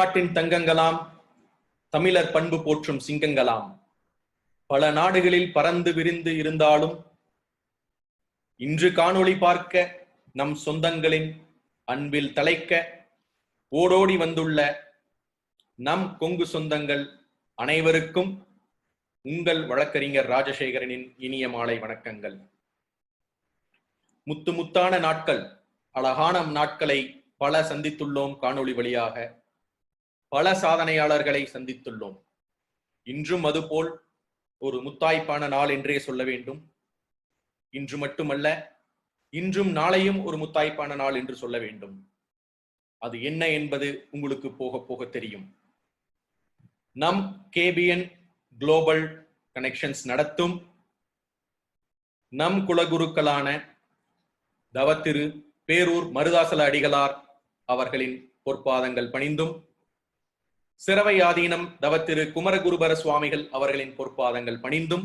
நாட்டின் தங்கங்களாம், தமிழர் பண்பு போற்றும் சிங்கங்களாம், பல நாடுகளில் பறந்து விரிந்து இருந்தாலும் இன்று காணொளி பார்க்க நம் சொந்தங்களின் அன்பில் தலைக்க ஓடோடி வந்துள்ள நம் கொங்கு சொந்தங்கள் அனைவருக்கும் உங்கள் வழக்கறிஞர் ராஜசேகரனின் இனிய மாலை வணக்கங்கள். முத்தான நாட்கள், அழகான நாட்களை பல சந்தித்துள்ளோம். காணொளி வழியாக பல சாதனையாளர்களை சந்தித்துள்ளோம். இன்றும் அதுபோல் ஒரு முத்தாய்ப்பான நாள் என்றே சொல்ல வேண்டும். இன்று மட்டுமல்ல, இன்றும் நாளையும் ஒரு முத்தாய்ப்பான நாள் என்று சொல்ல வேண்டும். அது என்ன என்பது உங்களுக்கு போக போக தெரியும். நம் KBN குளோபல் கனெக்ஷன்ஸ் நடத்தும் நம் குலகுருக்களான தவத்திரு பேரூர் மருதாசல அடிகளார் அவர்களின் பொற்பாதங்கள் பணிந்தும், சிரவை ஆதீனம் தவத்திரு குமரகுருபர சுவாமிகள் அவர்களின் பொற்பாதங்கள் பணிந்தும்,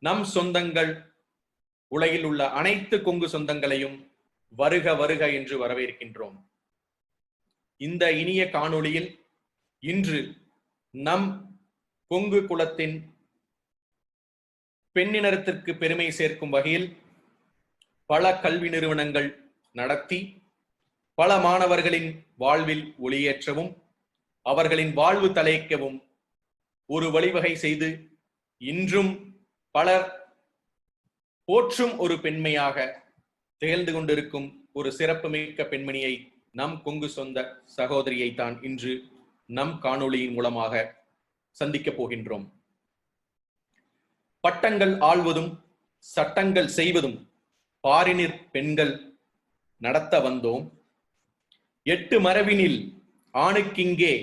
நம் சொந்தங்கள் உலகில் உள்ள அனைத்து கொங்கு சொந்தங்களையும் வருக வருக என்று வரவேற்கின்றோம். இந்த இனிய காணொளியில் இன்று நம் கொங்கு குலத்தின் பெண்ணினத்திற்கு பெருமை சேர்க்கும் வகையில் பல கல்வி நிறுவனங்கள் நடத்தி பல மாணவர்களின் வாழ்வில் ஒளியேற்றவும் அவர்களின் வாழ்வு தலைக்கவும் ஒரு வழிவகை செய்து இன்றும் பலர் போற்றும் ஒரு பெண்மையாக திகழ்ந்து கொண்டிருக்கும் ஒரு சிறப்புமிக்க பெண்மணியை, நம் கொங்கு சொந்த சகோதரியை தான் இன்று நம் காணொளியின் மூலமாக சந்திக்கப் போகின்றோம். பட்டங்கள் ஆள்வதும் சட்டங்கள் செய்வதும் பாரினிற் பெண்கள் நடத்த வந்தோம். 8 மரபினில் ஆணுக்கிங்கே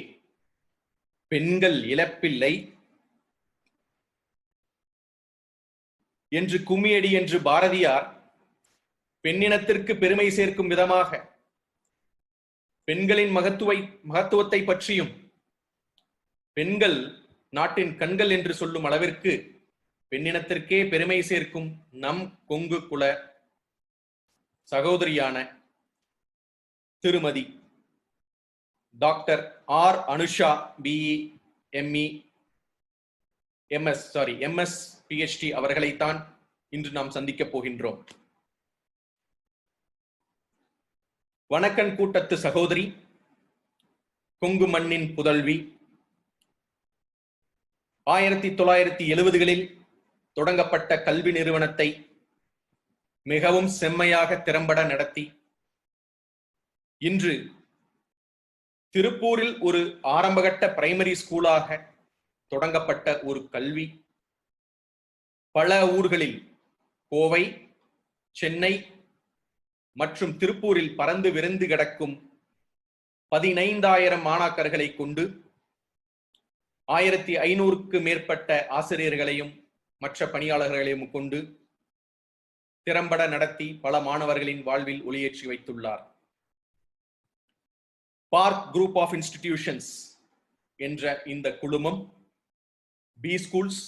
பெண்கள் இழப்பில்லை என்று கும்மியடி என்று பாரதியார் பெண்ணினத்திற்கு பெருமை சேர்க்கும் விதமாக பெண்களின் மகத்துவத்தை பற்றியும், பெண்கள் நாட்டின் கண்கள் என்று சொல்லும் அளவிற்கு பெண்ணினத்திற்கே பெருமை சேர்க்கும் நம் கொங்கு குல சகோதரியான திருமதி doctor R Anusha BE ME MS PhD அவர்களைத்தான் இன்று நாம் சந்திக்கப் போகின்றோம். வணக்கன் கூட்டத்து சகோதரி, கொங்கு மண்ணின் புதல்வி, 1970களில் தொடங்கப்பட்ட கல்வி நிறுவனத்தை மிகவும் செம்மையாக திறம்பட நடத்தி இன்று திருப்பூரில் ஒரு ஆரம்பகட்ட பிரைமரி ஸ்கூலாக தொடங்கப்பட்ட ஒரு கல்வி பல ஊர்களில், கோவை, சென்னை மற்றும் திருப்பூரில் பறந்து விரிந்து கிடக்கும் 15,000 மாணாக்கர்களை கொண்டு 1500க்கு மேற்பட்ட ஆசிரியர்களையும் மற்ற பணியாளர்களையும் கொண்டு திறம்பட நடத்தி பல மாணவர்களின் வாழ்வில் ஒளியேற்றி வைத்துள்ளார். பார்க் குரூப் ஆஃப் இன்ஸ்டிடியூஷன்ஸ் என்ற இந்த குழுமம் B schools,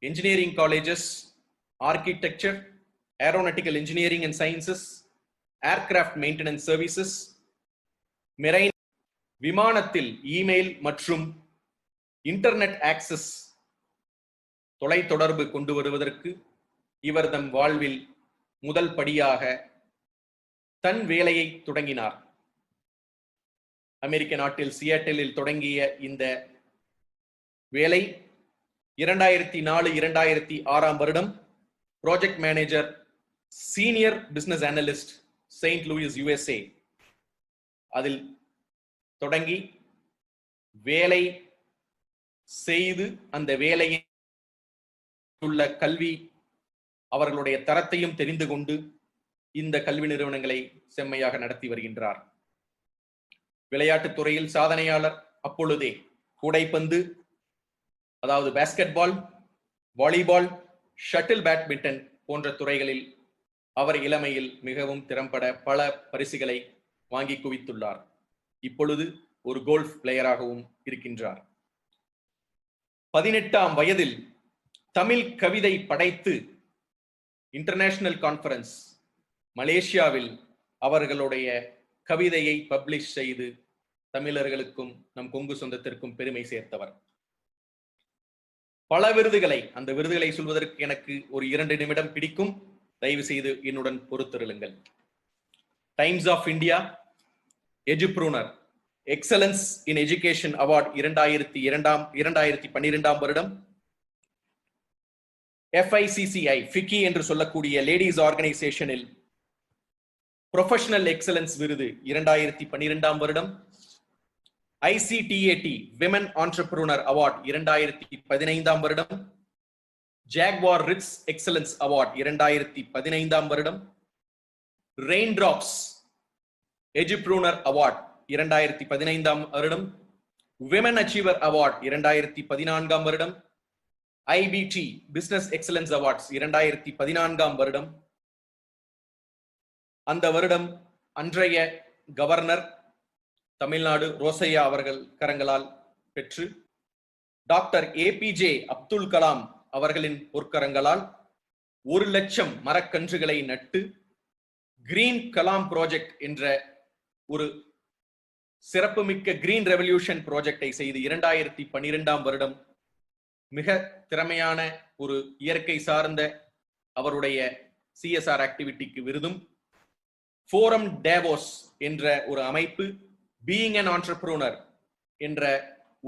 engineering colleges, architecture, aeronautical engineering and sciences, aircraft maintenance services, marine, விமானத்தில் இமெயில் மற்றும் இன்டர்நெட் ஆக்சஸ் தொலைத்தொடர்பு கொண்டு வருவதற்கு இவர் தம் வாழ்வில் முதல் படியாக தன் வேலையை தொடங்கினார். அமெரிக்க நாட்டில் சியாட்டிலில் தொடங்கிய இந்த வேலை 2004-2006 வருடம் project manager, senior business analyst, Saint Louis USA அதில் தொடங்கி வேலை செய்து அந்த வேலையில் உள்ள கல்வி அவர்களுடைய தரத்தையும் தெரிந்து கொண்டு இந்த கல்வி நிறுவனங்களை செம்மையாக நடத்தி வருகின்றார். விளையாட்டுத் துறையில் சாதனையாளர். அப்பொழுதே கூடைப்பந்து, அதாவது பாஸ்கெட்பால், வாலிபால், ஷட்டில் பேட்மிண்டன் போன்ற துறைகளில் அவர் இளமையில் மிகவும் திறம்பட பல பரிசுகளை வாங்கி குவித்துள்ளார். இப்பொழுது ஒரு கோல்ஃப் பிளேயராகவும் இருக்கின்றார். 18ஆம் வயதில் தமிழ் கவிதை படைத்து இன்டர்நேஷனல் கான்ஃபரன்ஸ் மலேசியாவில் அவர்களுடைய கவிதையை பப்ளிஷ் செய்து தமிழர்களுக்கும் நம் கொங்கு சொந்தத்திற்கும் பெருமை சேர்த்தவர். பல விருதுகளை, அந்த விருதுகளை சொல்வதற்கு எனக்கு ஒரு 2 நிமிடம் பிடிக்கும். தயவு செய்து என்னுடன் பொறுத்திருளுங்கள். Times of India edupreneur excellence in education award 2012 வருடம். FICCI ஃபிக்கி என்று சொல்லக்கூடிய லேடிஸ் ஆர்கனைசேஷனில் ப்ரொஃபஷனல் எக்ஸலன்ஸ் விருது 2012 வருடம். ICTAT விமன் ஆண்டர்பிரினர் அவார்ட் 2015 வருடம். ஜாக்வார் ரிட்ஸ் எக்ஸலன்ஸ் அவார்ட் 2015 வருடம். ரெயின் டிராப்ஸ் எஜுப்ரூனர் அவார்ட் 2015 வருடம். விமன் அச்சீவர் அவார்ட் 2014 வருடம். IBT பிசினஸ் எக்ஸலன்ஸ் அவார்ட்ஸ் 2014 வருடம். அந்த வருடம் அன்றைய கவர்னர் தமிழ்நாடு ரோசையா அவர்கள் கரங்களால் பெற்று டாக்டர் APJ அப்துல் கலாம் அவர்களின் பொற்கரங்களால் 1 லட்சம் மரக்கன்றுகளை நட்டு கிரீன் கலாம் ப்ராஜெக்ட் என்ற ஒரு சிறப்புமிக்க கிரீன் ரெவல்யூஷன் ப்ராஜெக்டை செய்து 2012 வருடம் மிக திறமையான ஒரு இயற்கை சார்ந்த அவருடைய CSR ஆக்டிவிட்டிக்கு விருதும், ஃபோரம் டேவோஸ் என்ற ஒரு அமைப்பு பீயிங் அன் ஆண்டர்பிரினர் என்ற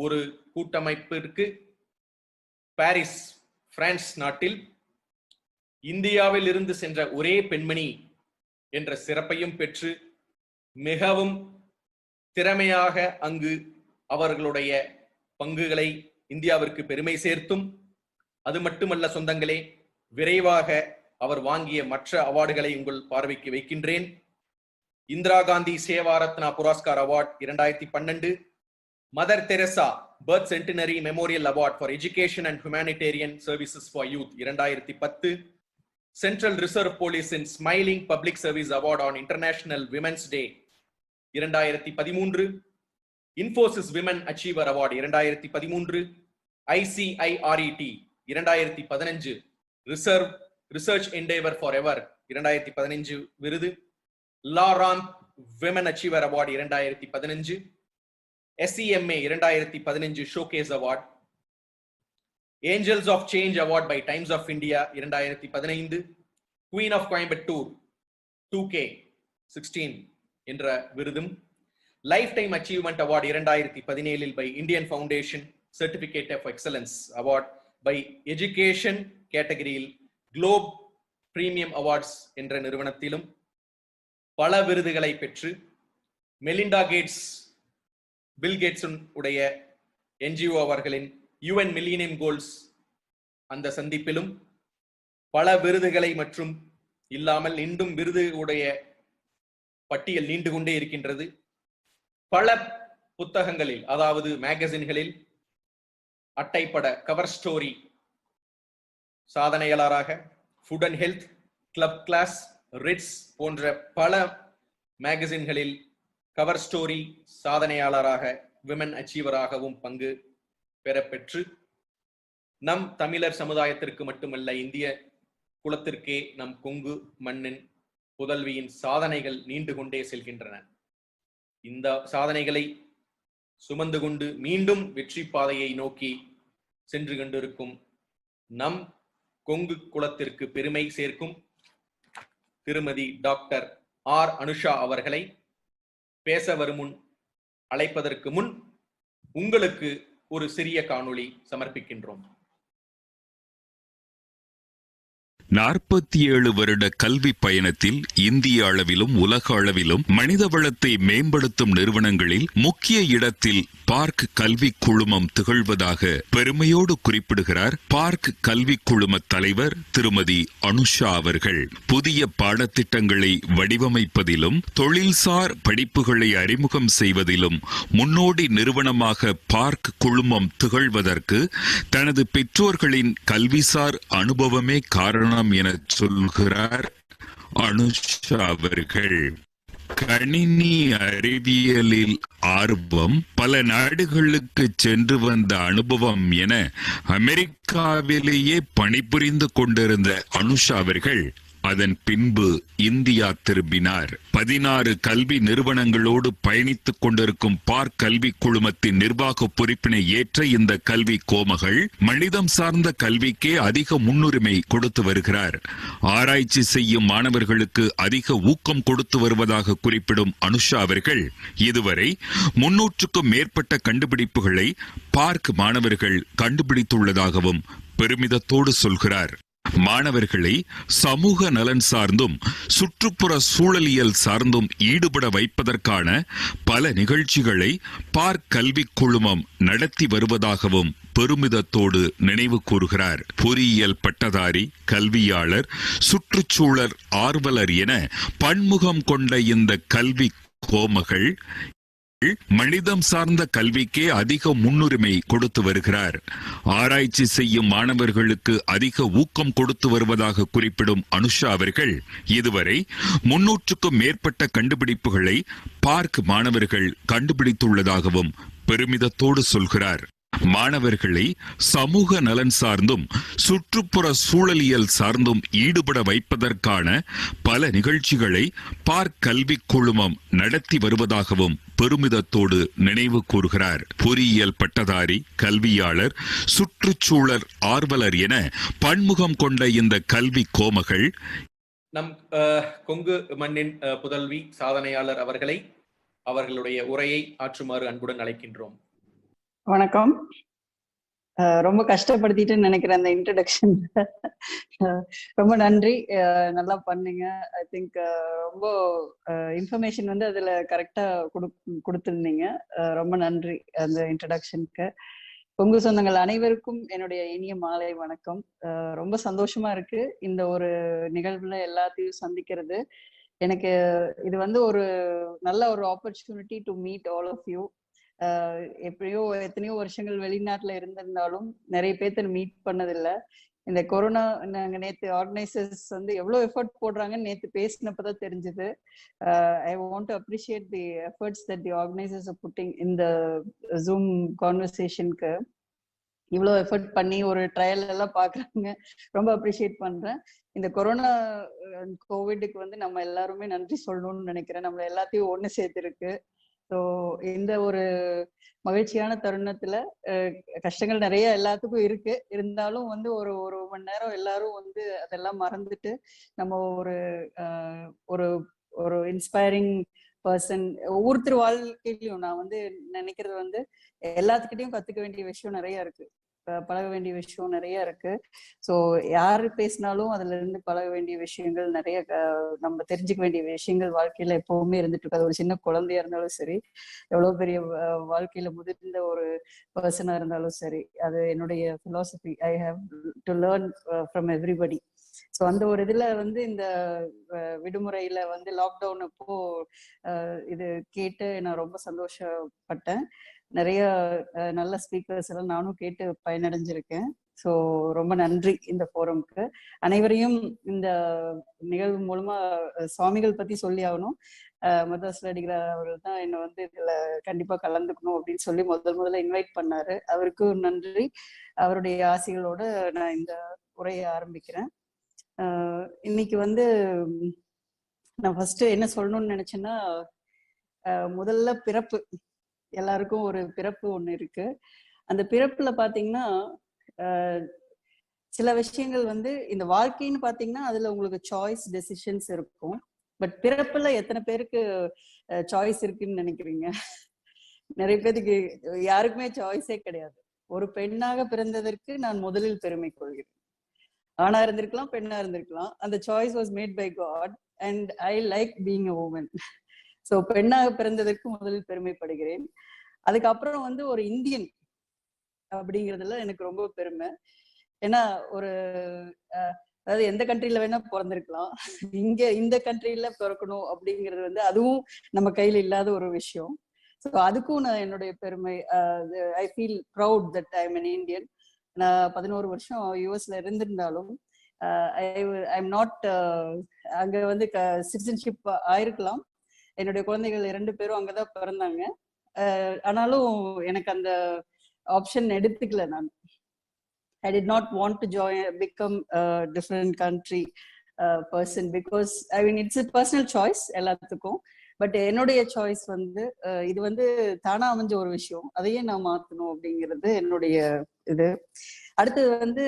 ஒரு கூட்டமைப்பிற்கு பாரிஸ் பிரான்ஸ் நாட்டில் இந்தியாவில் இருந்து சென்ற ஒரே பெண்மணி என்ற சிறப்பையும் பெற்று மிகவும் திறமையாக அங்கு அவர்களுடைய பங்குகளை இந்தியாவிற்கு பெருமை சேர்த்தும், அது மட்டுமல்ல சொந்தங்களே, விரைவாக அவர் வாங்கிய மற்ற அவார்டுகளை உங்கள் பார்வைக்கு வைக்கின்றேன். Indira Gandhi Seva Ratna Puraskar award 2012, Mother Teresa birth centenary memorial award for education and humanitarian services for youth 2010, central reserve போலீஸின் smiling public service award on international women's day 2013, Infosys women achiever award 2013, ICIRET 2015, research endeavour for ever 2015 விருது, லாரான் women achiever award 2015, SEMA 2015 showcase award, angels of change award by Times of India 2015, queen of Coimbatore 2K16 என்ற விருதும், life time achievement award 2017 by Indian foundation certificate of excellence award by education கேட்டகரியில் globe premium awards என்ற நிறுவனத்திலும் பல விருதுகளை பெற்று Melinda Gates, Bill Gates உடைய NGO அவர்களின் UN மில்லினியம் கோல்ஸ் அந்த சந்திப்பிலும் பல விருதுகளை மற்றும் இல்லாமல் இன்னும் விருது உடைய பட்டியல் நீண்டு கொண்டே இருக்கின்றது. பல புத்தகங்களில், அதாவது மேகசின்களில் அட்டைப்பட கவர் ஸ்டோரி சாதனையாளராக, food and health, club class, Ritz போன்ற பல மேகசின்களில் கவர் ஸ்டோரி சாதனையாளராக, விமன் அச்சீவராகவும் பங்கு பெறப்பெற்று நம் தமிழர் சமுதாயத்திற்கு மட்டுமல்ல, இந்திய குலத்திற்கே நம் கொங்கு மண்ணின் புதல்வியின் சாதனைகள் நீண்டு கொண்டே செல்கின்றன. இந்த சாதனைகளை சுமந்து கொண்டு மீண்டும் வெற்றி பாதையை நோக்கி சென்று கொண்டிருக்கும் நம் கொங்கு குலத்திற்கு பெருமை சேர்க்கும் திருமதி டாக்டர் R. அனுஷா அவர்களை பேச வருமுன் அழைப்பதற்கு முன் உங்களுக்கு ஒரு சிறிய காணொளி சமர்ப்பிக்கின்றோம். 47 வருட கல்வி பயணத்தில் இந்திய அளவிலும் உலக அளவிலும் மனித வளத்தை மேம்படுத்தும் நிறுவனங்களில் முக்கிய இடத்தில் பார்க் கல்வி குழுமம் திகழ்வதாக பெருமையோடு குறிப்பிடுகிறார் பார்க் கல்வி குழும தலைவர் திருமதி அனுஷா அவர்கள். புதிய பாடத்திட்டங்களை வடிவமைப்பதிலும் தொழில்சார் படிப்புகளை அறிமுகம் செய்வதிலும் முன்னோடி நிறுவனமாக பார்க் குழுமம் திகழ்வதற்கு தனது பெற்றோர்களின் கல்விசார் அனுபவமே காரணம் என சொல்கிறார் அனுஷா அவர்கள். கணினி அறிவியலில் ஆர்வம், பல நாடுகளுக்கு சென்று வந்த அனுபவம் என அமெரிக்காவிலேயே பணிபுரிந்து கொண்டிருந்த அனுஷா அவர்கள் அதன் பின்பு இந்தியா திரும்பினார். 16 கல்வி நிறுவனங்களோடு பயணித்துக் கொண்டிருக்கும் பார்க் கல்வி குழுமத்தின் நிர்வாக பொறுப்பினை ஏற்ற இந்த கல்வி கோமகள் மனிதம் சார்ந்த கல்விக்கே அதிக முன்னுரிமை கொடுத்து வருகிறார். ஆராய்ச்சி செய்யும் மாணவர்களுக்கு அதிக ஊக்கம் கொடுத்து வருவதாக குறிப்பிடும் அனுஷா அவர்கள் இதுவரை 300க்கும் மேற்பட்ட கண்டுபிடிப்புகளை பார்க் மாணவர்கள் கண்டுபிடித்துள்ளதாகவும் பெருமிதத்தோடு சொல்கிறார். மாணவர்களை சமூக நலன் சார்ந்தும் சுற்றுப்புற சூழலியல் சார்ந்தும் ஈடுபட வைப்பதற்கான பல நிகழ்ச்சிகளை பார்க் கல்வி குழுமம் நடத்தி வருவதாகவும் பெருமிதத்தோடு நினைவு கூறுகிறார். பொறியியல் பட்டதாரி, கல்வியாளர், சுற்றுச்சூழல் ஆர்வலர் என பன்முகம் கொண்ட இந்த கல்வி கோமகள் மனிதம் சார்ந்த கல்விக்கே அதிக முன்னுரிமை கொடுத்து வருகிறார். ஆராய்ச்சி செய்யும் மாணவர்களுக்கு அதிக ஊக்கம் கொடுத்து வருவதாக குறிப்பிடும் அனுஷா அவர்கள் இதுவரை 300க்கும் மேற்பட்ட கண்டுபிடிப்புகளை பார்க் மாணவர்கள் கண்டுபிடித்துள்ளதாகவும் பெருமிதத்தோடு சொல்கிறார். மாணவர்களை சமூக நலன் சார்ந்தும் சுற்றுப்புற சூழலியல் சார்ந்தும் ஈடுபட வைப்பதற்கான பல நிகழ்ச்சிகளை பார்க் கல்வி குழுமம் நடத்தி வருவதாகவும் பெருமிதத்தோடு நினைவு கூறுகிறார். பொறியியல் பட்டதாரி, கல்வியாளர், சுற்றுச்சூழல் ஆர்வலர் என பன்முகம் கொண்ட இந்த கல்வி கோமகள் நம் கொங்கு மண்ணின் புதல்வி சாதனையாளர் அவர்களை அவர்களுடைய உரையை ஆற்றுமாறு அன்புடன் அழைக்கின்றோம். வணக்கம். ரொம்ப கஷ்டப்படுத்திட்டு நினைக்கிறேன் அந்த இன்ட்ரடக்ஷன். ரொம்ப நன்றி, நல்லா பண்ணீங்க. ஐ திங்க் ரொம்ப இன்ஃபர்மேஷன் வந்து அதுல கரெக்டா கொடுத்துருந்தீங்க. ரொம்ப நன்றி அந்த இன்ட்ரடக்ஷனுக்கு. கொங்கு சொந்தங்கள் அனைவருக்கும் என்னுடைய இனிய மாலை வணக்கம். ரொம்ப சந்தோஷமா இருக்கு இந்த ஒரு நிகழ்வுல எல்லாத்தையும் சந்திக்கிறது. எனக்கு இது வந்து ஒரு நல்ல ஒரு opportunity to meet all of you. எப்படியோ எத்தனையோ வருஷங்கள் வெளிநாட்டுல இருந்திருந்தாலும் நிறைய பேர்த்த மீட் பண்ணதில்லை. இந்த கொரோனா நாங்க நேத்து ஆர்கனைசர்ஸ் வந்து எவ்வளவு எஃபர்ட் போடுறாங்கன்னு நேத்து பேசினப்பதான் தெரிஞ்சது. ஐ want to appreciate the efforts that the organisers are putting இந்த ஜூம் கான்வர்சேஷனுக்கு. இவ்வளோ எஃபர்ட் பண்ணி ஒரு ட்ரையல் எல்லாம் பாக்குறாங்க, ரொம்ப அப்ரிஷியேட் பண்றேன். இந்த கொரோனா கோவிடுக்கு வந்து நம்ம எல்லாருமே நன்றி சொல்லணும்னு நினைக்கிறேன். நம்மள எல்லாத்தையும் ஒண்ணு சேர்த்திருக்கு. ஸோ இந்த ஒரு மகிழ்ச்சியான தருணத்துல கஷ்டங்கள் நிறைய எல்லாத்துக்கும் இருக்கு. இருந்தாலும் வந்து ஒரு ஒரு மணி நேரம் எல்லாரும் வந்து அதெல்லாம் மறந்துட்டு நம்ம ஒரு ஒரு ஒரு இன்ஸ்பைரிங் பர்சன் ஒவ்வொருத்தர் வாழ்க்கையிலையும் நான் வந்து நினைக்கிறது வந்து எல்லாத்துக்கிட்டையும் கத்துக்க வேண்டிய விஷயம் நிறைய இருக்கு, பழக வேண்டிய விஷயம் நிறைய இருக்கு. ஸோ யாரு பேசினாலும் அதுல இருந்து பழக வேண்டிய விஷயங்கள் நிறைய, நம்ம தெரிஞ்சுக்க வேண்டிய விஷயங்கள் வாழ்க்கையில எப்பவுமே இருந்துட்டு இருக்கு. அது ஒரு சின்ன குழந்தையா இருந்தாலும் சரி, எவ்வளவு பெரிய வாழ்க்கையில முதிர்ந்த ஒரு பர்சனா இருந்தாலும் சரி, அது என்னுடைய philosophy. I have to learn from everybody. So அந்த ஒரு இதுல வந்து இந்த விடுமுறையில வந்து லாக்டவுன் அப்போ இது கேட்டு நான் ரொம்ப சந்தோஷப்பட்டேன். நிறைய நல்ல ஸ்பீக்கர்ஸ் எல்லாம் நானும் கேட்டு பயனடைஞ்சிருக்கேன். ஸோ ரொம்ப நன்றி இந்த ஃபோரம்க்கு. அனைவரையும் இந்த நிகழ்வு மூலமா சுவாமிகள் பத்தி சொல்லி ஆகணும். மதர்ஸ்ல அடிக்கிற அவர்கள் தான் என்னை வந்து இதுல கண்டிப்பா கலந்துக்கணும் அப்படின்னு சொல்லி முதல்ல இன்வைட் பண்ணாரு. அவருக்கும் நன்றி. அவருடைய ஆசைகளோட நான் இந்த உரையை ஆரம்பிக்கிறேன். இன்னைக்கு வந்து நான் ஃபர்ஸ்ட் என்ன சொல்லணும்னு நினைச்சேன்னா, முதல்ல பிறப்பு. எல்லாருக்கும் ஒரு பிறப்பு ஒண்ணு இருக்கு. அந்த பிறப்புல பாத்தீங்கன்னா சில விஷயங்கள் வந்து இந்த வாழ்க்கைன்னு பாத்தீங்கன்னா அதுல உங்களுக்கு சாய்ஸ் டெசிஷன்ஸ் இருக்கும். பட் பிறப்புல எத்தனை பேருக்கு சாய்ஸ் இருக்குன்னு நினைக்கிறீங்க? நிறைய பேருக்கு யாருக்குமே சாய்ஸே கிடையாது. ஒரு பெண்ணாக பிறந்ததற்கு நான் முதலில் பெருமை கொள்கிறேன். ஆணா இருந்திருக்கலாம், பெண்ணா இருந்திருக்கலாம். அந்த choice was made by God and I like being a woman. So பெண்ணாக பிறந்ததற்கு முதலில் பெருமைப்படுகிறேன். அதுக்கப்புறம் வந்து ஒரு இந்தியன் அப்படிங்கிறதுல எனக்கு ரொம்ப பெருமை. ஏன்னா ஒரு அதாவது எந்த கண்ட்ரில வேணா பிறந்திருக்கலாம், இங்க இந்த கண்ட்ரில பிறக்கணும் அப்படிங்கிறது வந்து அதுவும் நம்ம கையில இல்லாத ஒரு விஷயம். ஸோ அதுக்கும் நான் என்னுடைய பெருமை, I feel proud that I am an Indian. நான் 11 வருஷம் யூஎஸ்ல இருந்திருந்தாலும் ஐம் நாட் அங்க வந்து சிட்டிசன்ஷிப் ஆயிருக்கலாம். என்னுடைய குழந்தைகள் 2 பேரும் அங்கதான் பிறந்தாங்க. ஆனாலும் எனக்கு அந்த ஆப்ஷன் எடுத்துக்கல. நான் I did not want to become a different country person. Because I mean it's a personal choice எல்லாத்துக்கும். பட் என்னுடைய சாய்ஸ் வந்து இது வந்து தானா அமைஞ்ச ஒரு விஷயம், அதையே நான் மாத்தணும் அப்படிங்கிறது என்னுடைய இது. அடுத்தது வந்து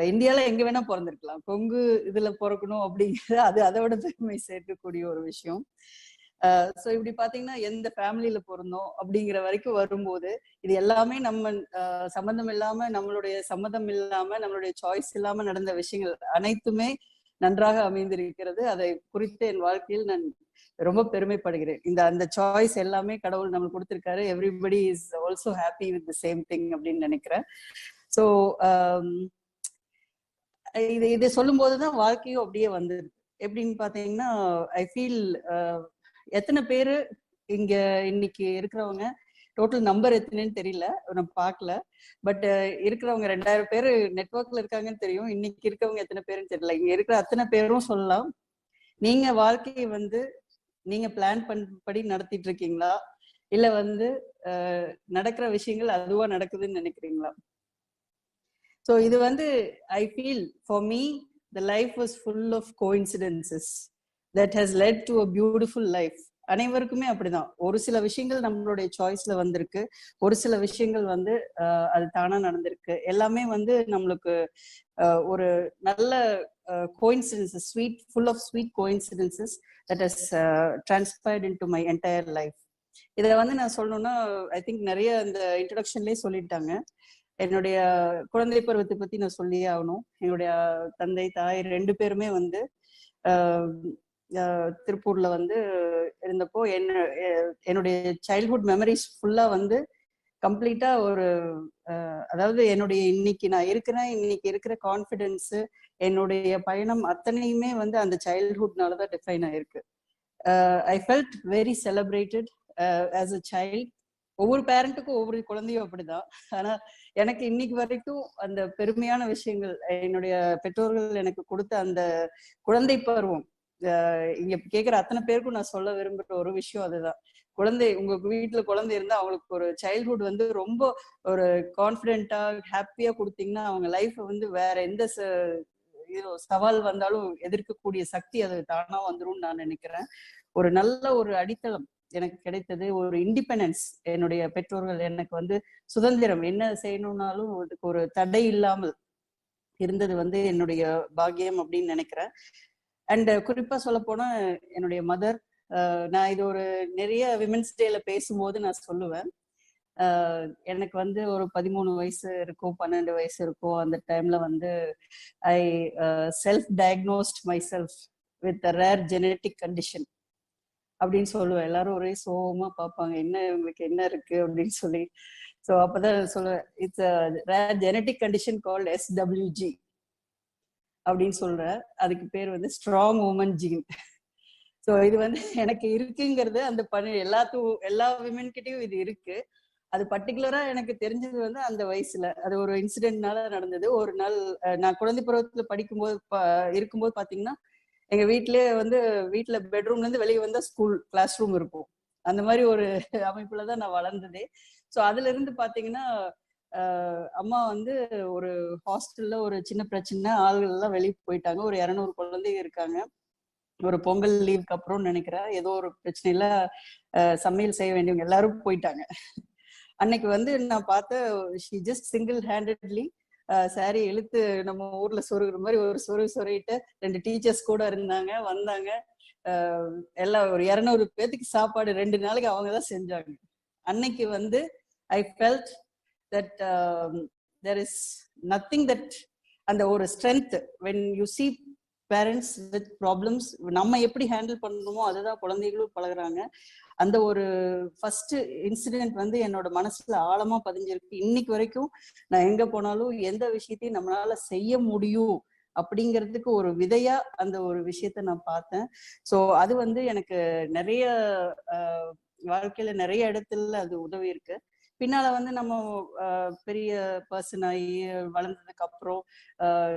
இந்தியால எங்க வேணா பிறந்திருக்கலாம், கொங்கு இதுல பிறக்கணும் அப்படிங்கிறது அது அதை விட பெருமை சேர்க்கக்கூடிய ஒரு விஷயம். ஸோ இப்படி பாத்தீங்கன்னா எந்த ஃபேமிலியில பிறந்தோம் அப்படிங்கிற வரைக்கும் வரும்போது இது எல்லாமே நம்ம சம்மந்தம் இல்லாம, நம்மளுடைய சம்மதம் இல்லாம, நம்மளுடைய சாய்ஸ் இல்லாம நடந்த விஷயங்கள் அனைத்துமே நன்றாக அமைந்திருக்கிறது. அதை குறித்து என் வாழ்க்கையில் நான் ரொம்ப பெருமைப்படுகிறேன். அந்த சாய்ஸ் எல்லாமே கடவுள் நம்மளுக்கு கொடுத்திருக்காரு. Everybody is also happy with the same thing அப்படின்னு நினைக்கிறேன். ஸோ இது சொல்லும் போதுதான் வாழ்க்கையும் அப்படியே வந்தது. எப்படின்னு பாத்தீங்கன்னா ஐ ஃபீல் எத்தனை பேரு இங்க இன்னைக்கு இருக்கிறவங்க, டோட்டல் நம்பர் எத்தனைன்னு தெரியல, நான் பார்க்கல. பட் இருக்கிறவங்க 2000 பேரு நெட்வொர்க்ல இருக்காங்கன்னு தெரியும். இன்னைக்கு இருக்கவங்க எத்தனை பேருன்னு தெரியல. இங்க இருக்கிற அத்தனை பேரும் சொல்லலாம், நீங்க வாழ்க்கையை வந்து நீங்க பிளான் படி நடத்திட்டு இருக்கீங்களா, இல்ல வந்து நடக்கிற விஷயங்கள் அதுவா நடக்குதுன்னு நினைக்கிறீங்களா? ஸோ இது வந்து I feel for me the life was full of coincidences that has led to a beautiful life. அனைவருக்குமே அப்படிதான். ஒரு சில விஷயங்கள் நம்மளுடைய சாய்ஸ்ல வந்திருக்கு, ஒரு சில விஷயங்கள் வந்து அது தானா நடந்திருக்கு. எல்லாமே வந்து நம்மளுக்கு ஒரு நல்ல coincidences, sweet, full of sweet coincidences that has transpired into my entire life. இதை வந்து நான் சொல்லணும்னா ஐ திங்க் நிறைய இந்த இன்ட்ரடக்ஷன்லேயே சொல்லிட்டாங்க. என்னுடைய குழந்தை பருவத்தை பத்தி நான் சொல்லியே ஆகணும். என்னுடைய தந்தை தாய் 2 பேருமே வந்து திருப்பூர்ல வந்து இருந்தப்போ என்னுடைய சைல்ட்ஹுட் மெமரிஸ் ஃபுல்லா வந்து கம்ப்ளீட்டா ஒரு அதாவது என்னுடைய இன்னைக்கு நான் இருக்கிறேன், இன்னைக்கு இருக்கிற கான்ஃபிடென்ஸ், என்னுடைய பயணம் அத்தனையுமே வந்து அந்த சைல்ட்ஹுட்னாலதான் டிஃபைன் ஆயிருக்கு. I felt very celebrated as a child. ஒவ்வொரு பேரண்ட்டுக்கும் ஒவ்வொரு குழந்தையும் அப்படிதான். ஆனா எனக்கு இன்னைக்கு வரைக்கும் அந்த பெருமையான விஷயங்கள், என்னுடைய பெற்றோர்கள் எனக்கு கொடுத்த அந்த குழந்தை பருவம், இங்க கேட்கிற அத்தனை பேருக்கும் நான் சொல்ல விரும்புற ஒரு விஷயம் அதுதான். குழந்தை, உங்க வீட்டுல குழந்தை இருந்தா அவங்களுக்கு ஒரு சைல்ட்ஹுட் வந்து ரொம்ப ஒரு கான்பிடென்டா ஹாப்பியா கொடுத்தீங்கன்னா அவங்க லைஃப் வந்து வேற எந்த சவால் வந்தாலும் எதிர்க்கக்கூடிய சக்தி அது தானா வந்துரும் நான் நினைக்கிறேன். ஒரு நல்ல ஒரு அடித்தளம் எனக்கு கிடைத்தது, ஒரு இண்டிபெண்டன்ஸ். என்னுடைய பெற்றோர்கள் எனக்கு வந்து சுதந்திரம், என்ன செய்யணும்னாலும் அதுக்கு ஒரு தடை இல்லாமல் இருந்தது வந்து என்னுடைய பாக்கியம் அப்படின்னு நினைக்கிறேன். அண்ட் குறிப்பா சொல்ல போனா என்னுடைய மதர், நான் இது ஒரு நிறைய விமென்ஸ் டேல பேசும்போது நான் சொல்லுவேன், எனக்கு வந்து ஒரு 13 வயசு இருக்கும், 12 வயசு இருக்கும். அந்த டைம்ல வந்து I self diagnosed myself with rare genetic condition அப்படின்னு சொல்லுவேன். எல்லாரும் ஒரே சோகமா பார்ப்பாங்க, என்ன உங்களுக்கு என்ன இருக்கு அப்படின்னு சொல்லி. ஸோ அப்பதான் சொல்லுவேன், it's rare genetic condition called SWG அப்படின்னு சொல்றேன். அதுக்கு பேர் வந்து ஸ்ட்ராங் உமன் ஜீன். ஸோ இது வந்து எனக்கு இருக்குங்கிறது அந்த எல்லா விமென் கிட்டையும் இது இருக்கு. அது பர்டிகுலரா எனக்கு தெரிஞ்சது வந்து அந்த வயசுல, அது ஒரு இன்சிடென்ட்னால நடந்தது. ஒரு நாள் நான் குழந்தை பருவத்துல படிக்கும்போது இருக்கும்போது பாத்தீங்கன்னா எங்க வீட்லயே வந்து வீட்டுல பெட்ரூம்ல இருந்து வெளியே வந்தா ஸ்கூல் கிளாஸ் ரூம் இருக்கும். அந்த மாதிரி ஒரு அமைப்புலதான் நான் வளர்ந்ததே. ஸோ அதுல இருந்து பாத்தீங்கன்னா அம்மா வந்து ஒரு ஹாஸ்டல்ல ஒரு சின்ன பிரச்சனை, ஆள்கள் எல்லாம் வெளியே போயிட்டாங்க. ஒரு 200 குழந்தைங்க இருக்காங்க. ஒரு பொங்கல் லீவுக்கு அப்புறம் நினைக்கிறேன், ஏதோ ஒரு பிரச்சனையில சமையல் செய்ய வேண்டியவங்க எல்லாரும் போயிட்டாங்க. அன்னைக்கு வந்து நான் பார்த்த she just single handedly sorry இழுத்து நம்ம ஊர்ல சொருகிற மாதிரி ஒரு சொருகிட்டு 2 டீச்சர்ஸ் கூட இருந்தாங்க, வந்தாங்க. எல்லாம் ஒரு 200 பேத்துக்கு சாப்பாடு 2 நாளைக்கு அவங்க தான் செஞ்சாங்க. அன்னைக்கு வந்து I felt that there is nothing that அந்த ஒரு strength when you see parents with problems, நம்ம எப்படி ஹேண்டில் பண்ணணுமோ அதுதான் குழந்தைகளும் பழகுறாங்க. அந்த ஒரு ஃபர்ஸ்ட் இன்சிடென்ட் வந்து என்னோட மனசுல ஆழமா பதிஞ்சிருக்கு. இன்னைக்கு வரைக்கும் நான் எங்க போனாலும் எந்த விஷயத்தையும் நம்மளால செய்ய முடியும் அப்படிங்கிறதுக்கு ஒரு விதையா அந்த ஒரு விஷயத்த நான் பார்த்தேன். ஸோ அது வந்து எனக்கு நிறைய வாழ்க்கையில நிறைய இடத்துல அது உதவி இருக்கு. பின்னால வந்து நம்ம பெரிய பர்சன் ஆகி வளர்ந்ததுக்கு அப்புறம்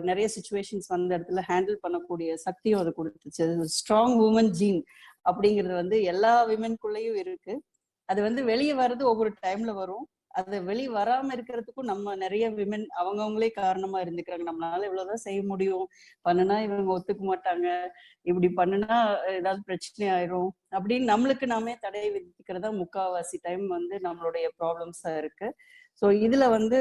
நிறைய சுச்சுவேஷன்ஸ் வந்த இடத்துல ஹேண்டில் பண்ணக்கூடிய சக்தியும் அது கொடுத்துச்சு. ஸ்ட்ராங் உமன் ஜீன் அப்படிங்கிறது வந்து எல்லா விமென்குள்ளேயும் இருக்கு. அது வந்து வெளியே வர்றது ஒவ்வொரு டைம்ல வரும். அது வெளி வராம இருக்கிறதுக்கும் நம்ம நிறைய விமன் அவங்கவுங்களே காரணமா இருந்துக்கிறாங்க. நம்மளால இவ்வளவுதான் செய்ய முடியும், பண்ணுனா இவங்க ஒத்துக்க மாட்டாங்க, இப்படி பண்ணுனா ஏதாவது பிரச்சனை ஆயிரும் அப்படின்னு நம்மளுக்கு நாமே தடை விதிக்கிறதா முக்காவாசி டைம் வந்து நம்மளுடைய ப்ராப்ளம்ஸா இருக்கு. ஸோ இதுல வந்து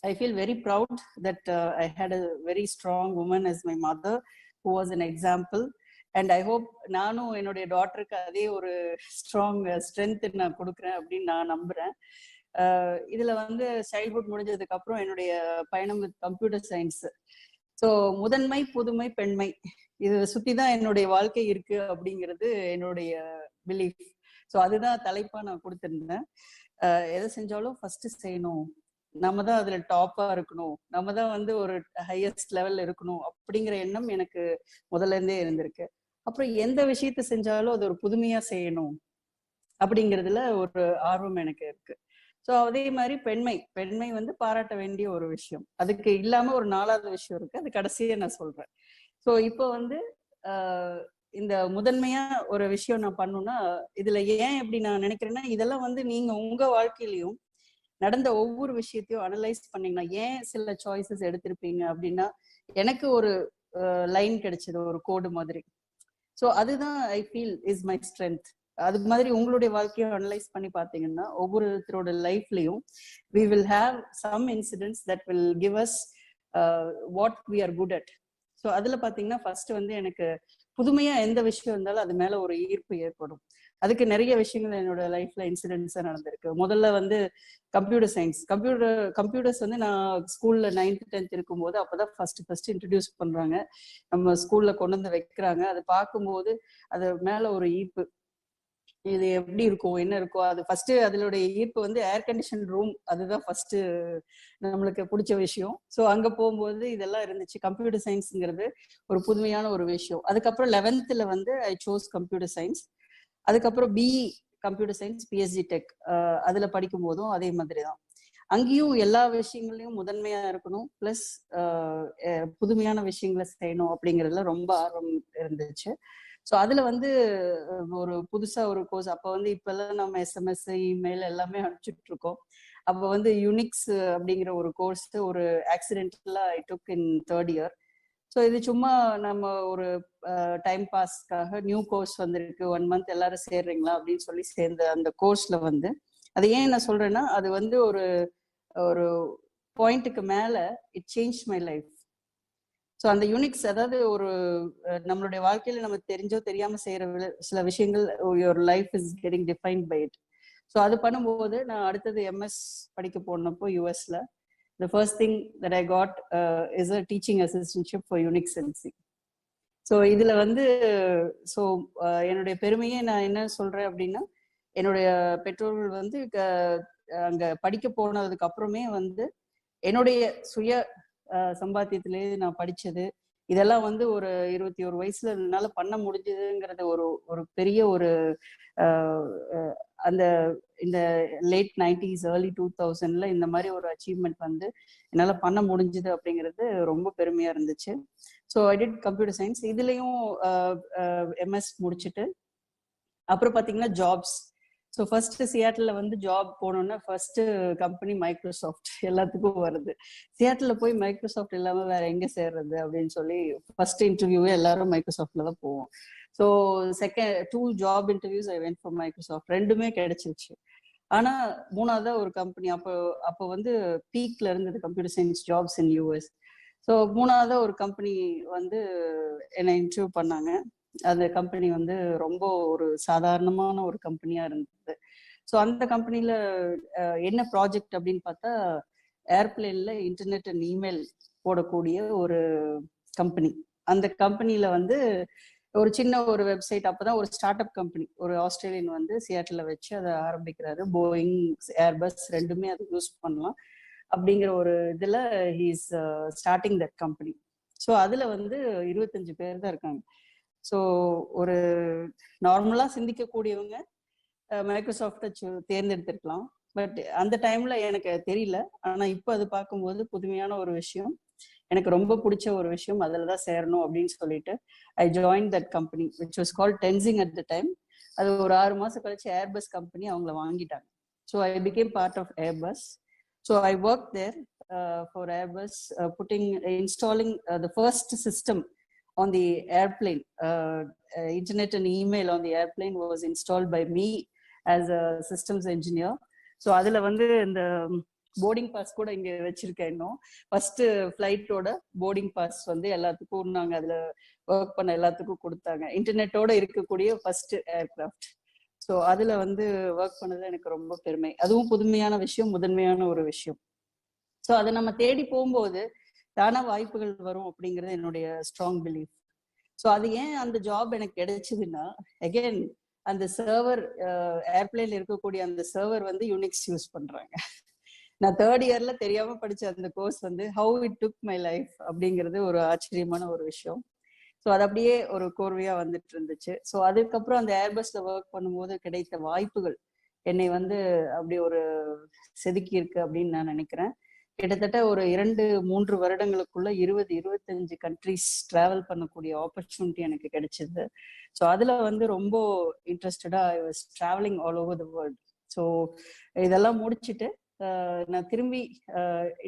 I feel very proud that I had a very strong woman as my mother who was an example. And I hope நானும் என்னுடைய டாட்டருக்கு அதே ஒரு ஸ்ட்ராங் ஸ்ட்ரென்த் நான் கொடுக்குறேன் அப்படின்னு நான் நம்புறேன். இதுல வந்து சைல்ட்ஹுட் முடிஞ்சதுக்கு அப்புறம் என்னுடைய பயணம் வித் கம்ப்யூட்டர் சயின்ஸ். ஸோ முதன்மை, புதுமை, பெண்மை, இது சுத்தி தான் என்னுடைய வாழ்க்கை இருக்கு அப்படிங்கிறது என்னுடைய பிலீஃப். ஸோ அதுதான் தலைப்பா நான் கொடுத்திருந்தேன். எதை செஞ்சாலும் ஃபர்ஸ்ட் செய்யணும், நம்ம தான் அதுல டாப்பா இருக்கணும், நம்ம தான் வந்து ஒரு ஹையஸ்ட் லெவல்ல இருக்கணும் அப்படிங்கிற எண்ணம் எனக்கு முதல்ல இருந்தே இருந்திருக்கு. அப்புறம் எந்த விஷயத்த செஞ்சாலும் அது ஒரு புதுமையா செய்யணும் அப்படிங்கிறதுல ஒரு ஆர்வம் எனக்கு இருக்கு. ஸோ அதே மாதிரி பெண்மை வந்து பாராட்ட வேண்டிய ஒரு விஷயம். அதுக்கு இல்லாம ஒரு 4வது விஷயம் இருக்கு, அது கடைசியா நான் சொல்றேன். ஸோ இப்போ வந்து இந்த முதன்மையா ஒரு விஷயம் நான் பண்ணணும்னா இதுல ஏன் எப்படி நான் நினைக்கிறேன்னா, இதெல்லாம் வந்து நீங்க உங்க வாழ்க்கையிலையும் நடந்த ஒவ்வொரு விஷயத்தையும் அனலைஸ் பண்ணீங்கன்னா ஏன் சில சாய்ஸஸ் எடுத்திருப்பீங்க அப்படின்னா, எனக்கு ஒரு லைன் கிடைச்சது, ஒரு கோடு மாதிரி. ஸோ அதுதான் I feel is my strength. அது மாதிரி உங்களுடைய வாழ்க்கையை அனலைஸ் பண்ணி பார்த்தீங்கன்னா ஒவ்வொருத்தரோட லைஃப்லயும் we will have some incidents that will give us what we are good at. So அதுல பாத்தீங்கன்னா ஃபர்ஸ்ட் வந்து எனக்கு புதுமையா எந்த விஷயம் இருந்தாலும் அது மேல ஒரு ஈர்ப்பு ஏற்படும். அதுக்கு நிறைய விஷயங்கள் என்னோட லைஃப்ல இன்சிடென்ட்ஸா நடந்திருக்கு. முதல்ல வந்து கம்ப்யூட்டர் சயின்ஸ், கம்ப்யூட்டர்ஸ் வந்து நான் ஸ்கூல்ல 9th 10th இருக்கும்போது அப்பதான் ஃபர்ஸ்ட் இன்ட்ரடியூஸ் பண்றாங்க, நம்ம ஸ்கூல்ல கொண்டு வந்து வைக்கிறாங்க. அதை பார்க்கும்போது அது மேல ஒரு ஈர்ப்பு, இது எப்படி இருக்கும் என்ன இருக்கும். அது ஃபர்ஸ்ட் அதனுடைய ஈர்ப்பு வந்து ஏர் கண்டிஷன் ரூம், அதுதான் ஃபர்ஸ்ட் நம்மளுக்கு பிடிச்ச விஷயம். ஸோ அங்க போகும்போது இதெல்லாம் இருந்துச்சு. கம்ப்யூட்டர் சயின்ஸ்ங்கிறது ஒரு புதுமையான ஒரு விஷயம். அதுக்கப்புறம் 11th வந்து ஐ சோஸ் கம்ப்யூட்டர் சயின்ஸ். அதுக்கப்புறம் BE computer science BSc tech, அதுல படிக்கும் போதும் அதே மாதிரி தான். அங்கேயும் எல்லா விஷயங்களையும் முதன்மையா இருக்கணும், பிளஸ் புதுமையான விஷயங்களை செய்யணும் அப்படிங்கிறதுல ரொம்ப ஆர்வம் இருந்துச்சு. ஸோ அதுல வந்து ஒரு புதுசா ஒரு கோர்ஸ், அப்போ வந்து இப்பெல்லாம் நம்ம எஸ்எம்எஸ் இமெயில் எல்லாமே அனுப்பிச்சுட்டு இருக்கோம். அப்போ வந்து யூனிக்ஸ் அப்படிங்கிற ஒரு கோர்ஸ் ஒரு ஆக்சிடென்டலா ஐ டுக் இன் 3rd year. ஸோ இது சும்மா நம்ம ஒரு டைம் பாஸ்க்காக நியூ கோர்ஸ் வந்திருக்கு, 1 month எல்லாரும் சேர்றீங்களா அப்படின்னு சொல்லி சேர்ந்த அந்த கோர்ஸ்ல வந்து, அது ஏன் நான் சொல்றேன்னா அது வந்து ஒரு ஒரு பாயிண்ட்டுக்கு மேல it change my life. So அந்த யூனிக்ஸ், அதாவது ஒரு நம்மளுடைய வாழ்க்கையில நம்ம தெரிஞ்சோ தெரியாம செய்யற சில விஷயங்கள், your life is getting defined by it. So அது பண்ணும்போது நான் அடுத்தது எம்எஸ் படிக்க போனப்போ யூஎஸ்ல the first thing that I got is a teaching assistantship for Unix NC. So இதுல வந்து என்னுடைய பெருமையே நான் என்ன சொல்றேன் அப்படின்னா, என்னுடைய பெற்றோர்கள் வந்து அங்க படிக்க போனதுக்கு அப்புறமே வந்து என்னுடைய சுய சம்பாத்தியத்திலேயே நான் படிச்சது, இதெல்லாம் வந்து ஒரு 21 வயசுல என்னால பண்ண முடிஞ்சதுங்கிறத ஒரு பெரிய ஒரு அந்த இந்த லேட் 90s early 2000ல இந்த மாதிரி ஒரு அச்சீவ்மெண்ட் வந்து என்னால பண்ண முடிஞ்சது அப்படிங்கிறது ரொம்ப பெருமையா இருந்துச்சு. So I did computer science. இதுலயும் எம்எஸ் முடிச்சுட்டு அப்புறம் பாத்தீங்கன்னா ஜாப்ஸ். ஸோ ஃபர்ஸ்ட் சியாட்டில் வந்து ஜாப் போனோன்னா ஃபர்ஸ்ட் கம்பெனி மைக்ரோசாஃப்ட் எல்லாத்துக்கும் வருது. சியாட்டில் போய் மைக்ரோசாஃப்ட் இல்லாமல் வேற எங்கே சேர்றது அப்படின்னு சொல்லி ஃபர்ஸ்ட் இன்டர்வியூவே எல்லாரும் மைக்ரோசாஃப்ட்ல தான் போவோம். So second 2 job interviews I went for Microsoft, 2மே கிடைச்சிருச்சு. ஆனா 3ஆவதா ஒரு கம்பெனி, அப்போ வந்து பீக்ல இருந்தது computer science jobs in US. So 3ஆவதா ஒரு கம்பெனி வந்து என்னை இன்டர்வியூ பண்ணாங்க. அந்த கம்பெனி வந்து ரொம்ப ஒரு சாதாரணமான ஒரு கம்பெனியா இருந்தது. ஸோ அந்த கம்பெனில என்ன ப்ராஜெக்ட் அப்படின்னு பார்த்தா, ஏர்பிளேன்ல இன்டர்நெட் அண்ட் இமெயில் போடக்கூடிய ஒரு கம்பெனி. அந்த கம்பெனில வந்து ஒரு சின்ன ஒரு வெப்சைட், அப்பதான் ஒரு ஸ்டார்ட் அப் கம்பெனி, ஒரு ஆஸ்திரேலியன் வந்து சியாட்டில் வச்சு அதை ஆரம்பிக்கிறாரு. போயிங் ஏர்பஸ் ரெண்டுமே அதை யூஸ் பண்ணலாம் அப்படிங்கிற ஒரு இதுல he is starting that company. So அதுல வந்து 25 பேர் தான் இருக்காங்க. ஸோ ஒரு நார்மலா சிந்திக்கக்கூடியவங்க மைக்ரோசாஃப்டை தேர்ந்தெடுத்திருக்கலாம். பட் அந்த டைம்ல எனக்கு தெரியல. ஆனா இப்போ அது பார்க்கும்போது புதுமையான ஒரு விஷயம், எனக்கு ரொம்ப பிடிச்ச ஒரு விஷயம், அதில் தான் சேரணும் அப்படின்னு சொல்லிட்டு I join that company which was called Tenzing at the time. அது ஒரு 6 மாசம் கழிச்சு ஏர்பஸ் கம்பெனி அவங்கள வாங்கிட்டாங்க. So I became part of Airbus. So I worked there for Airbus, installing the first system on the airplane. Internet and email on the airplane was installed by me as a systems engineer. So அதுல வந்து இந்த boarding pass கூட இங்க வச்சிருக்கேன். இன்னும் first ஃபிளைட்டோட boarding pass வந்து எல்லாத்துக்கும் நாங்க அதுல ஒர்க் பண்ண எல்லாத்துக்கும் கொடுத்தாங்க. இன்டர்நெட்டோட இருக்கக்கூடிய ஃபர்ஸ்ட் ஏர்கிராஃப்ட். ஸோ அதுல வந்து ஒர்க் பண்ணது எனக்கு ரொம்ப பெருமை. அதுவும் புதுமையான விஷயம், முதன்மையான ஒரு விஷயம். ஸோ அதை நம்ம தேடி போகும்போது தானா வாய்ப்புகள் வரும் அப்படிங்கிறது என்னுடைய ஸ்ட்ராங் பிலீஃப். ஸோ அது ஏன் அந்த ஜாப் எனக்கு கிடைச்சதுன்னா, அகெயின் அந்த சர்வர், ஏர்பிளைன்ல இருக்கக்கூடிய அந்த சர்வர் வந்து யூனிக்ஸ் யூஸ் பண்றாங்க. நான் 3rd இயர்ல தெரியாம படிச்ச அந்த கோர்ஸ் வந்து how it took my life அப்படிங்கிறது ஒரு ஆச்சரியமான ஒரு விஷயம். ஸோ அது அப்படியே ஒரு கோர்வையா வந்துட்டு இருந்துச்சு. ஸோ அதுக்கப்புறம் அந்த ஏர்பஸ்ல ஒர்க் பண்ணும்போது கிடைத்த வாய்ப்புகள் என்னை வந்து அப்படி ஒரு செதுக்கி இருக்கு அப்படின்னு நான் நினைக்கிறேன். கிட்டத்தட்ட ஒரு 2-3 வருடங்களுக்குள்ள 20-25 கண்ட்ரிஸ் டிராவல் பண்ணக்கூடிய ஆப்பர்ச்சுனிட்டி எனக்கு கிடைச்சது. ஸோ அதுல வந்து ரொம்ப இன்ட்ரெஸ்டடா I was travelling all over the world. So இதெல்லாம் முடிச்சுட்டு நான் திரும்பி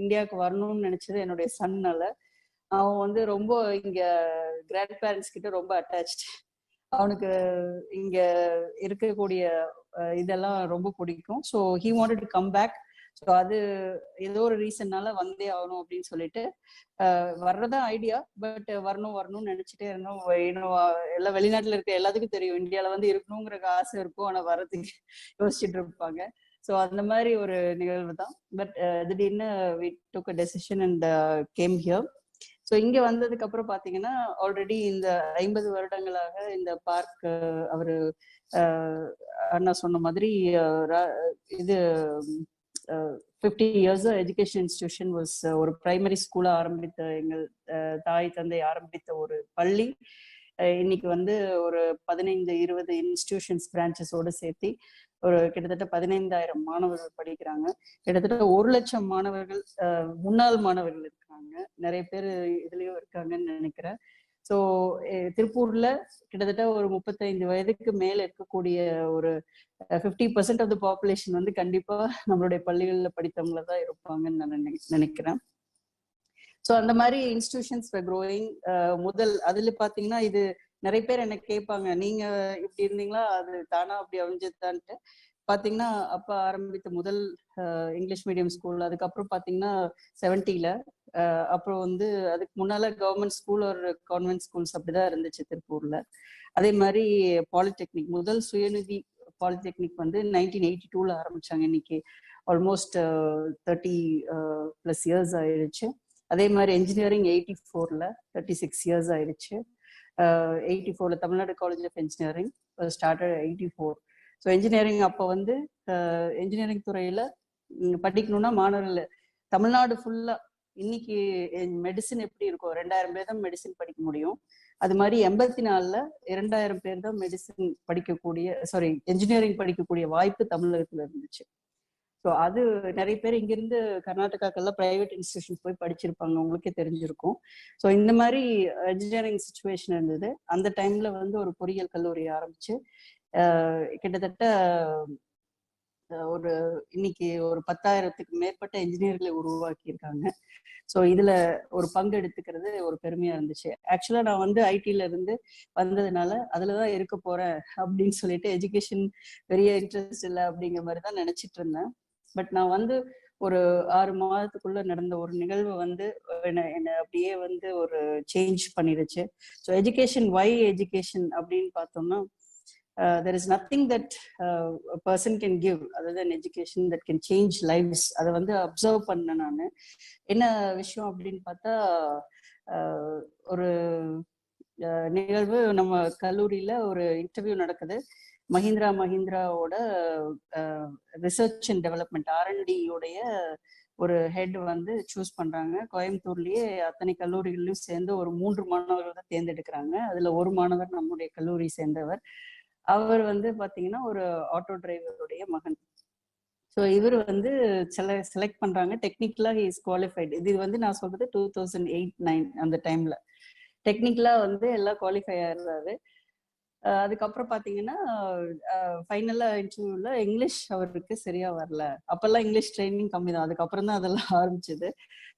இந்தியாவுக்கு வரணும்னு நினைச்சது என்னுடைய சன்னால. அவன் வந்து ரொம்ப இங்க கிராண்ட் பேரண்ட்ஸ் கிட்ட ரொம்ப அட்டாச்ட். அவனுக்கு இங்க இருக்கக்கூடிய இதெல்லாம் ரொம்ப பிடிக்கும். So he wanted to come back. So அது ஏதோ ஒரு ரீசன்னால வந்தே ஆகணும் அப்படின்னு சொல்லிட்டு வர்றதா ஐடியா. பட் வரணும்னு நினைச்சிட்டே இருந்தோம். இன்னும் எல்லாம் வெளிநாட்டுல இருக்க எல்லாத்துக்கும் தெரியும், இந்தியாவில வந்து இருக்கணுங்கிற ஆசை இருக்கும், ஆனா வர்றதுக்கு யோசிச்சுட்டு இருப்பாங்க. ஸோ அந்த மாதிரி ஒரு நிகழ்வு தான். பட் திடீர்னு we took a decision and came here. So இங்க வந்ததுக்கு அப்புறம் பாத்தீங்கன்னா ஆல்ரெடி இந்த 50 வருடங்களாக இந்த பார்க் அவரு அண்ணா சொன்ன மாதிரி இது 50 years எஜுகேஷன் இன்ஸ்டிடியூஷன் வாஸ் ஒரு பிரைமரி ஸ்கூலா ஆரம்பித்த எங்கள் தாய் தந்தை ஆரம்பித்த ஒரு பள்ளி இன்னைக்கு வந்து ஒரு 15-20 இன்ஸ்டிடியூஷன்ஸ் பிரான்ச்சஸோட சேர்த்து ஒரு கிட்டத்தட்ட 15,000 மாணவர்கள் படிக்கிறாங்க. கிட்டத்தட்ட 1,00,000 மாணவர்கள் முன்னாள் மாணவர்கள் இருக்காங்க. நிறைய பேர் இதுலயும் இருக்காங்கன்னு நினைக்கிறேன். ஸோ திருப்பூர்ல கிட்டத்தட்ட ஒரு 35 வயதுக்கு மேல இருக்கக்கூடிய ஒரு 50% ஆஃப் த பாப்புலேஷன் வந்து கண்டிப்பா நம்மளுடைய பள்ளிகள்ல படித்தவங்கள தான் இருப்பாங்கன்னு நான் நினைக்கிறேன். ஸோ அந்த மாதிரி இன்ஸ்டிடியூஷன்ஸ் க்ரோயிங். அதுல பாத்தீங்கன்னா இது நிறைய பேர் என்ன கேட்பாங்க, நீங்க இப்படி இருந்தீங்களா, அது தானா அப்படி அமைஞ்சதுதான்ட்டு. பாத்தீங்கன்னா அப்ப ஆரம்பித்த முதல் இங்கிலீஷ் மீடியம் ஸ்கூல், அதுக்கப்புறம் பாத்தீங்கன்னா 70ல, அப்புறம் வந்து அதுக்கு முன்னால கவர்மெண்ட் ஸ்கூல் ஒரு கான்வென்ட் ஸ்கூல்ஸ் அப்படிதான் இருந்துச்சு திருப்பூர்ல. அதே மாதிரி பாலிடெக்னிக், முதல் சுயநிதி பாலிடெக்னிக் வந்து 1982ல ஆரம்பிச்சாங்க. இன்னைக்கு ஆல்மோஸ்ட் 30+ இயர்ஸ் ஆயிடுச்சு. அதே மாதிரி என்ஜினியரிங் 84ல 36 இயர்ஸ் ஆயிடுச்சு. 84ல Tamil Nadu college of engineering started 84. So engineering அப்போ வந்து என்ஜினியரிங் துறையில படிக்கணும்னா மாணவர்கள் தமிழ்நாடு ஃபுல்லா, இன்னைக்கு மெடிசின் எப்படி இருக்கும், 2000 பேர் தான் மெடிசின் படிக்க முடியும். அது மாதிரி 84ல 2000 பேர் தான் மெடிசின் படிக்கக்கூடிய, என்ஜினியரிங் படிக்கக்கூடிய வாய்ப்பு தமிழகத்துல இருந்துச்சு. ஸோ அது நிறைய பேர் இங்கிருந்து கர்நாடகாக்கெல்லாம் பிரைவேட் இன்ஸ்டிடியூஷன் போய் படிச்சிருப்பாங்க, உங்களுக்கே தெரிஞ்சிருக்கும். ஸோ இந்த மாதிரி என்ஜினியரிங் சுச்சுவேஷன் இருந்தது. அந்த டைம்ல வந்து ஒரு பொறியியல் கல்லூரி ஆரம்பிச்சு கிட்டத்தட்ட ஒரு இன்னைக்கு ஒரு 10,000க்கு மேற்பட்ட என்ஜினியர்களை உருவாக்கி இருக்காங்க. ஸோ இதுல ஒரு பங்கு எடுத்துக்கிறது ஒரு பெருமையா இருந்துச்சு. ஆக்சுவலா நான் வந்து ஐடில இருந்து வந்ததுனால அதுலதான் இருக்க போறேன் அப்படின்னு சொல்லிட்டு எஜுகேஷன் பெரிய இன்ட்ரெஸ்ட் இல்லை அப்படிங்கிற மாதிரி தான் நினைச்சிட்டு இருந்தேன். பட் நான் வந்து ஒரு 6 மாதத்துக்குள்ள நடந்த ஒரு நிகழ்வு வந்து என்ன அப்படியே வந்து ஒரு சேஞ்ச் பண்ணிடுச்சு. ஸோ எஜுகேஷன், வை எஜுகேஷன் அப்படின்னு பார்த்தோம்னா, there is nothing that a person can give other than education that can change lives. அதை வந்து அப்சர்வ் பண்ணேன் நான். என்ன விஷயம் அப்படின்னு பார்த்தா, ஒரு நிகழ்வு நம்ம கல்லூரியில ஒரு இன்டர்வியூ நடக்குது. மஹிந்திராவோட ரிசர்ச் அண்ட் டெவலப்மெண்ட் R&D உடைய ஒரு ஹெட் வந்து சூஸ் பண்றாங்க. கோயம்புத்தூர்லயே அத்தனை கல்லூரிகளிலும் சேர்ந்து ஒரு 3 மாணவர்கள் தான் தேர்ந்தெடுக்கிறாங்க. அதுல ஒரு மாணவர் நம்முடைய கல்லூரி சேர்ந்தவர். அவர் வந்து பாத்தீங்கன்னா ஒரு ஆட்டோ டிரைவருடைய மகன். ஸோ இவர் வந்து செலக்ட் பண்றாங்க. டெக்னிக்கலா ஹி இஸ் குவாலிஃபைடு. இது வந்து நான் சொல்றது 2008-9 அந்த டைம்ல டெக்னிக்கலா வந்து எல்லாம் குவாலிஃபை ஆயிடுறாரு. அதுக்கப்புறம் பாத்தீங்கன்னா ஃபைனலா இன்டர்வியூல இங்கிலீஷ் அவருக்கு சரியா வரல. அப்பெல்லாம் இங்கிலீஷ் ட்ரைனிங் கம்மி தான், அதுக்கப்புறம் தான் அதெல்லாம் ஆரம்பிச்சது.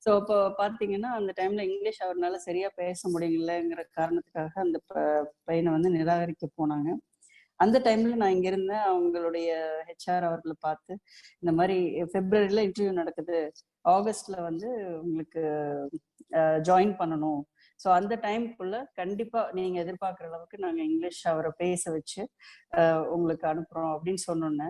ஸோ அப்போ பாத்தீங்கன்னா அந்த டைம்ல இங்கிலீஷ் அவரால் சரியா பேச முடியலங்கிற காரணத்துக்காக அந்த பையனை வந்து நிராகரிக்க போனாங்க. அந்த டைம்ல நான் இங்க இருந்தேன். அவங்களுடைய ஹெச்ஆர் அவர்களை பார்த்து இந்த மாதிரி பிப்ரவரியில இன்டர்வியூ நடக்குது, ஆகஸ்ட்ல வந்து உங்களுக்கு ஜாயின் பண்ணணும், ஸோ அந்த டைம்குள்ள கண்டிப்பா நீங்க எதிர்பார்க்குற அளவுக்கு நாங்க இங்கிலீஷ் அவரை பேச வச்சு உங்களுக்கு அனுப்புறோம் அப்படின்னு சொன்னோன்னே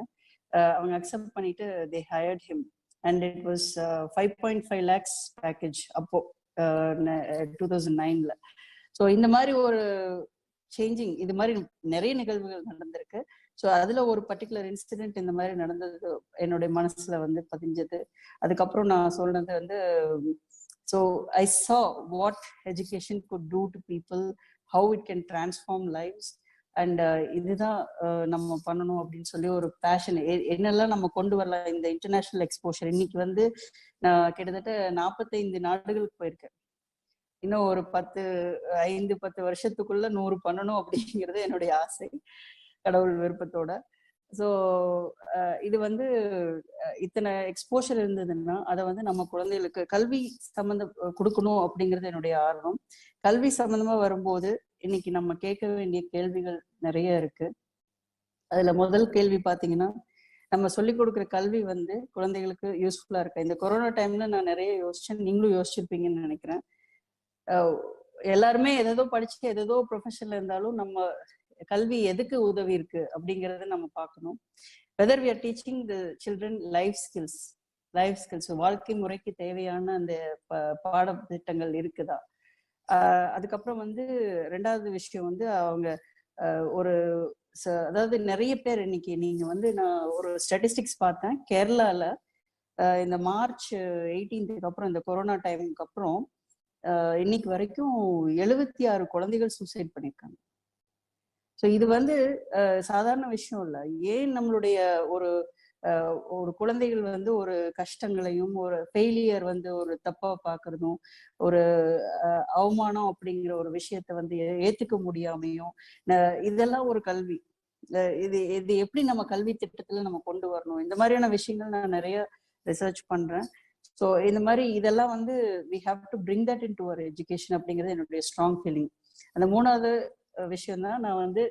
அவங்க அக்செப்ட் பண்ணிட்டு they hired him and it was 5.5 lakhs package அப்போ 2009ல. ஸோ இந்த மாதிரி ஒரு சேஞ்சிங், இது மாதிரி நிறைய நிகழ்வுகள் நடந்திருக்கு. ஸோ அதுல ஒரு பர்டிகுலர் இன்சிடென்ட் இந்த மாதிரி நடந்தது என்னுடைய மனசுல வந்து பதிஞ்சது. அதுக்கப்புறம் நான் சொல்றது வந்து so I saw what education could do to people, how it can transform lives, and இதுதான் நம்ம பண்ணணும் அப்படின்னு சொல்லி ஒரு பேஷன் என்னெல்லாம் நம்ம கொண்டு வரலாம் இந்த இன்டர்நேஷனல் எக்ஸ்போஷர். இன்னைக்கு வந்து நான் கிட்டத்தட்ட 45 நாடுகளுக்கு போயிருக்கேன். இன்னும் ஒரு 5-10 வருஷத்துக்குள்ள 100 பண்ணணும் அப்படிங்கிறது என்னுடைய ஆசை, கடவுள் விருப்பத்தோட. ஸோ இது வந்து இத்தனை எக்ஸ்போஷர் இருந்ததுன்னா அதை வந்து நம்ம குழந்தைகளுக்கு கல்வி சம்பந்தம் கொடுக்கணும் அப்படிங்கிறது என்னுடைய ஆர்வம். கல்வி சம்பந்தமா வரும்போது இன்னைக்கு நம்ம கேட்க வேண்டிய கேள்விகள் நிறைய இருக்கு. அதுல முதல் கேள்வி பாத்தீங்கன்னா, நம்ம சொல்லிக் கொடுக்குற கல்வி வந்து குழந்தைகளுக்கு யூஸ்ஃபுல்லா இருக்கு. இந்த கொரோனா டைம்ல நான் நிறைய யோசிச்சேன், நீங்களும் யோசிச்சிருப்பீங்கன்னு நினைக்கிறேன். எல்லாருமே எதோ படிச்சு எதோ ப்ரொஃபஷன்ல இருந்தாலும் நம்ம கல்வி எதுக்கு உதவி இருக்கு அப்படிங்கறத நம்ம பார்க்கணும். Whether we are teaching the children life skills, வாழ்க்கை முறைக்கு தேவையான அந்த பாடத்திட்டங்கள் இருக்குதா. அதுக்கப்புறம் வந்து ரெண்டாவது விஷயம் வந்து அவங்க ஒரு அதாவது நிறைய பேர் இன்னைக்கு நீங்க வந்து நான் ஒரு ஸ்டாட்டிஸ்டிக்ஸ் பார்த்தேன், கேரளால இந்த மார்ச் 18க்கு அப்புறம் இந்த கொரோனா டைமுக்கு அப்புறம் இன்னைக்கு வரைக்கும் 76 குழந்தைகள் சூசைட் பண்ணிருக்காங்க. ஸோ இது வந்து சாதாரண விஷயம் இல்லை. ஏன் நம்மளுடைய ஒரு குழந்தைகள் வந்து ஒரு கஷ்டங்களையும் ஒரு ஃபெயிலியர் வந்து ஒரு தப்பா பார்க்கறதும் ஒரு அவமானம் அப்படிங்கிற ஒரு விஷயத்த வந்து ஏத்துக்க முடியாமையும், இதெல்லாம் ஒரு கல்வி. இது எப்படி நம்ம கல்வி திட்டத்துல நம்ம கொண்டு வரணும், இந்த மாதிரியான விஷயங்கள் நான் நிறைய ரிசர்ச் பண்றேன். ஸோ இந்த மாதிரி இதெல்லாம் வந்து we have to bring that into our education அப்படிங்கிறது என்னுடைய ஸ்ட்ராங் ஃபீலிங். அந்த மூணாவது விஷயம் தான் நான் வந்து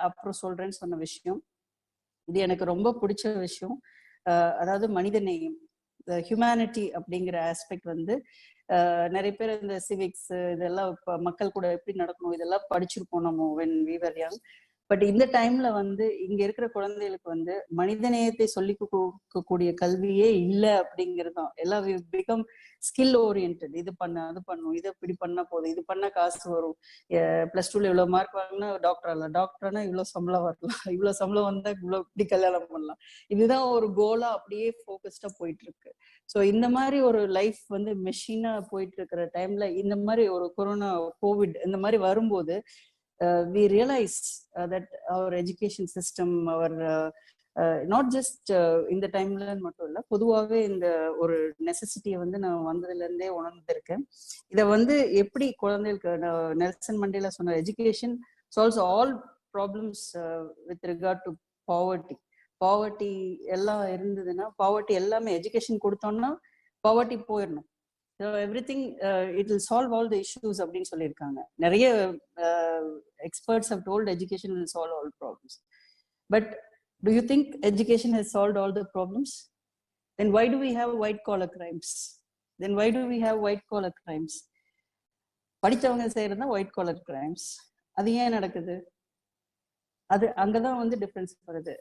அப்புறம் சொல்றேன்னு சொன்ன விஷயம். இது எனக்கு ரொம்ப பிடிச்ச விஷயம். அதாவது மனித நேயம், ஹியூமனிட்டி அப்படிங்கிற ஆஸ்பெக்ட் வந்து நிறைய பேர் இந்த சிவிக்ஸ் இதெல்லாம் மக்கள் கூட எப்படி நடக்கணும் இதெல்லாம் படிச்சிருப்போம் நம்ம when we were young. But இந்த டைம்ல வந்து இங்க இருக்கிற குழந்தைகளுக்கு வந்து மனித நேயத்தை சொல்லி கொடுக்கக்கூடிய கல்வியே இல்லை அப்படிங்கிறது தான். எல்லாம் பிகம் ஸ்கில் ஓரியன்ட். இது பண்ண அது பண்ணும், இதை இப்படி பண்ணா போதும், இது பண்ணா காசு வரும், +2ல இவ்வளவு மார்க் வாங்கினா டாக்டர் ஆகலாம், டாக்டர்னா இவ்வளவு சம்பளம் வரலாம், இவ்வளவு சம்பளம் வந்தா இவ்வளவு இப்படி கல்யாணம் பண்ணலாம், இதுதான் ஒரு கோலா அப்படியே ஃபோக்கஸ்டா போயிட்டு இருக்கு. ஸோ இந்த மாதிரி ஒரு லைஃப் வந்து மெஷினா போயிட்டு இருக்கிற டைம்ல இந்த மாதிரி ஒரு கொரோனா கோவிட் இந்த மாதிரி வரும்போது we realize that our education system, our not just இந்த டைம்ல மட்டும் இல்ல, பொதுவாகவே இந்த ஒரு நெசசிட்டியை வந்து நான் வந்ததுல இருந்தே உணர்ந்திருக்கேன். இதை வந்து எப்படி குழந்தைகளுக்கு நெல்சன் மண்டேலா சொன்ன education solves all problems with regard to poverty எல்லாம் இருந்ததுன்னா, பாவர்ட்டி எல்லாமே எஜுகேஷன் கொடுத்தோம்னா பாவர்ட்டி போயிடணும். So everything it will solve all the issues அப்படின்னு சொல்லியிருக்காங்க. நிறைய experts have told education will solve all problems. But do you think education has solved all the problems? Then why do we have white collar crimes? படித்தவங்க செய்யறதுதான் white collar crimes. அது ஏன் நடக்குது? அது அங்கதான் வந்து டிஃபரன்ஸ் வருது.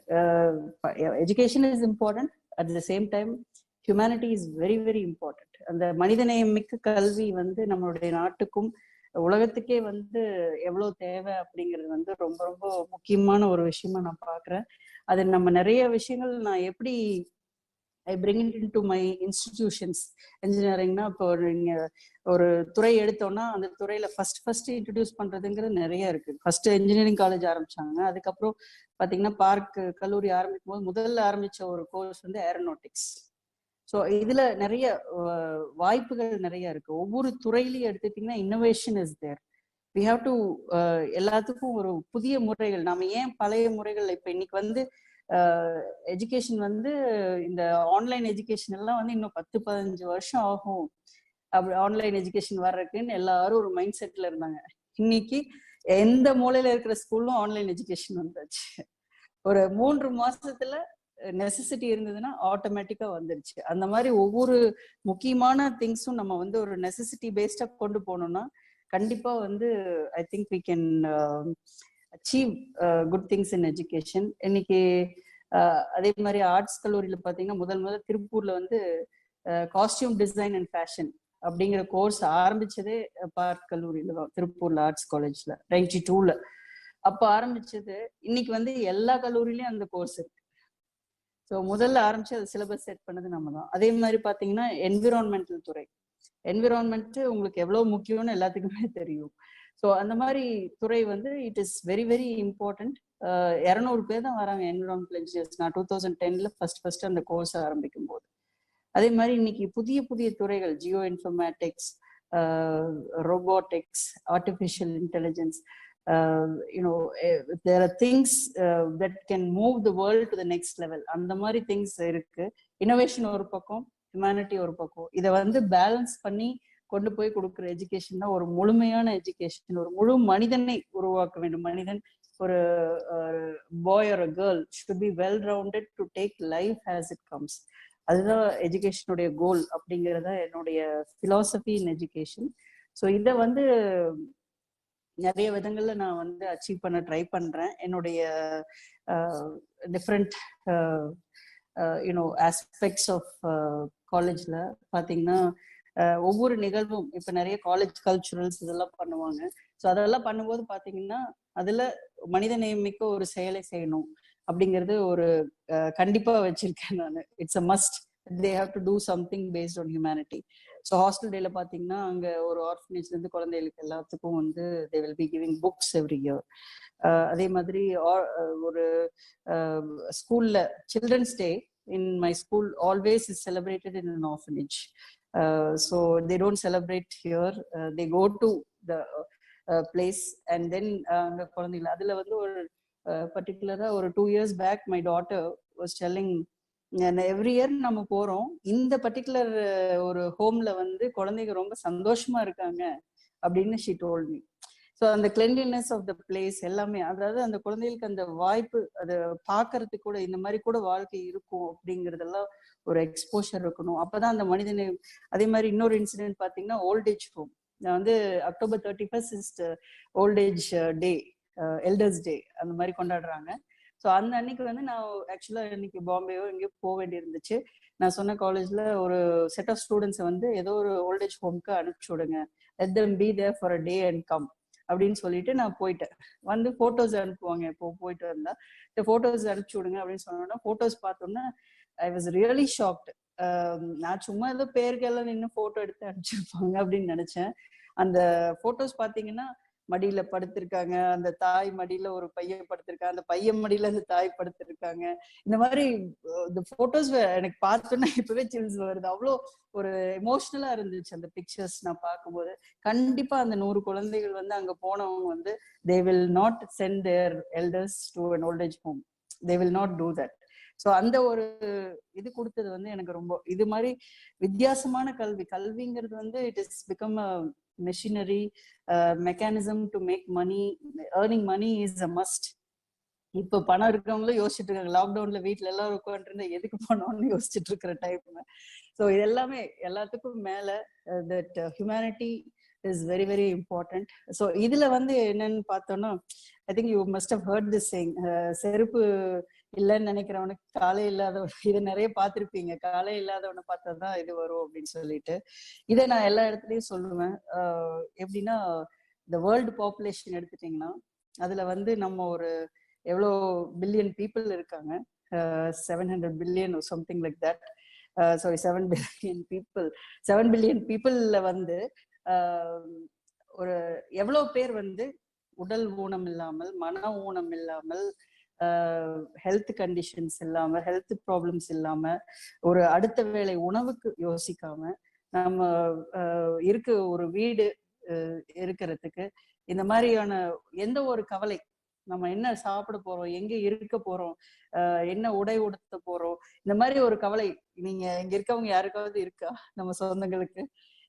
Education is important, at the same time humanity is very very important. அந்த மனிதநேயம் மிக்க கல்வி வந்து நம்மளுடைய நாட்டுக்கும் உலகத்துக்கே வந்து எவ்வளவு தேவை அப்படிங்கிறது வந்து ரொம்ப ரொம்ப முக்கியமான ஒரு விஷயமா நான் பாக்குறேன். அது நம்ம நிறைய விஷயங்கள் நான் எப்படி I bring it into my institutions. இன்ஜினியரிங்னா இப்போ நீங்க ஒரு துறை எடுத்தோம்னா அந்த துறையில ஃபர்ஸ்ட் இன்ட்ரடியூஸ் பண்றதுங்கிறது நிறைய இருக்கு. ஃபர்ஸ்ட் இன்ஜினியரிங் காலேஜ் ஆரம்பிச்சாங்க, அதுக்கப்புறம் பாத்தீங்கன்னா பார்க் கல்லூரி ஆரம்பிக்கும் போது முதல்ல ஆரம்பிச்ச ஒரு கோர்ஸ் வந்து ஏரோநாட்டிக்ஸ். ஸோ இதுல நிறைய வாய்ப்புகள் நிறைய இருக்கு. ஒவ்வொரு துறையிலையும் எடுத்துட்டீங்கன்னா innovation is there. We have to எல்லாத்துக்கும் ஒரு புதிய முறைகள். நாம ஏன் பழைய முறைகள் இப்ப இன்னைக்கு வந்து எஜுகேஷன் வந்து இந்த ஆன்லைன் எஜுகேஷன் எல்லாம் வந்து இன்னும் 10-15 வருஷம் ஆகும் அப்படி ஆன்லைன் எஜுகேஷன் வர்றதுக்குன்னு எல்லாரும் ஒரு மைண்ட் செட்ல இருந்தாங்க. இன்னைக்கு எந்த மூலையில இருக்கிற ஸ்கூல்லும் ஆன்லைன் எஜுகேஷன் வந்தாச்சு. ஒரு 3 மாசத்துல நெசசிட்டி இருந்ததுன்னா ஆட்டோமேட்டிக்கா வந்துருச்சு. அந்த மாதிரி ஒவ்வொரு முக்கியமான திங்ஸும் நம்ம வந்து ஒரு நெசசிட்டி பேஸ்டா கொண்டு போனோம்னா கண்டிப்பா வந்து I think we can achieve good things in education. இன்னைக்கு அதே மாதிரி ஆர்ட்ஸ் கல்லூரியில பாத்தீங்கன்னா முதல் திருப்பூர்ல வந்து காஸ்டியூம் டிசைன் அண்ட் ஃபேஷன் அப்படிங்கிற கோர்ஸ் ஆரம்பிச்சதே பார்க் கல்லூரியில தான், திருப்பூர்ல ஆர்ட்ஸ் காலேஜ்ல 92ல அப்ப ஆரம்பிச்சது. இன்னைக்கு வந்து எல்லா கல்லூரியிலயும் அந்த கோர்ஸ் இருக்கு. ஸோ முதல்ல ஆரம்பிச்சு அது சிலபஸ் செட் பண்ணது நம்ம தான். அதே மாதிரி பாத்தீங்கன்னா என்விரான்மெண்டல் துறை, என்விரான்மெண்ட் உங்களுக்கு எவ்வளவு முக்கியம்னு எல்லாத்துக்குமே தெரியும். ஸோ அந்த மாதிரி துறை வந்து it is very very important. 200 பேர் தான் வராங்க என்விரான்மெண்டல் இன்ஜினியர்ஸ். நான் 2010ல ஃபர்ஸ்ட் அந்த கோர்ஸ் ஆரம்பிக்கும் போது. அதே மாதிரி இன்னைக்கு புதிய புதிய துறைகள், Jio informatics, robotics, artificial intelligence, there are things that can move the world to the next level. அந்த மாதிரி things இருக்கு. இனோவேஷன் ஒரு பக்கம், ஹியூமனிட்டி ஒரு பக்கம். இதை வந்து பேலன்ஸ் பண்ணி கொண்டு போய் கொடுக்குற எஜுகேஷன் தான் ஒரு முழுமையான எஜுகேஷன். ஒரு முழு மனிதனை உருவாக்க வேண்டும். மனிதன் ஒரு boy or girl should be well rounded to take life as it comes. அதுதான் எஜுகேஷனுடைய கோல் அப்படிங்கிறத என்னுடைய பிலாசபி இன் எஜுகேஷன். ஸோ இதை வந்து நிறைய விதங்கள்ல நான் வந்து அச்சீவ் பண்ண ட்ரை பண்றேன். என்னுடைய டிஃப்ரெண்ட் ஆஸ்பெக்ட்ஸ் ஆஃப் காலேஜ்ல பாத்தீங்கன்னா ஒவ்வொரு நிகழ்வும் இப்ப நிறைய காலேஜ் கல்ச்சுரல்ஸ் இதெல்லாம் பண்ணுவாங்க. ஸோ அதெல்லாம் பண்ணும்போது பாத்தீங்கன்னா அதுல மனித நேயமிக்க ஒரு செயலை செய்யணும் அப்படிங்கிறது ஒரு கண்டிப்பா வச்சிருக்கேன் நான். It's a must. They have to do something based on humanity. So hostel டேல பாத்தீங்கன்னா அங்க ஒரு ஆர்ஃபனேஜ்ல இருந்து குழந்தைகளுக்கு எல்லாத்துக்கும் வந்து they will be giving books every year. அதே மாதிரி ஒரு ஸ்கூல்ல children's day in my school always is celebrated in an orphanage. So they don't celebrate here. They go to the place and then அங்க குழந்தைகள் அதுல வந்து ஒரு பர்டிகுலரா ஒரு 2 years back my daughter was telling, every year நம்ம போறோம், இந்த பர்டிகுலர் ஒரு ஹோம்ல வந்து குழந்தைங்க ரொம்ப சந்தோஷமா இருக்காங்க அப்படின்னு she told me. ஸோ அந்த கிளென்லினஸ் ஆஃப் த பிளேஸ் எல்லாமே, அதாவது அந்த குழந்தைகளுக்கு அந்த வாய்ப்பு அதை பார்க்கறதுக்கு கூட இந்த மாதிரி கூட வாழ்க்கை இருக்கும் அப்படிங்கிறதெல்லாம் ஒரு எக்ஸ்போஷர் இருக்கணும். அப்பதான் அந்த மனிதனை. அதே மாதிரி இன்னொரு இன்சிடென்ட் பாத்தீங்கன்னா ஓல்டேஜ் ஹோம். நான் வந்து October 31st ஓல்டேஜ் டே, எல்டர்ஸ் டே அந்த மாதிரி கொண்டாடுறாங்க. ஸோ அந்த அன்னைக்கு வந்து நான் ஆக்சுவலா இன்னைக்கு பாம்பேயோ எங்கேயோ போக வேண்டி இருந்துச்சு. நான் சொன்ன காலேஜ்ல ஒரு செட் ஆஃப் ஸ்டூடெண்ட்ஸை வந்து ஏதோ ஒரு ஓல்டேஜ் ஹோம்க்கு அனுப்பிச்சு விடுங்க, let them be there for a day and come அப்படின்னு சொல்லிட்டு நான் போயிட்டேன். வந்து போட்டோஸ் அனுப்புவாங்க இப்போ போயிட்டு வந்தா, இந்த போட்டோஸ் அனுப்பிச்சு விடுங்க அப்படின்னு சொன்னோன்னா போட்டோஸ் பார்த்தோன்னா ஐ வாஸ் ரியலி ஷாக்ட். நான் சும்மா ஏதோ பேருக்கெல்லாம் நின்று போட்டோ எடுத்து அனுப்பிச்சிருப்பாங்க அப்படின்னு நினைச்சேன். அந்த போட்டோஸ் பாத்தீங்கன்னா மடியில படுத்திருக்காங்க, அந்த தாய் மடியில ஒரு பையன் படுத்திருக்காங்க, அந்த பையன் மடியில அந்த தாய் படுத்திருக்காங்க. இந்த மாதிரி இந்த போட்டோஸ் எனக்கு பார்த்தோன்னா இப்பவே சில்ஸ் வருது. அவ்வளோ ஒரு எமோஷனலா இருந்துச்சு அந்த பிக்சர்ஸ் நான் பார்க்கும்போது. கண்டிப்பா அந்த 100 குழந்தைகள் வந்து அங்க போனவங்க வந்து they will not send their elders to an old age home. They will not do that. So அந்த ஒரு இது கொடுத்தது வந்து எனக்கு ரொம்ப, இது மாதிரி வித்தியாசமான கல்விங்கிறது வந்து it is become a machinery mechanism to make money. Earning money is a must. இப்ப பணம் இருக்கிறவங்களும் யோசிச்சுட்டு இருக்காங்க. லாக்டவுன்ல வீட்டுல எல்லாரும் உட்காந்துருந்தா எதுக்கு பணம்னு யோசிச்சுட்டு இருக்கிற டைம். ஸோ இது எல்லாமே எல்லாத்துக்கும் மேல that humanity is very very important. So இதுல வந்து என்னன்னு பார்த்தோம்னா I think you must have heard this saying, செருப்பு இல்லைன்னு நினைக்கிறவனுக்கு காலே இல்லாதவன். இதை நிறைய பார்த்திருப்பீங்க, காலே இல்லாதவனை பார்த்தாதான் இது வரும் அப்படின்னு சொல்லிட்டு. இதை நான் எல்லா இடத்துலயும் சொல்லுவேன். எப்படின்னா இந்த வேர்ல்டு பாப்புலேஷன் எடுத்துட்டீங்கன்னா அதுல வந்து நம்ம ஒரு எவ்வளோ பில்லியன் பீப்புள் இருக்காங்க, 700 billion or something like that. Sorry, 7 billion people. 7 billion peopleல வந்து ஒரு எவ்வளவு பேர் வந்து உடல் ஊனம் இல்லாமல், மன ஊனம் இல்லாமல், ஹெல்த் கண்டிஷன்ஸ் இல்லாம, ஹெல்த் ப்ராப்ளம்ஸ் இல்லாம, ஒரு அடுத்த வேளை உணவுக்கு யோசிக்காம நம்ம இருக்க ஒரு வீடு இருக்கிறதுக்கு இந்த மாதிரியான எந்த ஒரு கவலை, நம்ம என்ன சாப்பிட போறோம், எங்க இருக்க போறோம், என்ன உடை உடுத்த போறோம், இந்த மாதிரி ஒரு கவலை நீங்க இங்க இருக்கவங்க யாருக்காவது இருக்கா? நம்ம சொந்தங்களுக்கு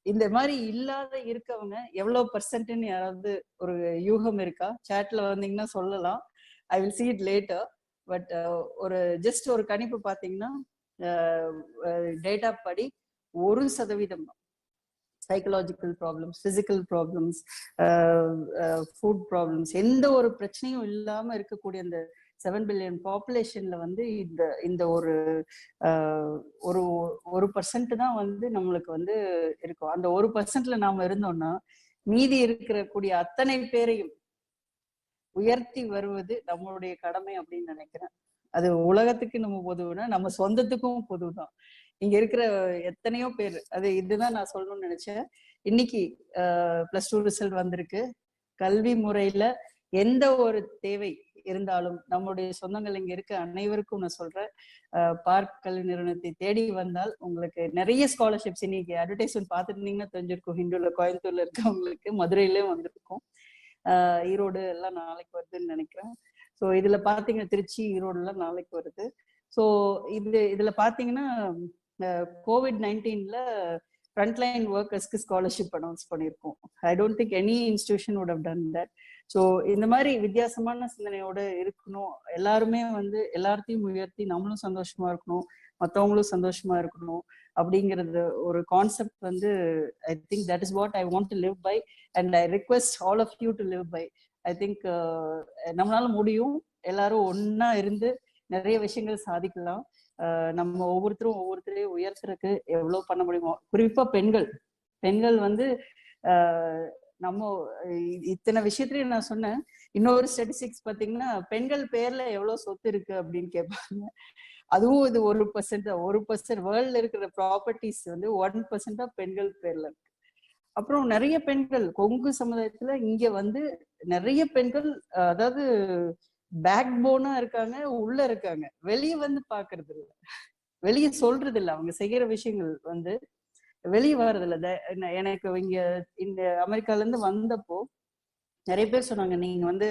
இந்த மாதிரி இல்லாத இருக்கவங்க எவ்வளவு பர்சன்ட்னு யாராவது ஒரு யூகம் இருக்கா? சாட்ல வந்தீங்கன்னா சொல்லலாம். I will see it later. But ஒரு ஜஸ்ட் ஒரு கணிப்பு பாத்தீங்கன்னா டேட்டா படி 1% psychological problems, physical problems, food problems, எந்த ஒரு பிரச்சனையும் இல்லாம இருக்கக்கூடிய அந்த 7 பில்லியன் பாப்புலேஷன்ல வந்து இந்த ஒரு ஒரு 1% தான் வந்து நம்மளுக்கு வந்து இருக்கும். அந்த 1%ல நாம இருந்தோம்னா மீதி இருக்கிற கூடிய அத்தனை பேரையும் உயர்த்தி வருவது நம்மளுடைய கடமை அப்படின்னு நினைக்கிறேன். அது உலகத்துக்கு நம்ம பொதுவுனா நம்ம சொந்தத்துக்கும் பொதுதான். இங்க இருக்கிற எத்தனையோ பேர், அது இதுதான் நான் சொல்லணும்னு நினைச்சேன். இன்னைக்கு +2 ரிசல்ட் வந்திருக்கு. கல்வி முறையில எந்த ஒரு தேவை இருந்தாலும் நம்முடைய சொந்தங்கள் இங்க இருக்க அனைவருக்கும் நான் சொல்றேன், பார்க் கல்வி நிறுவனத்தை தேடி வந்தால் உங்களுக்கு நிறைய ஸ்காலர்ஷிப்ஸ், இன்னைக்கு அட்வர்டைஸ்மெண்ட் பார்த்துருந்தீங்கன்னா தெரிஞ்சிருக்கும். ஹிந்துல கோயம்புத்தூர்ல இருக்கவங்களுக்கு மதுரையிலயும் வந்திருக்கும், ஈரோடு எல்லாம் நாளைக்கு வருதுன்னு நினைக்கிறேன். ஸோ இதுல பாத்தீங்கன்னா திருச்சி, ஈரோடுல நாளைக்கு வருது. ஸோ இதுல பாத்தீங்கன்னா COVID-19ல ஃப்ரண்ட்லைன் ஒர்க்கர்ஸ்க்கு ஸ்காலர்ஷிப் அனௌன்ஸ் பண்ணியிருக்கோம். I don't think any institution would have done that. So இந்த மாதிரி வித்தியாசமான சிந்தனையோட இருக்கணும். எல்லாருமே வந்து எல்லாத்தையும் உயர்த்தி நம்மளும் சந்தோஷமா இருக்கணும், மற்றவங்களும் சந்தோஷமா இருக்கணும் அப்படிங்கிறது ஒரு கான்செப்ட் வந்து I think that is what I want to live by and I request all of you to live by. I think நம்மளால முடியும். எல்லாரும் ஒன்னா இருந்து நிறைய விஷயங்கள் சாதிக்கலாம். நம்ம ஒவ்வொருத்தரையும் உயர்த்துறதுக்கு எவ்வளவு பண்ண முடியுமோ, குறிப்பா பெண்கள் வந்து நம்ம இத்தனை விஷயத்துலயும் நான் சொன்னேன். இன்னொரு ஸ்டாட்டிஸ்டிக்ஸ் பாத்தீங்கன்னா பெண்கள் பேர்ல எவ்வளவு சொத்து இருக்கு அப்படின்னு கேட்பாங்க. அதுவும் இது 1% வேர்ல்ட்ல இருக்கிற ப்ராப்பர்ட்டிஸ் வந்து 1% தான் பெண்கள் பேர்ல இருக்கு. அப்புறம் நிறைய பெண்கள் கொங்கு சமுதாயத்துல இங்க வந்து நிறைய பெண்கள், அதாவது பேக் போனா இருக்காங்க, உள்ள இருக்காங்க, வெளியே வந்து பாக்குறது இல்ல, வெளியே சொல்றது இல்ல. அவங்க செய்யற விஷயங்கள் வந்து வெளியே வர்றது இல்ல. எனக்கு இங்க இந்த அமெரிக்கால இருந்து வந்தப்போ நிறைய பேர் சொன்னாங்க, நீங்க வந்து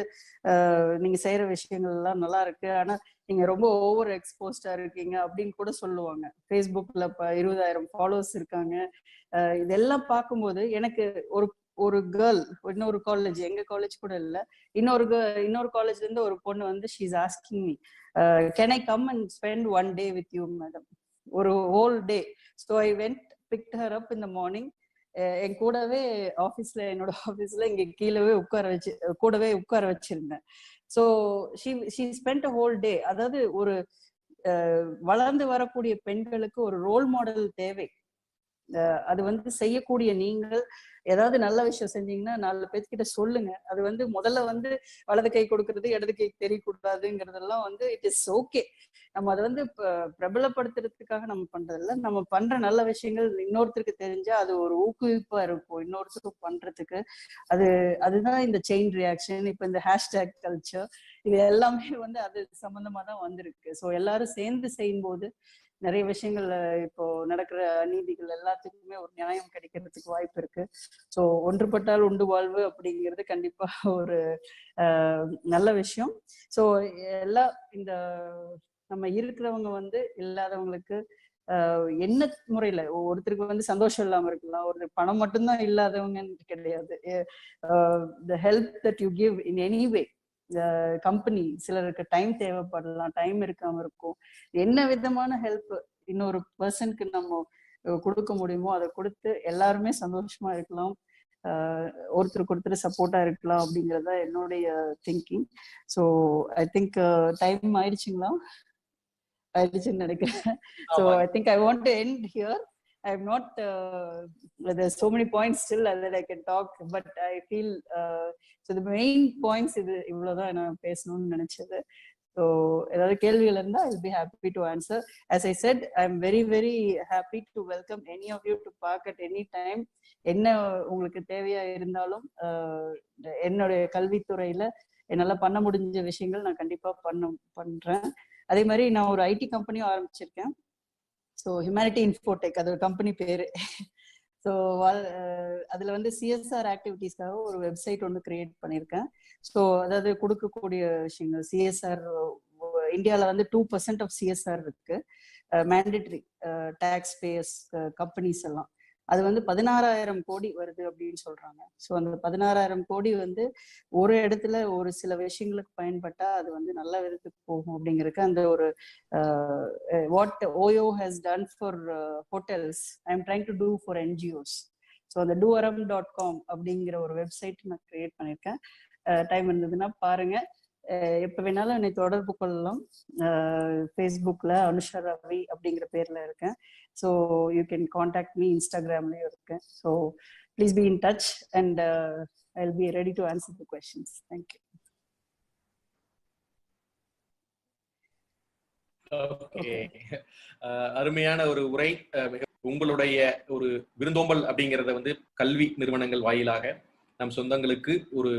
நீங்க செய்யற விஷயங்கள் எல்லாம் நல்லா இருக்கு, ஆனா நீங்க ரொம்ப ஓவர் எக்ஸ்போஸ்டா இருக்கீங்க அப்படின்னு கூட சொல்லுவாங்க. ஃபேஸ்புக்ல 20,000 ஃபாலோவர்ஸ் இருக்காங்க. இதெல்லாம் பார்க்கும்போது எனக்கு ஒரு கேர்ள், இன்னொரு காலேஜ், எங்க காலேஜ் கூட இல்ல, இன்னொரு காலேஜ்ல இருந்து ஒரு பொண்ணு வந்து she is asking me, can I come and spend 1 day with you madam, ஒரு whole day. So I went, picked her up in the morning. என் கூடவே என்னோட ஆஃபீஸ்ல இங்க கீழவே கூடவே உட்கார வச்சிருந்தேன். So she spend a whole day. அதாவது ஒரு வளர்ந்து வரக்கூடிய பெண்களுக்கு ஒரு ரோல் மாடல் தேவை. அது வந்து செய்யக்கூடிய நீங்கள் ஏதாவது நல்ல விஷயம் செஞ்சீங்கன்னா 4 பேர்கிட்ட சொல்லுங்க. அது வந்து முதல்ல வந்து வலது கை கொடுக்கறது இடது கை தெரியக்கூடாதுங்கிறதெல்லாம் வந்து இட் இஸ் ஓகே. நம்ம அதை வந்து பிரபலப்படுத்துறதுக்காக நம்ம பண்றது இல்லை. நம்ம பண்ற நல்ல விஷயங்கள் இன்னொருத்தருக்கு தெரிஞ்சா அது ஒரு ஊக்குவிப்பா இருக்கும் இன்னொருத்தருக்கு பண்றதுக்கு. அதுதான் இந்த செயின் ரியாக்ஷன், இப்ப இந்த ஹேஷ்டேக் கல்ச்சர், இது எல்லாமே வந்து அது சம்பந்தமா தான் வந்திருக்கு. ஸோ எல்லாரும் சேர்ந்து செய்யும் போது நிறைய விஷயங்கள், இப்போ நடக்கிற அநீதிகள் எல்லாத்துக்குமே ஒரு நியாயம் கிடைக்கிறதுக்கு வாய்ப்பு இருக்கு. ஸோ ஒன்றுபட்டால் உண்டு வாழ்வு அப்படிங்கிறது கண்டிப்பா ஒரு நல்ல விஷயம். ஸோ எல்லாம் இந்த நம்ம இருக்கிறவங்க வந்து இல்லாதவங்களுக்கு என்ன முறையில, ஒருத்தருக்கு வந்து சந்தோஷம் இல்லாம இருக்கலாம், ஒரு பணம் மட்டும்தான் இல்லாதவங்கன்னு கிடையாது. the help that you give in any way, company சிலருக்கு டைம் தேவைப்படலாம், டைம் இருக்காம இருக்கும். என்ன விதமான ஹெல்ப் இன்னொரு பர்சனுக்கு நம்ம கொடுக்க முடியுமோ அதை கொடுத்து எல்லாருமே சந்தோஷமா இருக்கலாம், ஒருத்தருக்கு சப்போர்ட்டா இருக்கலாம் அப்படிங்கறத என்னுடைய thinking. So I think time ஆயிடுச்சுன்னு நினைக்கிறேன். So I think I want to end here. I'm not, there's so many points still that I can talk, but I feel, so the main points இது இவ்வளவுதான் நான் பேசணும்னு நினைச்சது. So ஏதாவது கேள்விகள் இருந்தா I'll be happy to answer. As I said, I'm very very happy to welcome any of you to park at any time. என்ன உங்களுக்கு தேவையா இருந்தாலும் என்னுடைய கல்வித்துறையில என்னால பண்ண முடிஞ்ச விஷயங்கள் நான் கண்டிப்பா பண்றேன். அதே மாதிரி நான் ஒரு ஐடி கம்பெனியும் ஆரம்பிச்சிருக்கேன். ஸோ ஹியூமனிட்டி இன்ஃபோடெக், அது ஒரு கம்பெனி பேரு. ஸோ அதுல வந்து சிஎஸ்ஆர் ஆக்டிவிட்டீஸ்க்காக ஒரு வெப்சைட் ஒன்று கிரியேட் பண்ணியிருக்கேன். ஸோ அதாவது கொடுக்கக்கூடிய விஷயங்கள் சிஎஸ்ஆர் இந்தியாவில் வந்து 2% ஆஃப் சிஎஸ்ஆர் இருக்கு, மேண்டேட்டரி டேக்ஸ் பேயர்ஸ் கம்பெனிஸ் எல்லாம். அது வந்து 16,000 கோடி வருது அப்படின்னு சொல்றாங்க. ஸோ அந்த 16,000 கோடி வந்து ஒரு இடத்துல ஒரு சில விஷயங்களுக்கு பயன்பட்டா அது வந்து நல்ல விதத்துக்கு போகும் அப்படிங்கிறதுக்கு அந்த ஒரு what OYO has done for hotels I am trying to do for NGOs. So அந்த doaram.com அப்படிங்கிற ஒரு வெப்சைட் நான் கிரியேட் பண்ணியிருக்கேன். டைம் இருந்ததுன்னா பாருங்க. எப்போ வேணாலும் என்னை தொடர்பு கொள்ளலாம். ஃபேஸ்புக்கில் அனுஷா ரவி அப்படிங்கிற பேரில் இருக்கேன். So you can contact me. இன்ஸ்டாகிராம்லேயும் இருக்கேன். So please be in touch and I will be ready to answer the questions. Thank you. அருமையான ஒரு உரை. உங்களுடைய ஒரு விருந்தோம்பல் அப்படிங்கிறத வந்து கல்வி நிறுவனங்கள் வாயிலாக நம் சொந்தங்களுக்கு ஒரு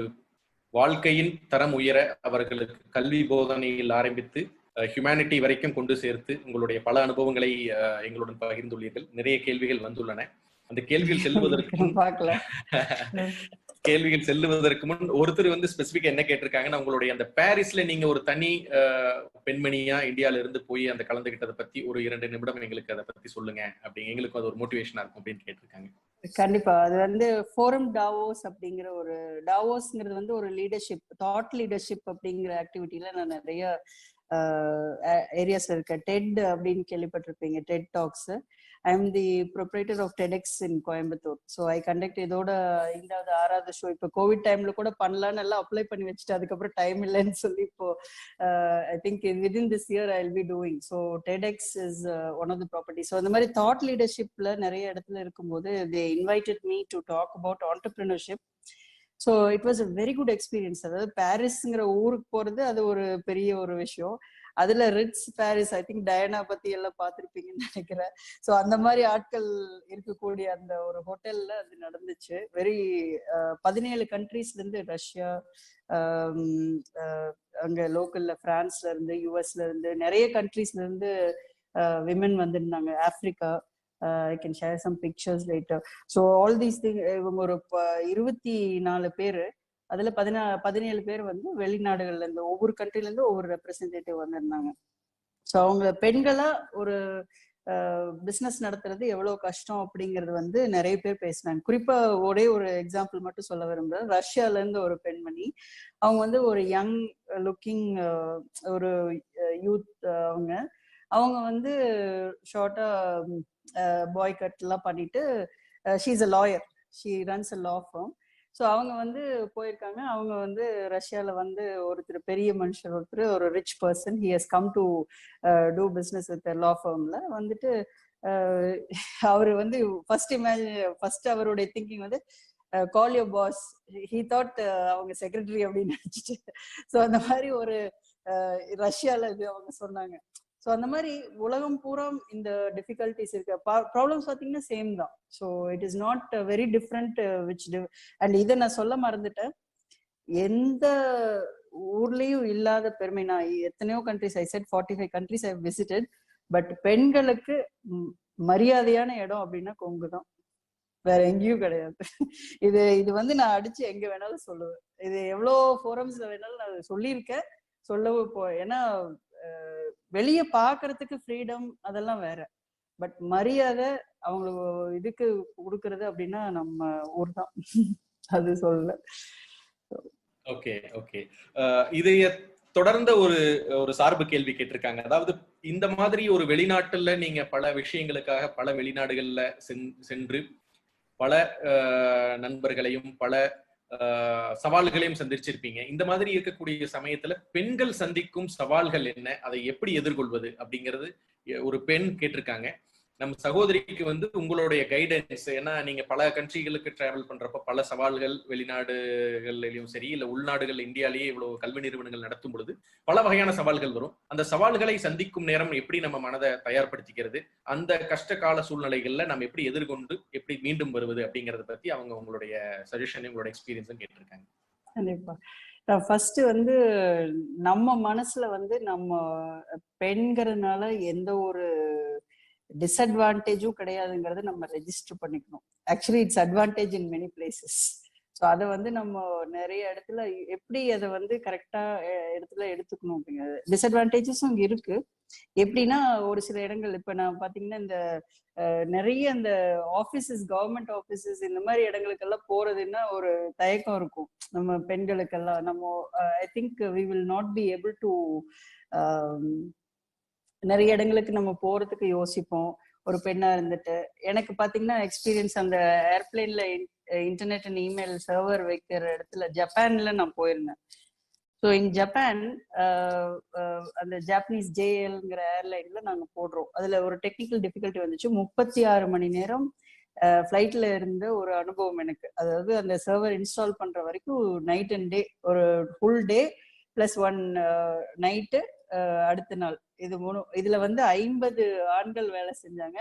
வாழ்க்கையின் தரம் உயர அவர்களுக்கு கல்வி போதனையில் ஆரம்பித்து ஹியூமனிட்டி வரைக்கும் கொண்டு சேர்த்து உங்களுடைய பல அனுபவங்களை எங்களுடன் பகிர்ந்துள்ளீர்கள். நிறைய கேள்விகள் வந்துள்ளன. அந்த கேள்விகள் செல்லுவதற்கு முன் ஒருத்தர் வந்து ஸ்பெசிபிக்கா என்ன கேட்டிருக்காங்கன்னா, உங்களுடைய அந்த பாரிஸ்ல நீங்க ஒரு தனி பெண்மணியா இந்தியால இருந்து போய் அந்த கலந்துகிட்டதை பத்தி ஒரு 2 நிமிடம் எங்களுக்கு அதை பத்தி சொல்லுங்க, அப்படி எங்களுக்கு அது ஒரு மோட்டிவேஷனா இருக்கும் அப்படின்னு கேட்டிருக்காங்க. கண்டிப்பா. அது வந்து ஃபோரம் டாவோஸ் அப்படிங்கிற ஒரு டாவோஸ்ங்கிறது வந்து ஒரு லீடர்ஷிப், தாட் லீடர்ஷிப் அப்படிங்கிற ஆக்டிவிட்டியில நான் நிறைய ஏரியாஸ்ல இருக்கேன். டெட் அப்படின்னு கேள்விப்பட்டிருப்பீங்க, TED talks. I am the proprietor of TEDx in Coimbatore. So I conduct இதோட 5வது 6வது ஷோ. இப்போ கோவிட் டைம்ல கூட பண்ணலான்னு எல்லாம் அப்ளை பண்ணி வச்சுட்டு அதுக்கப்புறம் டைம் இல்லைன்னு சொல்லி இப்போ I think within this year I will be doing. So TEDx is one of the property. So அந்த மாதிரி தாட் லீடர்ஷிப்ல நிறைய இடத்துல இருக்கும்போது they invited me to talk about entrepreneurship. So it was a very good experience. அதாவது பாரிஸ்ங்கிற ஊருக்கு போறது அது ஒரு பெரிய ஒரு விஷயம். அதுல Ritz Paris, I think Diana பத்தி எல்லாம் பார்த்திருப்பீங்கன்னு நினைக்கிறேன். ஸோ அந்த மாதிரி ஆட்கள் இருக்கக்கூடிய அந்த ஒரு ஹோட்டல்ல அது நடந்துச்சு. வெரி 17 கண்ட்ரீஸ்ல இருந்து, ரஷ்யா, அங்க லோக்கல்ல பிரான்ஸ்ல இருந்து, யூஎஸ்ல இருந்து, நிறைய கண்ட்ரீஸ்ல இருந்து விமன் வந்திருந்தாங்க. Africa, I can share some pictures later. So all these things, இவங்க ஒரு 24 பேரு, அதுல 17 பேர் வந்து வெளிநாடுகள்ல இருந்து, ஒவ்வொரு கண்ட்ரில இருந்து ஒவ்வொரு ரெப்ரசன்டேட்டிவ் வந்திருந்தாங்க. ஸோ அவங்க பெண்களா ஒரு பிசினஸ் நடத்துறது எவ்வளவு கஷ்டம் அப்படிங்கிறது வந்து நிறைய பேர் பேசினாங்க. குறிப்பா ஒரே ஒரு எக்ஸாம்பிள் மட்டும் சொல்ல விரும்புறேன். ரஷ்யால இருந்து ஒரு பெண்மணி, அவங்க வந்து ஒரு யங் லுக்கிங் ஒரு யூத். அவங்க வந்து ஷார்ட்டா பாய் கட் எல்லாம் பண்ணிட்டு, she is a lawyer, she runs a law form. So அவங்க வந்து போயிருக்காங்க. அவங்க வந்து ரஷ்யால வந்து ஒருத்தர் பெரிய மனுஷர், ஒருத்தர் ஒரு rich person, he has come to do business with law ஃபார்ம்ல வந்துட்டு அவரு வந்து ஃபர்ஸ்ட் அவருடைய திங்கிங் வந்து call your boss. He thought அவங்க செக்ரட்டரி அப்படின்னு நினைச்சிட்டு. ஸோ அந்த மாதிரி ஒரு ரஷ்யால இது அவங்க சொன்னாங்க. ஸோ அந்த மாதிரி உலகம் பூரா இந்த டிஃபிகல்டிஸ் இருக்கு. ப்ராப்ளம்ஸ் பார்த்தீங்கன்னா சேம் தான். So it is not very different and இதை நான் சொல்ல மறந்துட்டேன். எந்த ஊர்லயும் இல்லாத பெருமை. நான் எத்தனையோ countries, I set 45 countries I visited. But பெண்களுக்கு மரியாதையான இடம் அப்படின்னா கொங்கு தான், வேற எங்கேயும் கிடையாது. இது வந்து நான் அடிச்சு எங்க வேணாலும் சொல்லுவேன். இது எவ்வளோ ஃபோரம்ஸ்ல வேணாலும் நான் சொல்லியிருக்கேன், சொல்லவும் இப்போ. ஏன்னா வெளியே பாக்குறதுக்கு ஃப்ரீடம் அதெல்லாம் வேற, பட் மரியாதை அவங்களுக்கு இதுக்கு கொடுக்கறது அப்படின்னா நம்ம ஊர் தான். அது சொல்ல. Okay okay. இதைய தொடர்ந்த ஒரு சார்பு கேள்வி கேட்டிருக்காங்க. அதாவது இந்த மாதிரி ஒரு வெளிநாட்டுல நீங்க பல விஷயங்களுக்காக பல வெளிநாடுகள்ல சென்று பல நண்பர்களையும் பல சவால்களையும் சந்திச்சிருப்பீங்க. இந்த மாதிரி இருக்கக்கூடிய சமயத்துல பெண்கள் சந்திக்கும் சவால்கள் என்ன, அதை எப்படி எதிர்கொள்வது அப்படிங்கிறது ஒரு பெண் கேட்டிருக்காங்க. நம்ம சகோதரிக்கு வந்து உங்களுடைய கைடன்ஸ், ஏன்னா நீங்க பல கண்ட்ரிகளுக்கு டிராவல் பண்றப்ப பல சவால்கள், வெளிநாடுகள்லயும் சரி இல்ல உள்நாடுகள் இந்தியாலேயே இவ்வளவு கல்வி நிறுவனங்கள் நடத்தும் பொழுது பல வகையான சவால்கள் வரும். அந்த சவால்களை சந்திக்கும் நேரம் எப்படி நம்ம மனதை தயார்படுத்திக்கிறது, அந்த கஷ்ட கால சூழ்நிலைகள்ல நம்ம எப்படி எதிர்கொண்டு எப்படி மீண்டும் வருவது அப்படிங்கறத பத்தி அவங்க உங்களுடைய சஜஷன், உங்களோட எக்ஸ்பீரியன்ஸும் கேட்டிருக்காங்க. கண்டிப்பா. ஃபர்ஸ்ட் வந்து நம்ம மனசுல வந்து நம்ம பெண்கிறதுனால எந்த ஒரு டிஸ்அட்வான்டேஜும் கிடையாதுங்கிறத நம்ம ரெஜிஸ்டர் பண்ணிக்கணும். Actually it's advantage in many places. So அதை வந்து நம்ம நிறைய இடத்துல எப்படி அதை வந்து கரெக்டா இடத்துல எடுத்துக்கணும் அப்படிங்கிறது. டிஸ்அட்வான்டேஜஸும் இங்க இருக்கு. எப்படின்னா ஒரு சில இடங்கள் இப்ப நான் பாத்தீங்கன்னா இந்த நிறைய இந்த ஆபீசஸ், கவர்மெண்ட் ஆபீசஸ், இந்த மாதிரி இடங்களுக்கெல்லாம் போறதுன்னா ஒரு தயக்கம் இருக்கும் நம்ம பெண்களுக்கெல்லாம். நம்ம I think we will not be able to நிறைய இடங்களுக்கு நம்ம போறதுக்கு யோசிப்போம் ஒரு பெண்ணா இருந்துட்டு. எனக்கு பாத்தீங்கன்னா எக்ஸ்பீரியன்ஸ் அந்த ஏர்பிளேன்ல இன்டர்நெட் அண்ட் இமெயில் சர்வர் வைக்கிற இடத்துல ஜப்பான்ல நான் போயிருந்தேன். ஸோ இன் ஜப்பான் அந்த ஜாப்பனீஸ் JALங்கிற ஏர்லைன்ல நாங்க போடுறோம். அதுல ஒரு டெக்னிக்கல் டிஃபிகல்ட்டி வந்துச்சு. 36 மணி நேரம் ஃபிளைட்ல இருந்த ஒரு அனுபவம் எனக்கு. அதாவது அந்த சர்வர் இன்ஸ்டால் பண்ற வரைக்கும் நைட் அண்ட் டே, ஒரு ஃபுல் டே பிளஸ் 1 நைட்டு அடுத்த நாள். இதுல வந்து 50 ஆண்கள் வேலை செஞ்சாங்க.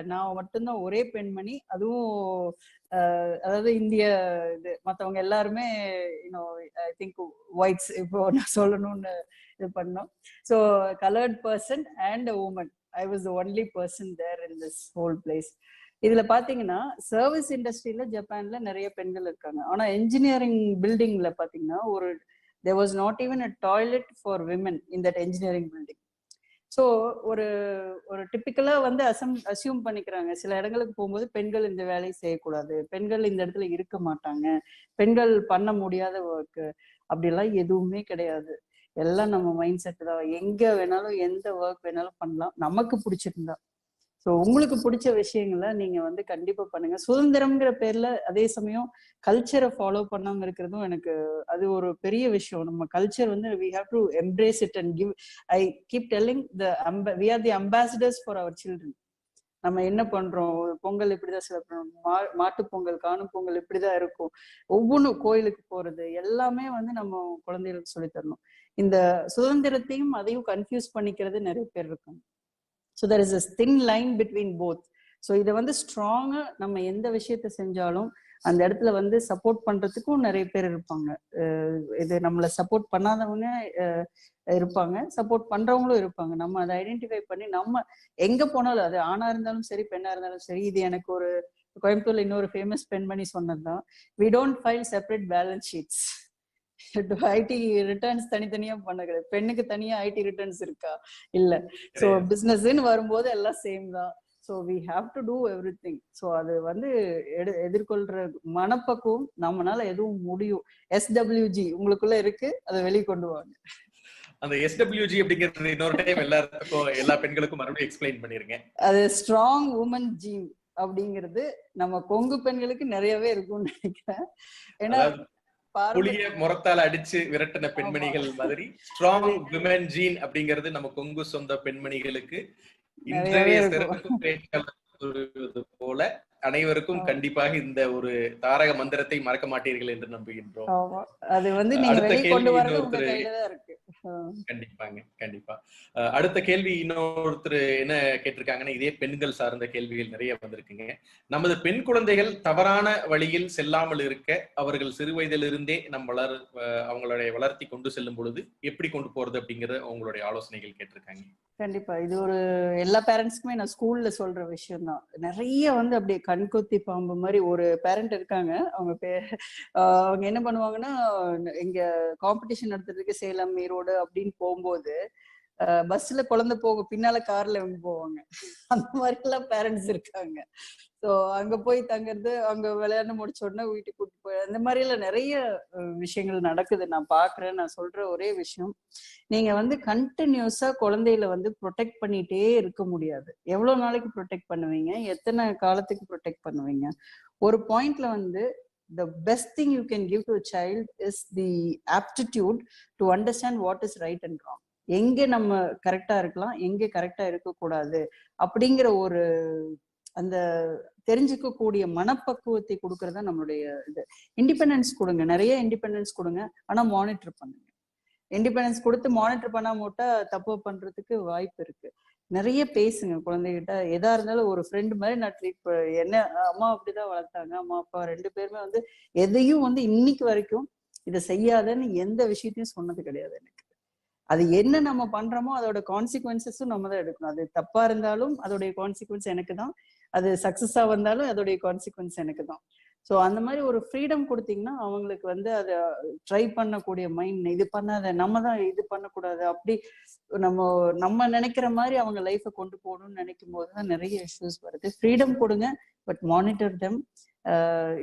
நான் மட்டும்தான் ஒரே பெண்மணி. அதுவும் அதாவது இந்திய இது மற்றவங்க எல்லாருமே ஐ திங்க் ஒயிட்ஸ். இப்போ நான் சொல்லணும்னு இது பண்ணோம். So coloured person and a woman, I was the only person there in this whole place. இதுல பாத்தீங்கன்னா சர்வீஸ் இண்டஸ்ட்ரியில ஜப்பான்ல நிறைய பெண்கள் இருக்காங்க. ஆனா என்ஜினியரிங் பில்டிங்ல பாத்தீங்கன்னா there was not even a toilet for women in that engineering building. So ஒரு டிப்பிக்கலா வந்து அசியூம் பண்ணிக்கிறாங்க. சில இடங்களுக்கு போகும்போது பெண்கள் இந்த வேலையை செய்யக்கூடாது, பெண்கள் இந்த இடத்துல இருக்க மாட்டாங்க, பெண்கள் பண்ண முடியாத ஒர்க், அப்படிலாம் எதுவுமே கிடையாது. எல்லாம் நம்ம மைண்ட் செட் தான். எங்க வேணாலும் எந்த ஒர்க் வேணாலும் பண்ணலாம் நமக்கு பிடிச்சிருந்தா. ஸோ உங்களுக்கு பிடிச்ச விஷயங்களை நீங்க வந்து கண்டிப்பா பண்ணுங்க. சுதந்திரம்ங்கிற பேர்ல அதே சமயம் கல்ச்சரை ஃபாலோ பண்ணாம இருக்கிறதும் எனக்கு அது ஒரு பெரிய விஷயம். நம்ம கல்ச்சர் வந்து we have to embrace it and give. I keep telling we are the ambassadors for our children. நம்ம என்ன பண்றோம், பொங்கல் இப்படிதான் சிறப்போம், மாட்டு பொங்கல், காணும் பொங்கல் இப்படிதான் இருக்கும். ஒவ்வொன்றும் கோயிலுக்கு போறது எல்லாமே வந்து நம்ம குழந்தைகளுக்கு சொல்லி தரணும். இந்த சுதந்திரத்தையும் அதையும் கன்ஃபியூஸ் பண்ணிக்கிறது நிறைய பேர் இருக்காங்க. So there is a thin line between both. So இதை வந்து ஸ்ட்ராங்கா நம்ம எந்த விஷயத்த செஞ்சாலும் அந்த இடத்துல வந்து சப்போர்ட் பண்றதுக்கும் நிறைய பேர் இருப்பாங்க. இது நம்மளை சப்போர்ட் பண்ணாதவங்க இருப்பாங்க, சப்போர்ட் பண்றவங்களும் இருப்பாங்க. நம்ம அதை ஐடென்டிஃபை பண்ணி நம்ம எங்க போனாலும், அது ஆணா இருந்தாலும் சரி பெண்ணா இருந்தாலும் சரி. இது எனக்கு ஒரு கோயம்புத்தூர்ல இன்னொரு ஃபேமஸ் பெண்மணி சொன்னதுதான், we don't file separate balance sheets. ID returns தனித்தனியா பண்ண கிடையாது. பெண்ணுக்கு தனியா ஐடி ரிட்டர்ன்ஸ் இருக்கா? இல்ல. சோ பிசினஸ்ன்னு வரும்போது எல்லாம் சேம் தான். So we have to do everything. So அது வந்து எதிர்கொள்ற மனப்பக்குவம் நம்மளால எதுவும் முடியும். SWG உங்களுக்குள்ள இருக்கு, அதை வெளியே கொண்டு வாங்க. அந்த SWG அப்படிங்கிறது இன்னொரு டைம் எல்லாருக்கும், எல்லா பெண்களுக்கும் மறுபடியும் எக்ஸ்பிளைன் பண்ணிருங்க. அது ஸ்ட்ராங் உமன் ஜீன் அப்படிங்கிறது நம்ம கொங்கு பெண்களுக்கு நிறையவே இருக்கும்னு நினைக்கிறேன். ஏன்னா புளிய முறத்தால அடிச்சு விரட்டின பெண்மணிகள் மாதிரி ஸ்ட்ராங் விமன் ஜீன் அப்படிங்கிறது நம்ம கொங்கு சொந்த பெண்மணிகளுக்கு இன்றைய சிறப்பு பேச்சாளர் போல அனைவருக்கும் கண்டிப்பாக இந்த ஒரு தாரக மந்திரத்தை மறக்க மாட்டீர்கள் என்று நம்புகின்றோம். அது வந்து நீங்க வெளிய கொண்டு வரது உங்க கையில தான் இருக்கு. கண்டிப்பாங்க, கண்டிப்பா. அடுத்த கேள்வி இன்னொருத்தர் என்ன கேட்டிருக்காங்கன்னா, இதே பெண்கள் சார்ந்த கேள்விகள் நிறைய வந்திருக்குங்க. நமது பெண் குழந்தைகள் தவறான வழியில் செல்லாமல் இருக்க அவர்கள் சிறு வயதிலிருந்தே அவங்களுடைய வளர்த்தி கொண்டு செல்லும் பொழுது எப்படி கொண்டு போறது அப்படிங்கிற அவங்களுடைய ஆலோசனைகள் கேட்டிருக்காங்க. கண்டிப்பா இது ஒரு எல்லா பேரண்ட்ஸ்க்குமே நான் ஸ்கூல்ல சொல்ற விஷயம் தான். நிறைய வந்து அப்படியே கண்கொத்தி பாம்பு மாதிரி ஒரு பேரண்ட் இருக்காங்க. அவங்க என்ன பண்ணுவாங்கன்னா, இங்க காம்படிஷன் நடத்துறதுக்கு சேலம், ஈரோடு அப்படின்னு போகும்போது பஸ்ல குழந்தை பின்னால கார்ல போவாங்க. அந்த மாதிரி எல்லாம் பேரண்ட்ஸ் இருக்காங்க. ஸோ அங்க போய் தங்குறது, அங்க விளையாட முடிச்ச உடனே வீட்டுக்கு கூட்டிட்டு போய் அந்த மாதிரி எல்லாம் நிறைய விஷயங்கள் நடக்குது. நான் பாக்குறேன். நான் சொல்ற ஒரே விஷயம், நீங்க வந்து கண்டினியூஸா குழந்தைகளை வந்து ப்ரொடெக்ட் பண்ணிட்டே இருக்க முடியாது. எவ்வளவு நாளைக்கு ப்ரொடெக்ட் பண்ணுவீங்க? எத்தனை காலத்துக்கு ப்ரொடெக்ட் பண்ணுவீங்க? ஒரு பாயிண்ட்ல வந்து the best thing you can give to a child is the aptitude to understand what is right and wrong. எங்க நம்ம கரெக்டா இருக்கலாம், எங்க கரெக்டா இருக்கக்கூடாது அப்படிங்கிற ஒரு அந்த தெரிஞ்சுக்க கூடிய மனப்பக்குவத்தை கொடுக்கறதா நம்மளுடைய இது. இண்டிபெண்டன்ஸ் கொடுங்க, நிறைய இண்டிபெண்டன்ஸ் கொடுங்க, ஆனா மானிட்டர் பண்ணுங்க. இண்டிபெண்டன்ஸ் கொடுத்து மானிட்டர் பண்ணாம விட்டா தப்பு பண்றதுக்கு வாய்ப்பு இருக்கு. நிறைய பேசுங்க குழந்தைகிட்ட. எதா இருந்தாலும் ஒரு ஃப்ரெண்ட் மாதிரி நான் ட்ரீட் என்ன அம்மா அப்படிதான் வளர்த்தாங்க. அம்மா அப்பா 2 பேருமே வந்து எதையும் வந்து இன்னைக்கு வரைக்கும் இதை செய்யாதன்னு எந்த விஷயத்தையும் சொன்னது கிடையாது எனக்கு. அது என்ன நம்ம பண்றோமோ அதோட கான்சிக்வன்சஸும் நம்ம தான் எடுக்கணும். அது தப்பா இருந்தாலும் அதோடைய கான்சிக்வன்ஸ் எனக்கு தான், அது சக்சஸா வந்தாலும் அதோடைய கான்சிக்வன்ஸ் எனக்கு தான். ஸோ அந்த மாதிரி ஒரு ஃப்ரீடம் கொடுத்தீங்கன்னா அவங்களுக்கு வந்து அதை ட்ரை பண்ணக்கூடிய மைண்ட், இது பண்ணாத, நம்ம தான் இது பண்ணக்கூடாது, அப்படி நம்ம நம்ம நினைக்கிற மாதிரி அவங்க லைஃபை கொண்டு போகணும்னு நினைக்கும் போதுதான் நிறைய இஷ்யூஸ் வருது. ஃப்ரீடம் கொடுங்க, பட் மானிட்டர் தெம்.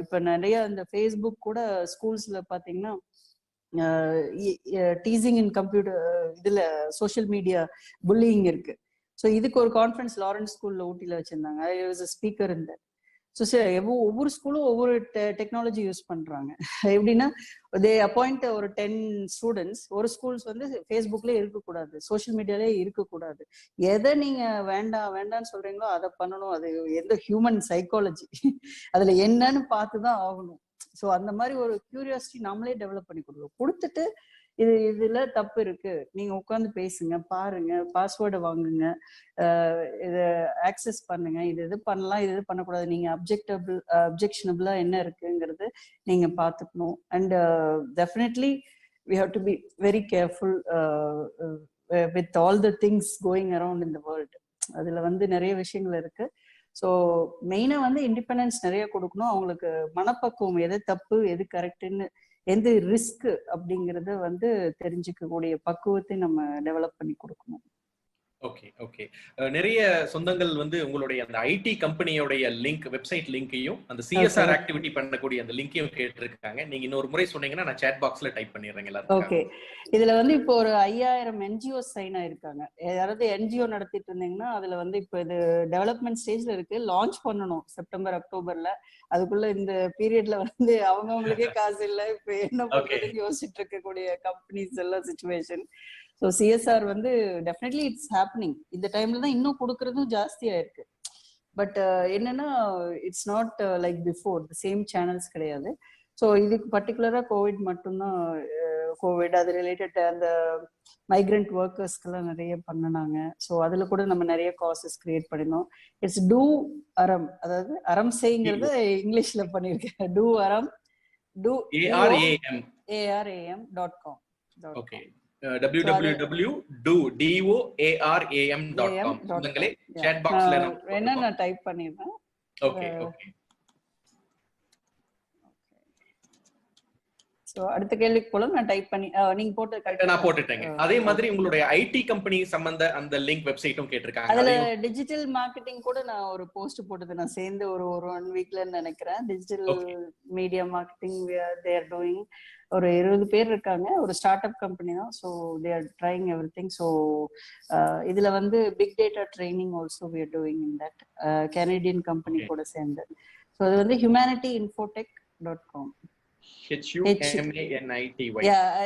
இப்ப நிறைய இந்த ஃபேஸ்புக் கூட ஸ்கூல்ஸ்ல பாத்தீங்கன்னா டீசிங் இன் கம்ப்யூட்டர், இதுல சோஷியல் மீடியா புல்லிங் இருக்கு. ஸோ இதுக்கு ஒரு கான்ஃபரன்ஸ் லாரன்ஸ் ஸ்கூல்ல ஊட்டில வச்சிருந்தாங்க. ஸ்பீக்கர் இந்த ஸோ ஒவ்வொரு ஸ்கூலும் ஒவ்வொரு டெக்னாலஜி யூஸ் பண்றாங்க. எப்படின்னா தே அப்பாயிண்ட் ஒரு 10 ஸ்டூடெண்ட்ஸ். ஒரு ஸ்கூல்ஸ் வந்து ஃபேஸ்புக்லேயே இருக்கக்கூடாது, சோஷியல் மீடியாலே இருக்கக்கூடாது. எதை நீங்க வேண்டாம்னு சொல்றீங்களோ அதை பண்ணணும். அது எந்த ஹியூமன் சைக்காலஜி அதுல என்னன்னு பார்த்துதான் ஆகணும். ஸோ அந்த மாதிரி ஒரு கியூரியாசிட்டி நம்மளே டெவலப் பண்ணி கொடுத்துட்டு இதுல தப்பு இருக்கு, நீங்க உட்காந்து பேசுங்க, பாருங்க, பாஸ்வேர்டை வாங்குங்க, இதை ஆக்சஸ் பண்ணுங்க, இது பண்ணலாம், இது பண்ணக்கூடாது, நீங்க அப்ஜெக்ஷனபிளா என்ன இருக்குங்கிறது நீங்க பாத்துக்கணும். And definitely we have to be very careful with all the things going around in the world. அதுல வந்து நிறைய விஷயங்கள் இருக்கு. ஸோ மெயினா வந்து இண்டிபெண்டன்ஸ் நிறைய கொடுக்கணும் அவங்களுக்கு. மனப்பக்குவம், எது தப்பு எது கரெக்டுன்னு, எந்த ரிஸ்க் அப்படிங்கறத வந்து தெரிஞ்சுக்கக்கூடிய பக்குவத்தை நம்ம டெவலப் பண்ணி கொடுக்கணும். Okay okay. நிறைய சொந்தங்கள் வந்து உங்களுடைய அந்த ஐடி கம்பெனியோடைய லிங்க், வெப்சைட் லிங்கையும் அந்த சிஎஸ்ஆர் ஆக்டிவிட்டி பண்ணக்கூடிய அந்த லிங்கையும் கேட்டிருக்காங்க. நீங்க இன்னொரு முறை சொன்னீங்கன்னா நான் சாட் பாக்ஸ்ல டைப் பண்ணிடுறேன் எல்லாரும். ஓகே. இதுல வந்து இப்போ ஒரு 5000 என்ஜிஓ சைன் ஆயிருக்காங்க. யாராவது என்ஜிஓ நடத்திட்டு இருந்தீங்கன்னா அதுல வந்து இப்போ இது டெவலப்மெண்ட் ஸ்டேஜ்ல இருக்கு, லான்ச் பண்ணணும் செப்டம்பர் அக்டோபர்ல. அதுக்குள்ள இந்த பீரியட்ல வந்து அவங்கவுங்களுக்கே காசு இல்லை, இப்ப என்ன பண்றதுன்னு யோசிச்சுட்டு இருக்கக்கூடிய கம்பெனிஸ் எல்லாம் சிச்சுவேஷன். ஸோ சிஎஸ்ஆர் வந்து டெஃபினெட்லி இட்ஸ் ஹேப்பனிங். இந்த டைம்ல தான் இன்னும் கொடுக்கறதும் ஜாஸ்தியா இருக்கு. பட் என்னன்னா it's not like before, same channels கிடையாது. ஸோ இதுக்கு பர்டிகுலரா கோவிட் மட்டும்தான், கோவிட் அது ரிலேட்டட் அந்த மைக்ரண்ட் ஒர்க்கர்ஸ்க்கெல்லாம் நிறைய பண்ணினாங்க. ஸோ அதுல கூட நம்ம நிறைய காசஸ் கிரியேட் பண்ணினோம். இட்ஸ் டூ அறம், அதாவது அறம் செய்யுங்கிறது இங்கிலீஷ்ல பண்ணியிருக்கேன். டூ அறம், டூ ARAM.com. ஓகே. www.doaram.com. சொந்தங்களே chat boxல நான் டைப் பண்ணிடுறேன். Okay okay. சோ அடுத்த கேள்விக்கு போல நான் டைப் பண்ணி நீங்க போட்டு கரெக்ட்டா நான் போட்டுட்டேங்க. அதே மாதிரி உங்களுடைய ஐடி கம்பெனி சம்பந்த அந்த லிங்க் வெப்சைட்டும் கேட்டிருக்காங்க. அதுல டிஜிட்டல் மார்க்கெட்டிங் கூட நான் ஒரு போஸ்ட் போட்டது, நான் சேர்ந்து ஒரு 1 வீக்ல நினைக்கிறேன். Digital media marketing they are doing. ஒரு 20 பேர் இருக்காங்க, ஒரு ஸ்டார்ட் அப் கம்பெனி தான். So they are trying everything. So இதுல வந்து big data training also we are doing in that. Canadian company கூட சேர்ந்து. ஸோ அது வந்து humanitynfotech.com. HUMANITY.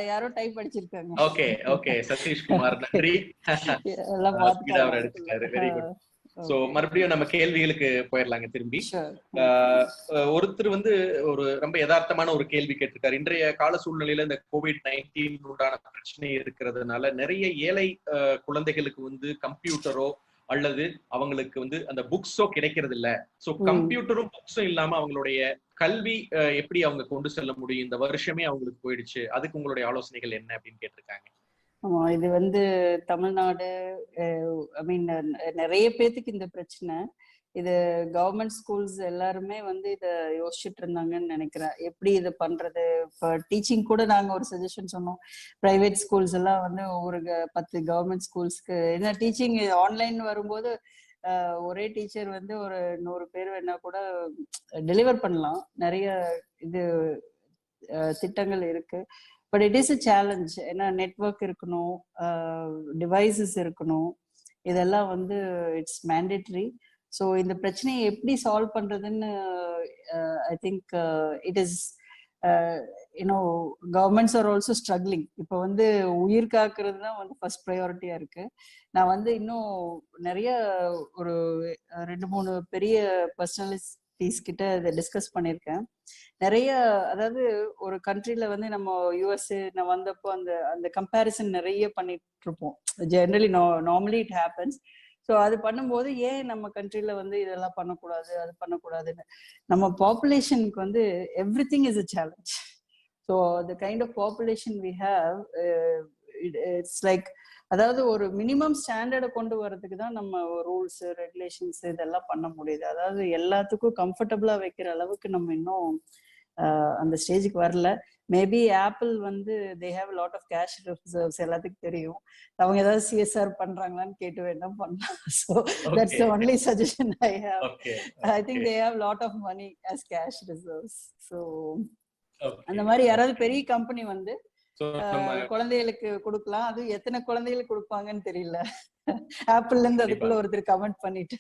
யாரோ டைப் அடிச்சிருக்காங்க. Okay okay. சதீஷ் குமார் நன்றி. எல்லாம் பாத்துட்டு அவர் அடிச்சிட்டாரு. Very good. சோ மறுபடியும் நம்ம கேள்விகளுக்கு போயிடலாங்க திரும்பி. ஒருத்தர் வந்து ஒரு ரொம்ப யதார்த்தமான ஒரு கேள்வி கேட்டிருக்காரு. இன்றைய கால சூழ்நிலையில இந்த COVID-19 உண்டான பிரச்சனை இருக்கிறதுனால நிறைய ஏழை குழந்தைகளுக்கு வந்து கம்ப்யூட்டரோ அல்லது அவங்களுக்கு வந்து அந்த புக்ஸோ கிடைக்கிறது இல்ல. சோ கம்ப்யூட்டரும் புக்ஸும் இல்லாம அவங்களுடைய கல்வி எப்படி அவங்க கொண்டு செல்ல முடியும்? இந்த வருஷமே அவங்களுக்கு போயிடுச்சு, அதுக்கு உங்களுடைய ஆலோசனைகள் என்ன அப்படின்னு கேட்டிருக்காங்க. ஆமா, இது வந்து தமிழ்நாடு, ஐ மீன் நிறைய பேத்துக்கு இந்த பிரச்சனை. இது கவர்மெண்ட் ஸ்கூல்ஸ் எல்லாருமே வந்து இதை யோசிச்சுட்டு இருந்தாங்கன்னு நினைக்கிறேன். எப்படி இதை பண்றது? இப்போ டீச்சிங் கூட நாங்க ஒரு சஜஷன் சொன்னோம். பிரைவேட் ஸ்கூல்ஸ் எல்லாம் வந்து ஒவ்வொரு 10 கவர்மெண்ட் ஸ்கூல்ஸ்க்கு என்ன டீச்சிங் ஆன்லைன் வரும்போது ஒரே டீச்சர் வந்து ஒரு 100 பேர் வேணா கூட டெலிவர் பண்ணலாம். நிறைய இது திட்டங்கள் இருக்கு. But it is a challenge. ஏன்னா நெட்வொர்க் இருக்கணும், டிவைசஸ் இருக்கணும், இதெல்லாம் வந்து இட்ஸ் மேண்டேட்டரி. ஸோ இந்த பிரச்சனையை எப்படி சால்வ் பண்றதுன்னு I think it is you know governments are also struggling. இப்போ வந்து உயிர் காக்குறது தான் வந்து ஃபர்ஸ்ட் ப்ரையாரிட்டியா இருக்கு. நான் வந்து இன்னும் நிறைய ஒரு 2-3 பெரிய பர்சனலிஸ்டிஸ் கிட்ட இதை டிஸ்கஸ் பண்ணியிருக்கேன். நிறைய, அதாவது ஒரு கண்ட்ரில வந்து நம்ம யூஎஸ்ஏ நான் வந்தப்போ அந்த அந்த கம்பேரிசன் நிறைய பண்ணிட்டு இருப்போம். Generally normally it happens. So அது பண்ணும்போது ஏன் நம்ம கண்ட்ரில வந்து இதெல்லாம் பண்ணக்கூடாது, அது பண்ணக்கூடாதுன்னு, நம்ம பாப்புலேஷனுக்கு வந்து everything is a challenge. So the kind of population we have, it's like, அதாவது ஒரு மினிமம் ஸ்டாண்டர்டை கொண்டு வரதுக்கு தான் நம்ம ரூல்ஸ் ரெகுலேஷன்ஸ் இதெல்லாம் பண்ண முடியுது. அதாவது எல்லாத்துக்கும் கம்ஃபர்டபுளா வைக்கிற அளவுக்கு நம்ம இன்னும் அந்த ஸ்டேஜுக்கு வரல. மேபி ஆப்பிள் வந்து they have lot of cash reserves, எல்லாத்துக்கும் தெரியும். அவங்க ஏதாவது சிஎஸ்ஆர் பண்றாங்களான்னு கேட்டு வேணா பண்ணலாம். So that's the only suggestion I have. I think they have lot of money as cash reserves. So அந்த மாதிரி யாராவது பெரிய கம்பெனி வந்து குழந்தைகளுக்கு கொடுக்கலாம். அது எத்தனை குழந்தைகளுக்கு கொடுப்பாங்கன்னு தெரியல. ஆப்பிள்ல இருந்து அதுக்குள்ள ஒருத்தர் கமெண்ட் பண்ணிட்டு.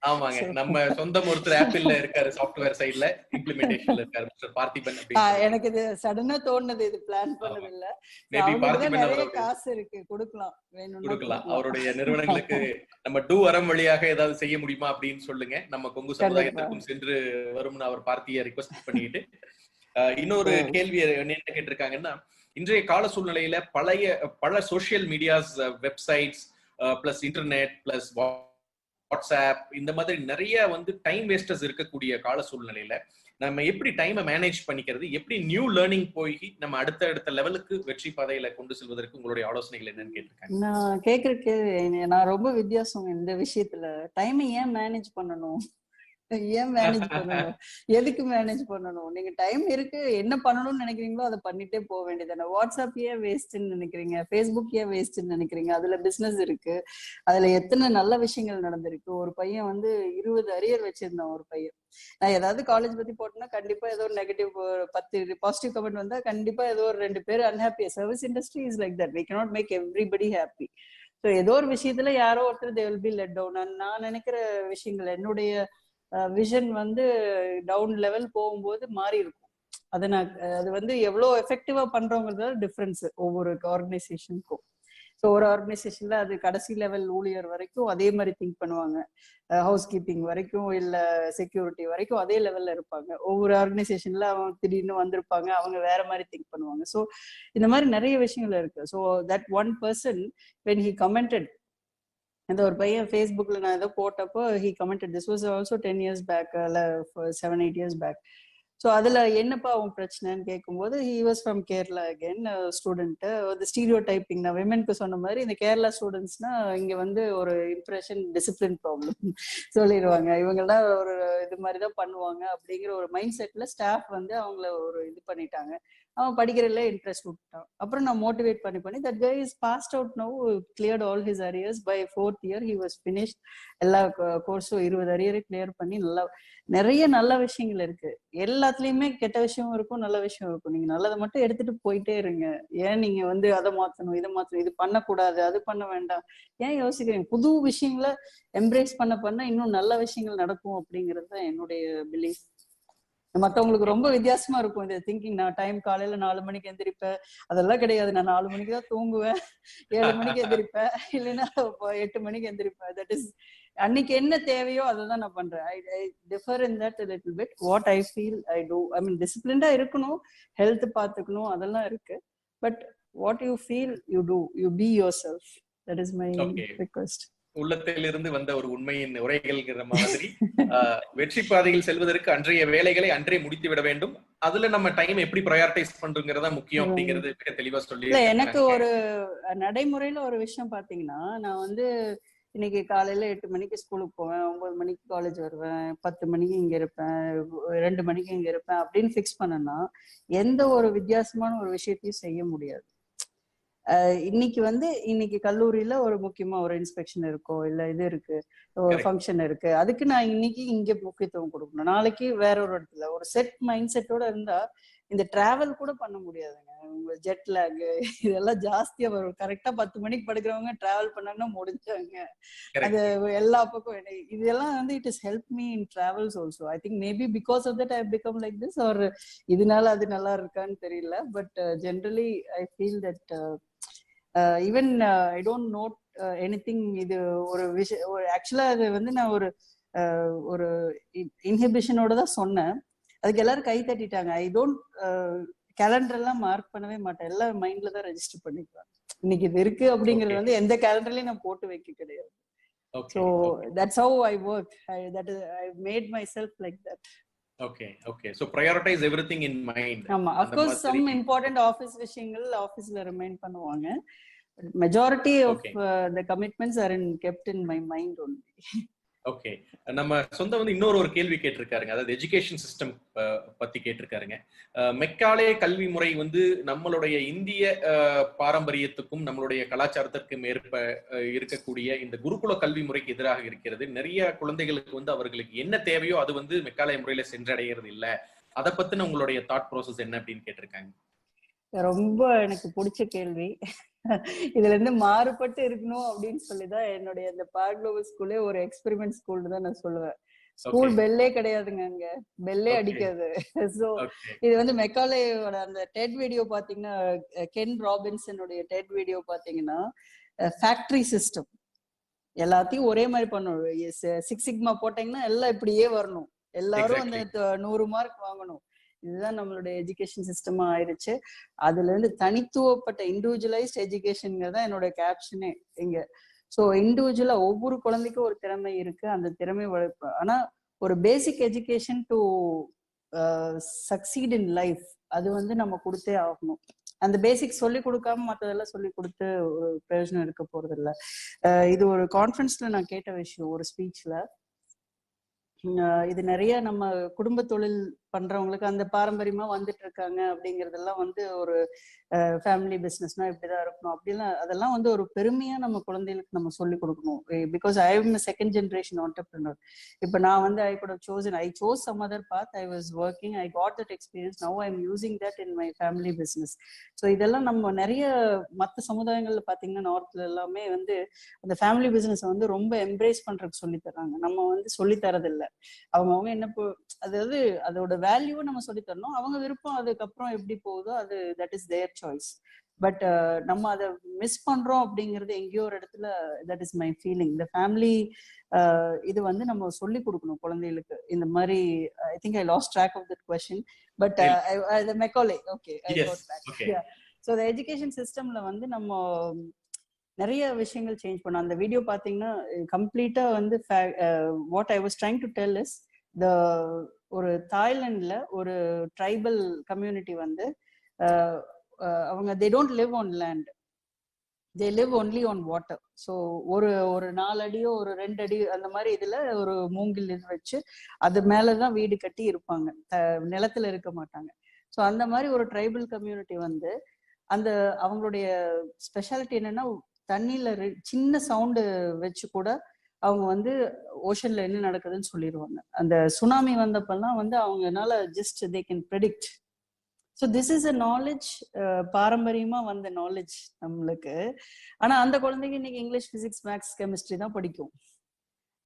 ஆமாங்க, நம்ம சொந்தம் ஒருத்தர் ஆப்பிள்ல இருக்காரு, சாஃப்ட்வேர் சைடுல இம்ப்ளிமெண்டேஷன்ல இருக்காரு, மிஸ்டர் பார்த்திபன். எனக்கு இது சடனா தோணுது, இது பிளான் பண்ணது இல்ல. நிறைய காசு இருக்கு, கொடுக்கலாம், வேணும்னா கொடுக்கலாம். அவருடைய நிறுவனங்களுக்கு நம்ம டூ அறம் வழியாக ஏதாவது செய்ய முடியுமா அப்படின்னு சொல்லுங்க. நம்ம கொங்கு சமுதாயத்திற்கும் சென்று வரும்னு அவர் பார்த்தியை ரிக்வெஸ்ட் பண்ணிட்டு, இன்னொரு கேள்வி என்ன கேட்டிருக்காங்கன்னா, இன்றைய கால சூழ்நிலையில பல social medias, websites plus internet plus WhatsApp, இந்த மாதிரி நிறைய வந்து டைம் வேஸ்டர்ஸ் இருக்கக்கூடிய கால சூழ்நிலையில நம்ம எப்படி டைமை மேனேஜ் பண்ணிக்கிறது, எப்படி நியூ லேர்னிங் போய் நம்ம அடுத்த லெவலுக்கு வெற்றி பாதையில கொண்டு செல்வதற்கு உங்களுடைய ஆலோசனைகள் என்னன்னு கேட்டிருக்காங்க. நான் கேக்குறதுக்கு நான் ரொம்ப வித்தியாசம் இந்த விஷயத்துல. டைமை ஏன் மேனேஜ் பண்ணணும், ஏன் மேனேஜ் பண்ணணும், எதுக்கு மேனேஜ் பண்ணணும்? நீங்க டைம் இருக்கு, என்ன பண்ணணும்னு நினைக்கிறீங்களோ அதை பண்ணிட்டே போக வேண்டியதானே. வாட்ஸ்அப் ஏன் வேஸ்ட்ன்னு நினைக்கிறீங்க, ஃபேஸ்புக் ஏன் வேஸ்ட்ன்னு நினைக்கிறீங்க? அதுல பிசினஸ் இருக்கு, அதுல எத்தனை நல்ல விஷயங்கள் நடந்திருக்கு. ஒரு பையன் வந்து 20 அரியர் வச்சிருந்தான். ஒரு பையன், நான் ஏதாவது காலேஜ் பத்தி போட்டேன்னா கண்டிப்பா ஏதோ ஒரு நெகட்டிவ் 10 பாசிட்டிவ் கமெண்ட் வந்தா கண்டிப்பா ஏதோ ஒரு 2 பேர் unhappy. Service industry is like that, we cannot make everybody happy. So ஏதோ ஒரு விஷயத்துல யாரோ ஒருத்தர் they will be let down. நான் நினைக்கிற விஷயங்கள், என்னுடைய விஷன் வந்து டவுன் லெவல் போகும்போது மாறி இருக்கும். அது வந்து எவ்வளவு எஃபெக்டிவா பண்றவங்கிறத டிஃபரன்ஸ் ஒவ்வொரு ஆர்கனைசேஷனுக்கும். ஸோ ஒரு ஆர்கனைசேஷன்ல அது கடைசி லெவல் ஊழியர் வரைக்கும் அதே மாதிரி திங்க் பண்ணுவாங்க, ஹவுஸ் கீப்பிங் வரைக்கும் இல்ல செக்யூரிட்டி வரைக்கும் அதே லெவல்ல இருப்பாங்க. ஒவ்வொரு ஆர்கனைசேஷன்ல அவங்க திடீர்னு வந்திருப்பாங்க, அவங்க வேற மாதிரி திங்க் பண்ணுவாங்க. ஸோ இந்த மாதிரி நிறைய விஷயங்கள் இருக்கு. So that one person when he commented, அந்த ஒரு பையன் ஃபேஸ்புக்ல நான் ஏதோ போட்டப்போ he commented, this was also 10 years back, 7-8 years back. So அதுல என்னப்பா அவன் பிரச்சனைன்னு கேட்கும்போது, he was from Kerala again, student. the stereotyping, நான் விமென்க்கு சொன்ன மாதிரி இந்த கேரளா ஸ்டூடெண்ட்ஸ்னா இங்க வந்து ஒரு இம்ப்ரெஷன் டிசிப்ளின் ப்ராப்ளம் சொல்லிடுவாங்க, இவங்கெல்லாம் ஒரு இது மாதிரிதான் பண்ணுவாங்க அப்படிங்கிற ஒரு மைண்ட் செட்ல ஸ்டாஃப் வந்து அவங்கள ஒரு இது பண்ணிட்டாங்க. அவன் படிக்கிறதுல இன்ட்ரெஸ்ட் விட்டான். அப்புறம் நான் மோட்டிவேட் பண்ணி that guy is passed out now, cleared all his arrears by 4th year, he was finished. எல்லா கோர்ஸும் 20 அரியரை கிளியர் பண்ணி நல்லா நிறைய நல்ல விஷயங்கள் இருக்கு. எல்லாத்துலயுமே கெட்ட விஷயம் இருக்கும், நல்ல விஷயம் இருக்கும். நீங்க நல்லதை மட்டும் எடுத்துட்டு போயிட்டே இருங்க. ஏன் நீங்க வந்து அதை மாத்தணும், இதை மாத்தணும், இது பண்ணக்கூடாது, அது பண்ண வேண்டாம், ஏன் யோசிக்கிறீங்க? புது விஷயங்களை எம்ப்ரேஸ் பண்ண இன்னும் நல்ல விஷயங்கள் நடக்கும் அப்படிங்கிறது தான் என்னுடைய பிலீஃப். மத்தவங்களுக்கு ரொம்ப வித்தியாசமா இருக்கும் இந்த திங்கிங். நான் டைம் காலையில 4 மணிக்கு எந்திரிப்பேன், அதெல்லாம் கிடையாது. நான் 4 மணிக்கு தான் தூங்குவேன், 7 மணிக்கு எந்திரிப்பேன், இல்லைன்னா 8 மணிக்கு எந்திரிப்பேன். தட் இஸ் அன்னைக்கு என்ன தேவையோ அதை தான் நான் பண்றேன். I differ in that a little bit. What I feel I do. I mean டிசிப்ளின்டா இருக்கணும், ஹெல்த் பார்த்துக்கணும், அதெல்லாம் இருக்கு. But what you feel you do, you be yourself. That is my request. உள்ளத்திலிருந்து வந்த ஒரு உண்மையின் உரைகள்ங்கிற மாதிரி வெற்றி பாதையில் செல்வதற்கு அன்றைய வேலைகளை அன்றே முடித்து விட வேண்டும். அதுல நம்ம டைம் எப்படி ப்ரையாரிட்டைஸ் பண்றதுங்கிறதா முக்கியம் அப்படிங்கிறது மிக தெளிவா சொல்லி. எனக்கு ஒரு நடைமுறையில ஒரு விஷயம் பாத்தீங்கன்னா, நான் வந்து இன்னைக்கு காலையில 8 மணிக்கு ஸ்கூலுக்கு போவேன், 9 மணிக்கு காலேஜ் வருவேன், 10 மணிக்கு இங்க இருப்பேன், 2 மணிக்கு இங்க இருப்பேன் அப்படின்னு ஃபிக்ஸ் பண்ணனா எந்த ஒரு வித்தியாசமான ஒரு விஷயத்தையும் செய்ய முடியாது. இன்னைக்கு கல்லூரியில ஒரு முக்கியமா ஒரு இன்ஸ்பெக்ஷன் இருக்கோ, இல்ல இது இருக்கு, ஒரு ஃபங்க்ஷன் இருக்கு, அதுக்கு நான் இன்னைக்கு இங்க முக்கியத்துவம் கொடுக்கணும். நாளைக்கு வேற ஒரு இடத்துல ஒரு செட் மைண்ட் செட்டோட இருந்தா இந்த டிராவல் கூட பண்ண முடியாதுங்க. உங்க ஜெட் லேக் இதெல்லாம் ஜாஸ்தியா வரும். கரெக்டா 10 மணிக்கு படுக்கிறவங்க டிராவல் பண்ணாங்கன்னா முடிஞ்சாங்க. அது எல்லா பக்கம் இதெல்லாம் வந்து it is help me in travels also. I think maybe because of that I become like this, or இதனால அது நல்லா இருக்கான்னு தெரியல. But generally I feel that even I don't note anything. இது ஒரு விஷயம், ஆக்சுவலா அது வந்து நான் ஒரு இன்ஹிபிஷனோட தான் சொன்னேன். அதுக்கு எல்லாரும் கை தட்டிட்டாங்க. ஐ டோன்ட் கேலண்டர் எல்லாம் மார்க் பண்ணவே மாட்டேன், எல்லாம் மைண்ட்ல தான் ரெஜிஸ்டர் பண்ணிக்குவேன். இன்னைக்கு இது இருக்கு அப்படிங்கிறது வந்து எந்த கேலண்டர்லயும் நான் போட்டு வைக்க கிடையாது. So that's how I work. I made myself like that. Okay okay so prioritize everything in mind. ஆமா, of course some important office விஷயங்கள் ஆபீஸ்ல ரிமைண்ட் பண்ணுவாங்க. Majority of the commitments are kept in my mind only. Okay, நம்ம சொந்த வந்து இன்னொரு கேள்வி கேட்டிருக்காருங்க. அதாவது எஜுகேஷன் சிஸ்டம் பத்தி கேட்டிருக்காருங்க. மெக்காலே கல்வி முறை வந்து நம்மளுடைய இந்திய பாரம்பரியத்துக்கும் நம்மளுடைய கலாச்சாரத்திற்கும் இருக்கக்கூடிய இந்த குருகுல கல்வி முறைக்கு எதிராக இருக்கிறது. நிறைய குழந்தைகளுக்கு வந்து அவர்களுக்கு என்ன தேவையோ அது வந்து மெக்காலே முறையில சென்றடைகிறது இல்ல. அதை பத்தின உங்களுடைய தாட் ப்ராசஸ் என்ன அப்படின்னு கேட்டிருக்காங்க. ரொம்ப எனக்கு பிடிச்ச கேள்வி. இதுல இருந்து மாறுபட்டு இருக்கணும் அப்படின்னு சொல்லிதான் என்னுடைய அந்த பார்க்லோவல் ஸ்கூலே ஒரு எக்ஸ்பெரிமெண்ட் ஸ்கூல் தான் நான் சொல்லுவேன். ஸ்கூல் பெல்லே கிடையாதுங்க, அங்க பெல்லே அடிக்காது. சோ இது வந்து மெக்காலேயோட அந்த டெட் வீடியோ பாத்தீங்கன்னா, கென் ராபின்சனுடைய டெட் வீடியோ பாத்தீங்கன்னா, ஃபேக்டரி சிஸ்டம் எல்லாத்தையும் ஒரே மாதிரி பண்ணணும். 6 சிக்மா போட்டீங்கன்னா எல்லாம் இப்படியே வரணும், எல்லாரும் அந்த 100 மார்க் வாங்கணும். இதுதான் நம்மளுடைய எஜுகேஷன் சிஸ்டமா ஆயிருச்சு. அதுல இருந்து தனித்துவப்பட்ட இண்டிவிஜுவலைஸ்ட் எஜுகேஷன்ங்கிறதா என்னோட கேப்ஷனே இங்க. ஸோ இண்டிவிஜுவலா ஒவ்வொரு குழந்தைக்கும் ஒரு திறமை இருக்கு, அந்த திறமை வளர்ப்பு. ஆனா ஒரு பேசிக் education to succeed in life அது வந்து நம்ம கொடுத்தே ஆகணும். அந்த பேசிக் சொல்லி கொடுக்காம மற்றதெல்லாம் சொல்லி கொடுத்து ஒரு பிரயோஜனம் இருக்க போறது இல்லை. இது ஒரு கான்ஃபரன்ஸ்ல நான் கேட்ட விஷயம், ஒரு ஸ்பீச்ல. இது நிறைய நம்ம குடும்ப தொழில் பண்றவங்களுக்கு அந்த பாரம்பரியமா வந்துட்டு இருக்காங்க அப்படிங்கறதெல்லாம் வந்து ஒரு ஃபேமிலி பிசினஸ்னா இப்படிதான் இருக்கணும் அப்படிலாம், அதெல்லாம் வந்து ஒரு பெருமையா நம்ம குழந்தைகளுக்கு நம்ம சொல்லி கொடுக்கணும். Because I am second generation entrepreneur. இப்ப நான் வந்து I chose some other path. I was working, I got that experience. Now I'm using that in my family business. So இதெல்லாம் நம்ம நிறைய மற்ற சமுதாயங்கள்ல பாத்தீங்கன்னா, நார்த்ல எல்லாமே வந்து அந்த ஃபேமிலி பிசினஸ் வந்து ரொம்ப எம்ப்ரேஸ் பண்றதுக்கு சொல்லி தர்றாங்க. நம்ம வந்து சொல்லி தரதில்லை. அவங்க என்ன, அதாவது அதோட வேல்யூவை நம்ம சொல்லி தரணும். அவங்க விருப்பம் அதுக்கப்புறம் எப்படி போகுதோ அது that is their choice. But நம்ம அதை மிஸ் பண்றோம் அப்படிங்கிறது எங்கேயோ ஒரு இடத்துல. That is my feeling. இந்த ஃபேமிலி இது வந்து நம்ம சொல்லி கொடுக்கணும் குழந்தைகளுக்கு. இந்த மாதிரி I think I lost track of that question. But Macaulay okay I got back. So the education சிஸ்டம்ல வந்து நம்ம நிறைய விஷயங்கள் சேஞ்ச் பண்ணோம். அந்த வீடியோ பாத்தீங்கன்னா கம்ப்ளீட்டா வந்து what I was trying to tell is ஒரு தாய்லாந்துல ஒரு ட்ரைபல் கம்யூனிட்டி வந்து அவங்க they don't live on land, they live only on water. So ஒரு 4 அடியோ ஒரு 2 அடி அந்த மாதிரி இதுல ஒரு மூங்கில் இது வச்சு அது மேலதான் வீடு கட்டி இருப்பாங்க, நிலத்துல இருக்க மாட்டாங்க. ஸோ அந்த மாதிரி ஒரு ட்ரைபல் கம்யூனிட்டி வந்து அந்த அவங்களுடைய ஸ்பெஷாலிட்டி என்னன்னா, தண்ணியில சின்ன சவுண்டு வச்சு கூட அவங்க வந்து ஓஷன்ல என்ன நடக்குதுன்னு சொல்லிடுவாங்க. அந்த சுனாமி வந்தப்பெல்லாம் வந்து அவங்கனால just they can predict. So this is a knowledge, பாரம்பரியமா வந்த நாலேஜ் நம்மளுக்கு. ஆனா அந்த குழந்தைங்க இன்னைக்கு இங்கிலீஷ், பிசிக்ஸ், மேக்ஸ், கெமிஸ்ட்ரி தான் படிக்கும்.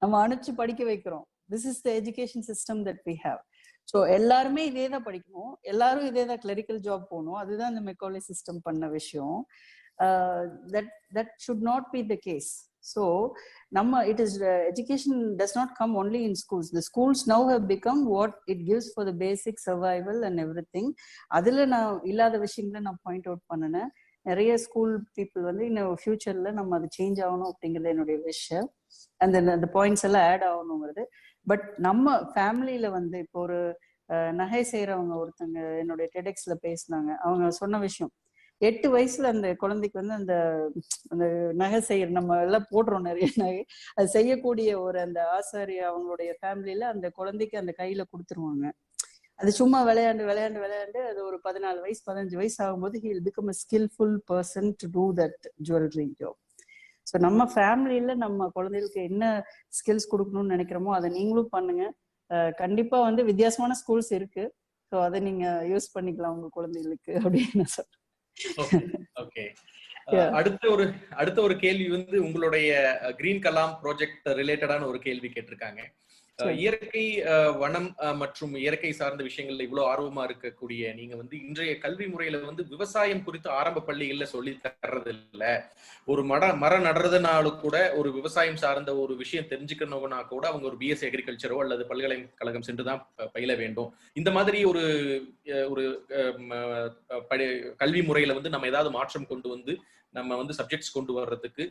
நம்ம அனுப்பிச்சு படிக்க வைக்கிறோம். This is the education system that we have. So எல்லாருமே இதே தான் படிக்கணும், எல்லாரும் இதே தான் கிளரிக்கல் ஜாப் போகணும். அதுதான் இந்த மெக்காலே சிஸ்டம் பண்ண விஷயம். that should not be the case. So it is education does not come only in schools. The schools now have become what it gives for the basic survival and everything. அதுல நான் இல்லாத விஷயங்களை நான் point out பண்ணேன். நிறைய school people வந்து இன்னும் ஃபியூச்சர்ல நம்ம அது சேஞ்ச் ஆகணும் அப்படிங்கிறது என்னுடைய விஷயம். அந்த பாயிண்ட்ஸ் எல்லாம் ஆட் ஆகணுங்கிறது. பட் நம்ம ஃபேமிலியில வந்து இப்போ ஒரு நகை செய்யறவங்க ஒருத்தங்க என்னுடைய டெடெக்ஸ்ல பேசினாங்க. அவங்க சொன்ன விஷயம், 8 வயசுல அந்த குழந்தைக்கு வந்து அந்த நகை செய்யற, நம்ம எல்லாம் போடுறோம் நிறைய நகை, அது செய்யக்கூடிய ஒரு அந்த ஆசாரி அவங்களுடைய ஃபேமிலியில அந்த குழந்தைக்கு அந்த கையில கொடுத்துருவாங்க. அது சும்மா விளையாண்டு அது ஒரு 14 வயசு 15 வயசு ஆகும்போது he will become a skillful person to do that jewelry job. So நம்ம ஃபேமிலியில நம்ம குழந்தைகளுக்கு என்ன ஸ்கில்ஸ் கொடுக்கணும்னு நினைக்கிறோமோ அதை நீங்களும் பண்ணுங்க. கண்டிப்பா வந்து வித்தியாசமான ஸ்கூல்ஸ் இருக்கு. ஸோ அதை நீங்க யூஸ் பண்ணிக்கலாம் உங்க குழந்தைகளுக்கு அப்படின்னு சொல்றேன். ஓகே, அடுத்த ஒரு கேள்வி வந்து உங்களுடைய கிரீன் கலாம் ப்ராஜெக்ட் ரிலேட்டடான ஒரு கேள்வி கேட்டிருக்காங்க. இயற்கை வனம் மற்றும் இயற்கை சார்ந்த விஷயங்கள்ல இவ்வளவு ஆர்வமா இருக்கக்கூடிய நீங்க வந்து இன்றைய கல்வி முறையில வந்து விவசாயம் குறித்து ஆரம்ப பள்ளிகள்ல சொல்லி தர்றது இல்ல. ஒரு மரம் நடுறதுனாலும் கூட ஒரு விவசாயம் சார்ந்த ஒரு விஷயம் தெரிஞ்சுக்கணும்னா கூட அவங்க ஒரு பிஎஸ்சி அக்ரிகல்ச்சரோ அல்லது பல்கலைக்கழகம் சென்றுதான் பயில வேண்டும். இந்த மாதிரி ஒரு கல்வி முறையில வந்து நம்ம ஏதாவது மாற்றம் கொண்டு வந்து நம்ம வந்து சப்ஜெக்ட்ஸ் கொண்டு வர்றதுக்கு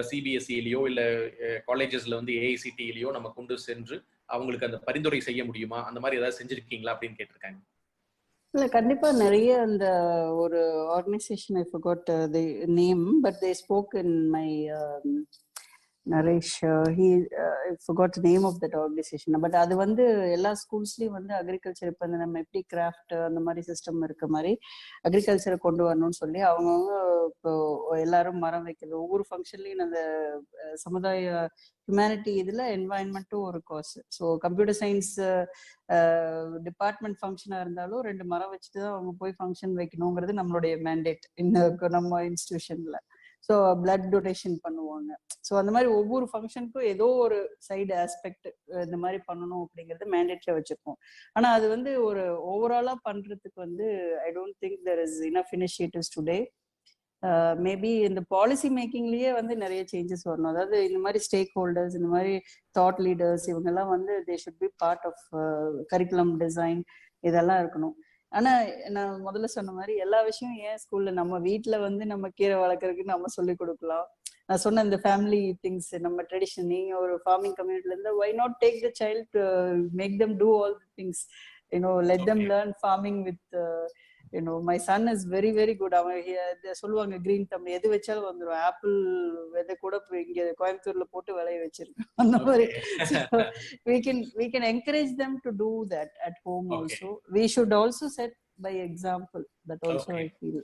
சிபிஎஸ்இலயோ இல்ல காலேஜஸ்ல வந்து ஏஐசிடிலயோ நம்ம கொண்டு சென்று அவங்களுக்கு அந்த பரிந்துரை செய்ய முடியுமா? அந்த மாதிரி ஏதாவது செஞ்சிருக்கீங்களா அப்படின்னு கேட்டிருக்காங்க. இல்ல கண்டிப்பா நிறைய அந்த ஒரு organisation I forgot the name but they spoke in my Naresh I forgot the name of that organization but அது வந்து எல்லா ஸ்கூல்ஸ்லயும் வந்து அக்ரிகல்ச்சர் இப்ப நம்ம எப்படி கிராஃப்ட் அந்த மாதிரி சிஸ்டம் இருக்க மாதிரி அக்ரிகல்ச்சரை கொண்டு வரணும்னு சொல்லி அவங்கவுங்க இப்போ எல்லாரும் மரம் வைக்கிறது ஒவ்வொரு ஃபங்க்ஷன்லயும் அந்த சமுதாய ஹியூமனிட்டி இதுல என்வாயன்மெண்ட்டும் ஒரு cause. So computer science department ஃபங்க்ஷனா இருந்தாலும் 2 மரம் வச்சுட்டு தான் அவங்க போய் ஃபங்க்ஷன் வைக்கணுங்கிறது நம்மளுடைய மேண்டேட் நம்ம இன்ஸ்டிடியூஷன்ல. ஸோ பிளட் டொனேஷன் பண்ணுவாங்க. ஸோ அந்த மாதிரி ஒவ்வொரு ஃபங்க்ஷனுக்கும் ஏதோ ஒரு சைடு ஆஸ்பெக்ட் இந்த மாதிரி பண்ணணும் அப்படிங்கறது மேண்டேட்ல வச்சிருக்கோம். ஆனா அது வந்து ஒரு ஓவராலா பண்றதுக்கு வந்து ஐ don't think there is enough initiatives today. Maybe இந்த பாலிசி மேக்கிங்லயே வந்து நிறைய சேஞ்சஸ் வரணும். அதாவது இந்த மாதிரி ஸ்டேக் ஹோல்டர்ஸ், இந்த மாதிரி தாட் லீடர்ஸ் இவங்கெல்லாம் வந்து they should be part of curriculum design இதெல்லாம் இருக்கணும். ஆனா நான் முதல்ல சொன்ன மாதிரி எல்லா விஷயம் ஏன் ஸ்கூல்ல நம்ம வீட்டுல வந்து நம்ம கீரை வளர்க்கறதுக்கு நம்ம சொல்லி கொடுக்கலாம். நான் சொன்ன இந்த ஃபேமிலி திங்ஸ் நம்ம ட்ரெடிஷன், நீங்க ஒரு ஃபார்மிங் கம்யூனிட்டில இருந்து why not take the child make them do all the things let them learn farming with my son is very very good. அவன் சொல்லுவாங்க கிரீன் தம் எது வச்சாலும் வந்துடும். ஆப்பிள் விதை கூட இங்க கோயம்புத்தூர்ல போட்டு விளைய வச்சிருக்கோம் அந்த மாதிரி. we can encourage them to do that at home also. We should also set by example. That also I feel.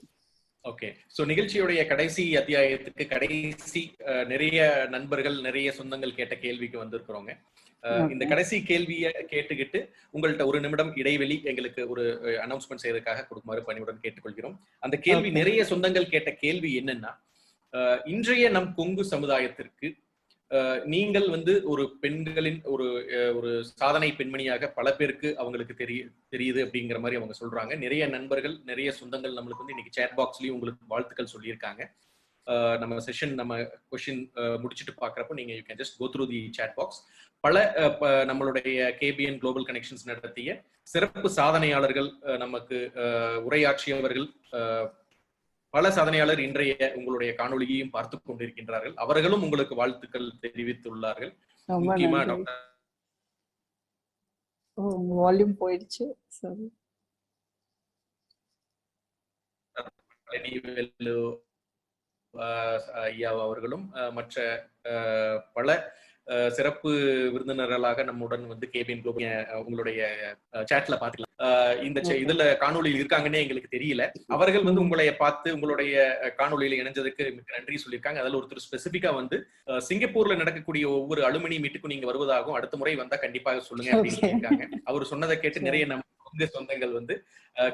Okay. So நிகழ்ச்சியுடைய கடைசி அத்தியாயத்துக்கு கடைசி நிறைய நண்பர்கள் நிறைய சொந்தங்கள் கேட்ட கேள்விக்கு வந்திருக்கிறோங்க. இந்த கடைசி கேள்வியை கேட்டுக்கிட்டு உங்கள்ட்ட 1 நிமிடம் இடைவெளி எங்களுக்கு ஒரு அனௌன்ஸ்மெண்ட் செய்யறதுக்காக கொடுக்குமாறு பணிவுடன் கேட்டுக்கொள்கிறோம். அந்த கேள்வி நிறைய சொந்தங்கள் கேட்ட கேள்வி என்னன்னா, இன்றைய நம் கொங்கு சமுதாயத்திற்கு நீங்கள் வந்து ஒரு பெண்களின் ஒரு சாதனை பெண்மணியாக பல பேருக்கு அவங்களுக்கு தெரியுது அப்படிங்கிற மாதிரி அவங்க சொல்றாங்க. நிறைய நண்பர்கள் நிறைய சொந்தங்கள் நம்மளுக்கு வந்து இன்னைக்கு சேட் பாக்ஸ்லயும் உங்களுக்கு வாழ்த்துக்கள் சொல்லியிருக்காங்க. நம்ம செஷன் நம்ம கொஸ்டின் முடிச்சுட்டு பாக்குறப்போ நீங்க you can just go through the chat box. பல நம்மளுடைய கேபிஎன் குளோபல் கனெக்ஷன்ஸ் நடத்திய சிறப்பு சாதனையாளர்கள் நமக்கு உரையாற்றியவர்கள் பல சாதனையாளர் இன்றைய உங்களுடைய காணொலியையும் பார்த்து கொண்டிருக்கின்றார்கள். அவர்களும் உங்களுக்கு வாழ்த்துக்கள் தெரிவித்துள்ளார்கள். முக்கியமா டாக்டர் வால்யூம் போயிடுச்சு ஐயா அவர்களும் மற்ற பல சிறப்பு விருந்தினர்களாக நம்முடன் வந்து கேபிஎன் குளோபல் உங்களுடைய சாட்ல பாத்துக்கலாம். இந்த இதுல காணொலியில் இருக்காங்கன்னே எங்களுக்கு தெரியல. அவர்கள் வந்து உங்களை பார்த்து உங்களுடைய காணொலியில இணைஞ்சதுக்கு மிக நன்றி சொல்லியிருக்காங்க. அதுல ஒருத்தர் ஸ்பெசிபிக்கா வந்து சிங்கப்பூர்ல நடக்கக்கூடிய ஒவ்வொரு அலுமினி மீட்டுக்கும் நீங்க வருவதாகவும் அடுத்த முறை வந்தா கண்டிப்பாக சொல்லுங்க அப்படின்னு சொல்லியிருக்காங்க. அவர் சொன்னதை கேட்டு நிறைய நம்ம சொந்தங்கள் வந்து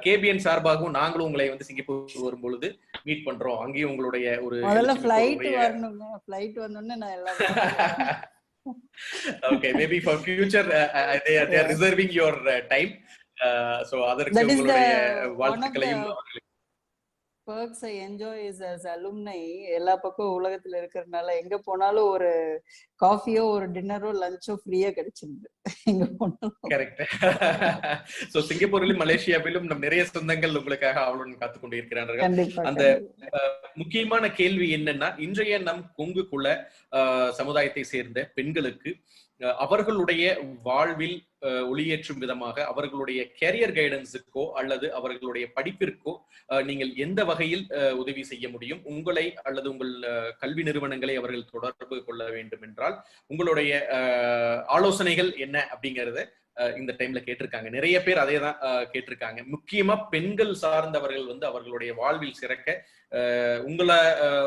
கேபிஎன் சார்பாகவும் நாங்களும் உங்களை வந்து சிங்கப்பூர் வரும்பொழுது மீட் பண்றோம், அங்கேயும் உங்களுடைய ஒரு okay, maybe for future they are reserving your time. So அதற்கு உங்களுடைய வாழ்த்துக்களையும் perks I enjoy is as alumni எல்லா பக்கம் உலகத்துல இருக்கிறதுனால எங்க போனாலும் ஒரு காஃபியோ ஒரு டின்னரோ லஞ்சோ ஃப்ரீயா கிடைச்சிருது எங்க போனாலும். கரெக்ட். சோ சிங்கப்பூரிலும் மலேசியாவிலும் நம் நிறைய சொந்தங்கள் உங்களுக்காக அவளுடன் காத்து கொண்டு இருக்கிறார்கள். அந்த முக்கியமான கேள்வி என்னன்னா, இன்றைய நம் கொங்குக்குள்ள சமுதாயத்தை சேர்ந்த பெண்களுக்கு அவர்களுடைய வாழ்வில் ஒளியேற்றும் விதமாக அவர்களுடைய கேரியர் கைடன்ஸுக்கோ அல்லது அவர்களுடைய படிப்பிற்கோ நீங்கள் எந்த வகையில் உதவி செய்ய முடியும்? உங்களை அல்லது உங்கள் கல்வி நிறுவனங்களை அவர்கள் தொடர்பு கொள்ள வேண்டும் என்றால் உங்களுடைய ஆலோசனைகள் என்ன அப்படிங்கறத இந்த டைம்ல கேட்டிருக்காங்க. நிறைய பேர் அதே தான் கேட்டிருக்காங்க. முக்கியமா பெண்கள் சார்ந்தவர்கள் வந்து அவர்களுடைய வாழ்வில் சிறக்க உங்களை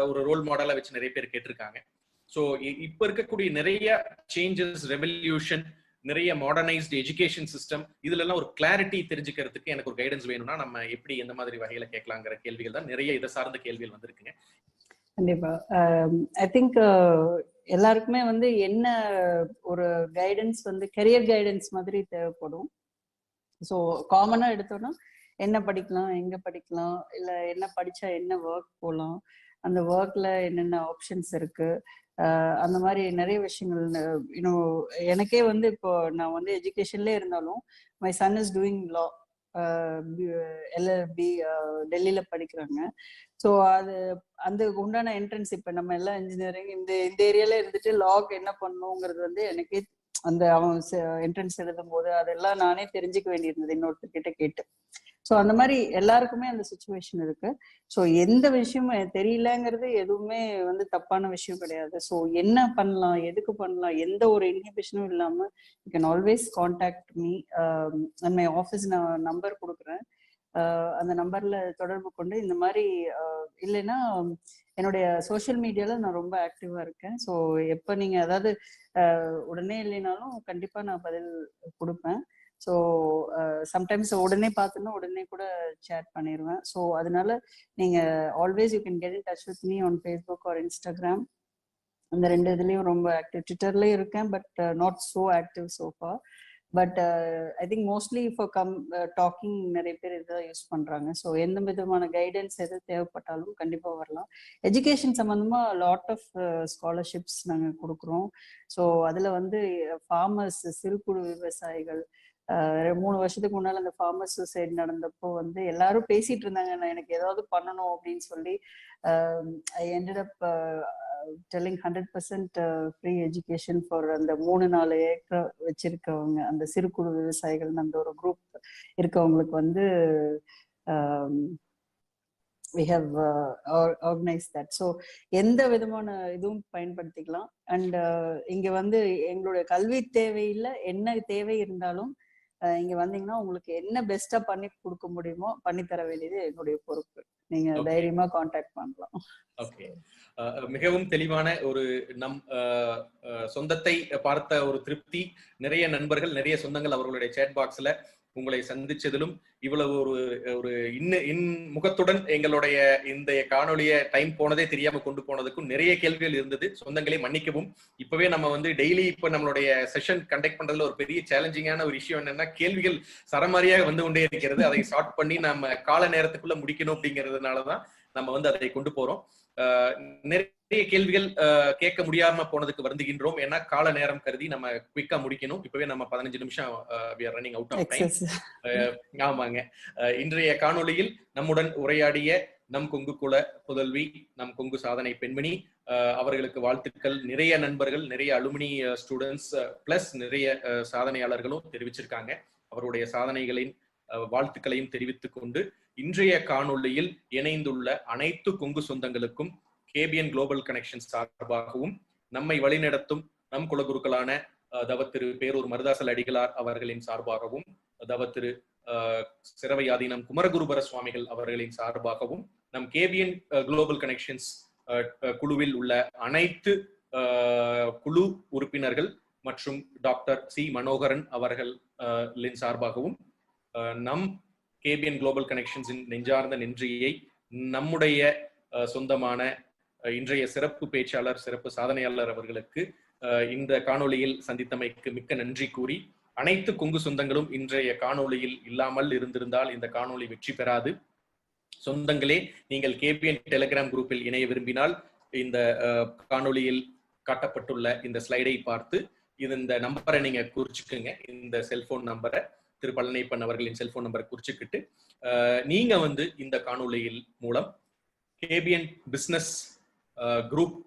ஒரு ரோல் மாடலா வச்சு நிறைய பேர் கேட்டிருக்காங்க. சோ இப்ப இருக்கக்கூடிய நிறைய சேஞ்சஸ், ரெவல்யூஷன், நிறைய மாடர்னைஸ்ட் எஜுகேஷன் சிஸ்டம், இதுல எல்லாம் ஒரு கிளாரிட்டி தெரிஞ்சுக்கிறதுக்கு எனக்கு ஒரு கைடன்ஸ் வேணும்னா நம்ம எப்படி எந்த மாதிரி வகையில கேட்கலாங்கிற கேள்விகள் தான் நிறைய இதை சார்ந்த கேள்விகள் வந்திருக்குங்க. கண்டிப்பா ஐ திங்க் எல்லாருக்குமே வந்து என்ன ஒரு கைடன்ஸ் வந்து கரியர் கைடன்ஸ் மாதிரி தேவைப்படும். ஸோ காமனா எடுத்தோம்னா என்ன படிக்கலாம், எங்க படிக்கலாம், இல்ல என்ன படிச்சா என்ன ஒர்க் போகலாம், அந்த ஒர்க்ல என்னென்ன ஆப்ஷன்ஸ் இருக்கு, அந்த மாதிரி நிறைய விஷயங்கள். இன்னும் எனக்கே வந்து இப்போ நான் வந்து எஜுகேஷன்ல இருந்தாலும் my son is doing law, LLB டெல்லியில படிக்கிறாங்க. ஸோ அது அந்த உண்டான என்ட்ரன்ஸ் இப்ப நம்ம எல்லாம் இன்ஜினியரிங் இந்த ஏரியால இருந்துட்டு லாக் என்ன பண்ணணுங்கிறது வந்து எனக்கே அந்த அவன் என்ட்ரன்ஸ் எழுதும் போது அதெல்லாம் நானே தெரிஞ்சுக்க வேண்டியிருந்தது இன்னொருத்தர்கிட்ட கேட்டு. ஸோ அந்த மாதிரி எல்லாருக்குமே அந்த சுச்சுவேஷன் இருக்கு. ஸோ எந்த விஷயமும் தெரியலங்கிறது எதுவுமே வந்து தப்பான விஷயம் கிடையாது. ஸோ என்ன பண்ணலாம், எதுக்கு பண்ணலாம், எந்த ஒரு இன்ஹிபிஷனும் இல்லாம you can always contact me. My office நான் நம்பர் கொடுக்குறேன். அந்த நம்பர்ல தொடர்பு கொண்டு இந்த மாதிரி இல்லைன்னா என்னுடைய சோஷியல் மீடியால நான் ரொம்ப ஆக்டிவா இருக்கேன். ஸோ எப்போ நீங்க அதாவது உடனே இல்லைனாலும் கண்டிப்பா நான் பதில் கொடுப்பேன். ஸோ சம்டைம்ஸ் உடனே பார்த்தோன்னா உடனே கூட சேட் பண்ணிடுவேன். ஸோ அதனால நீங்க always you can get in touch with me on Facebook R Instagram. அந்த 2 இதுலயும் ரொம்ப ஆக்டிவ். ட்விட்டர்லயும் இருக்கேன், but not so active sofa. But I think mostly for talking நிறைய பேர் இதை யூஸ் பண்றாங்க. ஸோ எந்த விதமான கைடன்ஸ் எது தேவைப்பட்டாலும் கண்டிப்பா வரலாம். எஜுகேஷன் சம்பந்தமா லாட் ஆஃப் ஸ்காலர்ஷிப்ஸ் நாங்க கொடுக்குறோம். ஸோ அதுல வந்து ஃபார்மர்ஸ், சிறு குறு விவசாயிகள், 3 வருஷத்துக்கு முன்னால அந்த ஃபார்மர் சூசைட் நடந்தப்போ வந்து எல்லாரும் பேசிட்டு இருந்தாங்க, நான் எனக்கு ஏதாவது பண்ணணும் அப்படின்னு சொல்லி. I ended up telling 100% free education for அந்த 3-4 ஏக்கர் வச்சிருக்கவங்க, அந்த சிறு குறு விவசாயிகள், அந்த ஒரு குரூப் இருக்கவங்களுக்கு வந்து we have organized that. So எந்த விதமான இதுவும் பயன்படுத்திக்கலாம். அண்ட் இங்க வந்து எங்களுடைய கல்வி தேவையில்லை, என்ன தேவை இருந்தாலும் இங்க வந்தீங்கன்னா உங்களுக்கு என்ன பெஸ்டா பண்ணி கொடுக்க முடியுமோ பண்ணி தர வேண்டியது என்னுடைய பொறுப்பு. நீங்க தைரியமா கான்டாக்ட் பண்ணலாம். ஓகே, மிகவும் தெளிவான ஒரு நம் சொந்தத்தை பார்த்த ஒரு திருப்தி. நிறைய நண்பர்கள், நிறைய சொந்தங்கள் அவர்களுடைய சேட் பாக்ஸ்ல உங்களை சந்திச்சதிலும் இவ்வளவு ஒரு முகத்துடன் எங்களுடைய இந்த காணொலிய டைம் போனதே தெரியாம கொண்டு போனதுக்கும் நிறைய கேள்விகள் இருந்தது. சொந்தங்களை மன்னிக்கவும். இப்பவே நம்ம வந்து டெய்லி இப்ப நம்மளுடைய செஷன் கண்டக்ட் பண்றதுல ஒரு பெரிய சேலஞ்சிங்கான ஒரு விஷயம் என்னன்னா, கேள்விகள் சரமாரியாக வந்து கொண்டே இருக்கிறது. அதை ஷார்ட் பண்ணி நம்ம கால நேரத்துக்குள்ள முடிக்கணும் அப்படிங்கிறதுனாலதான் நம்ம வந்து அதை கொண்டு போறோம். நிறைய கேள்விகள் கேட்க முடியாம போனதுக்கு வருந்துகின்றோம். ஏன்னா கால நேரம் கருதி நம்ம குயிக்கா முடிக்கணும். இப்பவே நம்ம 15 நிமிஷம் ரன்னிங் அவுட் ஆஃப் டைம். ஆமாங்க. இன்றைய காணொளியில் நம்முடன் உரையாடிய நம் கொங்கு குல புதல்வி, நம் கொங்கு சாதனை பெண்மணி அவர்களுக்கு வாழ்த்துக்கள். நிறைய நண்பர்கள், நிறைய அலுமினி ஸ்டூடெண்ட்ஸ் பிளஸ் நிறைய சாதனையாளர்களும் தெரிவிச்சிருக்காங்க. அவருடைய சாதனைகளின் வாழ்த்துக்களையும் தெரிவித்துக் கொண்டு இன்றைய காணொளியில் இணைந்துள்ள அனைத்து கொங்கு சொந்தங்களுக்கும் கேபிஎன் குளோபல் கனெக்ஷன் சார்பாகவும், நம்மை வழிநடத்தும் நம் குலகுருக்களான தவத்திரு பேரூர் மருதாசல் அடிகளார் அவர்களின் சார்பாகவும், தவத்திரு சிரவையாதீனம் குமரகுருபர சுவாமிகள் அவர்களின் சார்பாகவும், நம் கேபிஎன் குளோபல் கனெக்ஷன்ஸ் குழுவில் உள்ள அனைத்து குழு உறுப்பினர்கள் மற்றும் டாக்டர் சி மனோகரன் அவர்களின் சார்பாகவும், நம் கேபிஎன் குளோபல் கனெக்ஷன்ஸின் நெஞ்சார்ந்த நன்றியை நம்முடைய சொந்தமான இன்றைய சிறப்பு பேச்சாளர், சிறப்பு சாதனையாளர் அவர்களுக்கு இந்த காணொளியில் சந்தித்தமைக்கு மிக்க நன்றி கூறி, அனைத்து கொங்கு சொந்தங்களும் இன்றைய காணொளியில் இல்லாமல் இருந்திருந்தால் இந்த காணொளி வெற்றி பெறாது. சொந்தங்களே, நீங்கள் கேபிஎன் டெலிகிராம் குரூப்பில் இணைய விரும்பினால் இந்த காணொளியில் காட்டப்பட்டுள்ள இந்த ஸ்லைடை பார்த்து இந்த நம்பரை நீங்க குறிச்சுக்குங்க. இந்த செல்போன் நம்பரை, திரு பழனியப்பன் அவர்களின் செல்போன் நம்பரை குறிச்சுக்கிட்டு நீங்க வந்து இந்த காணொளியில் மூலம் கேபிஎன் பிசினஸ் குரூப்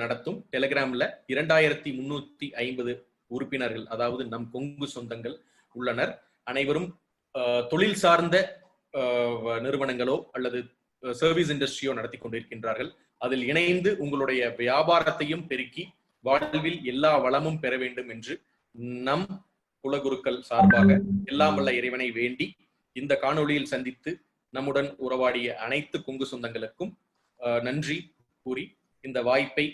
நடத்தும் டெலிகிராம்ல 2350 உறுப்பினர்கள், அதாவது நம் கொங்கு சொந்தங்கள் உள்ளனர். அனைவரும் தொழில் சார்ந்த நிறுவனங்களோ அல்லது சர்வீஸ் இண்டஸ்ட்ரியோ நடத்தி கொண்டிருக்கின்றார்கள். அதில் இணைந்து உங்களுடைய வியாபாரத்தையும் பெருக்கி வாழ்வில் எல்லா வளமும் பெற வேண்டும் என்று நம் குலகுருக்கள் சார்பாக எல்லாம் வல்ல இறைவனை வேண்டி இந்த காணொளியில் சந்தித்து நம்முடன் உறவாடிய அனைத்து கொங்கு சொந்தங்களுக்கும் நன்றி கூறி, இந்த வாய்ப்பை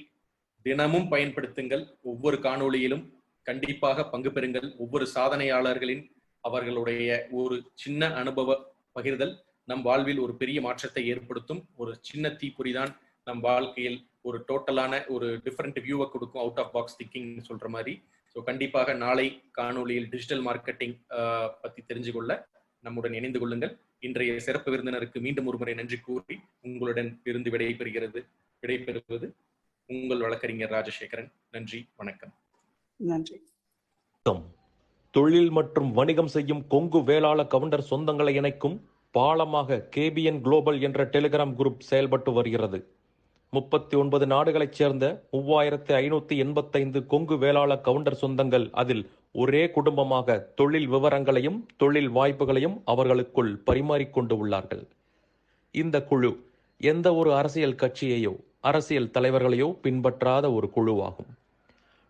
தினமும் பயன்படுத்துங்கள். ஒவ்வொரு காணொளியிலும் கண்டிப்பாக பங்கு பெறுங்கள். ஒவ்வொரு சாதனையாளர்களின் அவர்களுடைய ஒரு சின்ன அனுபவ பகிர்தல் நம் வாழ்வில் ஒரு பெரிய மாற்றத்தை ஏற்படுத்தும். ஒரு சின்ன தீப்பொறிதான் நம் வாழ்க்கையில் ஒரு டோட்டலான ஒரு டிஃபரெண்ட் வியூவை கொடுக்கும். அவுட் ஆஃப் பாக்ஸ் திங்கிங் சொல்ற மாதிரி. ஸோ கண்டிப்பாக நாளை காணொளியில் டிஜிட்டல் மார்க்கெட்டிங் பத்தி தெரிஞ்சு கொள்ள நம்முடன் இணைந்து கொள்ளுங்கள். இன்றைய சிறப்பு விருந்தினருக்கு மீண்டும் ஒருமுறை நன்றி கூறி உங்களுடன் இருந்து விடைபெறுவது உங்கள் வழக்கறிஞர் ராஜசேகரன். நன்றி, வணக்கம். நன்றி. தொழில் மற்றும் வணிகம் செய்யும் கொங்கு வேளாள கவுண்டர் சொந்தங்களை இணைக்கும் பாலமாக கேபிஎன் குளோபல் என்ற டெலிகிராம் குரூப் செயல்பட்டு வருகிறது. 39 நாடுகளைச் சேர்ந்த 3585 கொங்கு வேளாள கவுண்டர் சொந்தங்கள் அதில் ஒரே குடும்பமாக தொழில் விவரங்களையும் தொழில் வாய்ப்புகளையும் அவர்களுக்குள் பரிமாறிக்கொண்டு உள்ளார்கள். இந்த குழு எந்த ஒரு அரசியல் கட்சியையோ அரசியல் தலைவர்களையோ பின்பற்றாத ஒரு குழுவாகும்.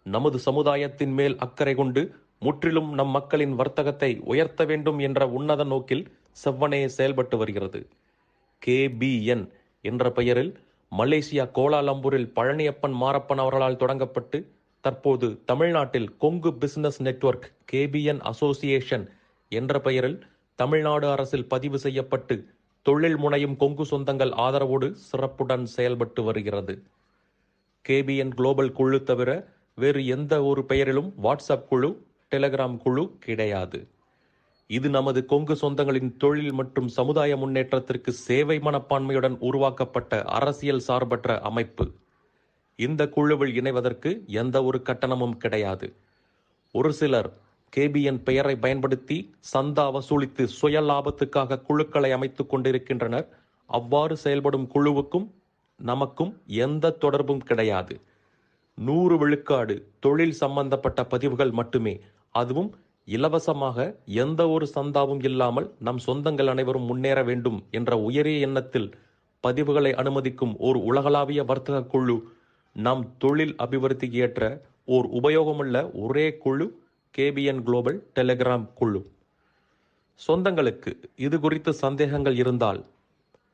நமது சமுதாயத்தின் மேல் அக்கறை கொண்டு முற்றிலும் நம் மக்களின் வர்த்தகத்தை உயர்த்த வேண்டும் என்ற உன்னத நோக்கில் செவ்வனே செயல்பட்டு வருகிறது. KBN என்ற பெயரில் மலேசியா கோலாலம்பூரில் பழனியப்பன் மாரப்பன் அவர்களால் தொடங்கப்பட்டு தற்போது தமிழ்நாட்டில் Kongu business network KBN association என்ற பெயரில் தமிழ்நாடு அரசில் பதிவு செய்யப்பட்டு தொழில் முனையும் கொங்கு சொந்தங்கள் ஆதரவோடு சிறப்புடன் செயல்பட்டு வருகிறது. KBN குளோபல் குழு தவிர வேறு எந்த ஒரு பெயரிலும் வாட்ஸ்அப் குழு, டெலிகிராம் குழு கிடையாது. இது நமது கொங்கு சொந்தங்களின் தொழில் மற்றும் சமுதாய முன்னேற்றத்திற்கு சேவை மனப்பான்மையுடன் உருவாக்கப்பட்ட அரசியல் சார்பற்ற அமைப்பு. இந்த குழுவில் இணைவதற்கு எந்த ஒரு கட்டணமும் கிடையாது. ஒரு சிலர் KBN பெயரை பயன்படுத்தி சந்தா வசூலித்து சுய லாபத்துக்காக குழுக்களை அமைத்துக் கொண்டிருக்கின்றனர். அவ்வாறு செயல்படும் குழுவுக்கும் நமக்கும் எந்த தொடர்பும் கிடையாது. 100 விழுக்காடு தொழில் சம்பந்தப்பட்ட பதிவுகள் மட்டுமே, அதுவும் இலவசமாக, எந்த ஒரு சந்தாவும் இல்லாமல் நம் சொந்தங்கள் அனைவரும் முன்னேற வேண்டும் என்ற உயரிய எண்ணத்தில் பதிவுகளை அனுமதிக்கும் ஓர் உலகளாவிய வர்த்தக குழு, நம் தொழில் அபிவிருத்திக்கு ஏற்ற ஓர் உபயோகமுள்ள ஒரே குழு KBN குளோபல் டெலிகிராம் குழு. சொந்தங்களுக்கு இது குறித்து சந்தேகங்கள் இருந்தால்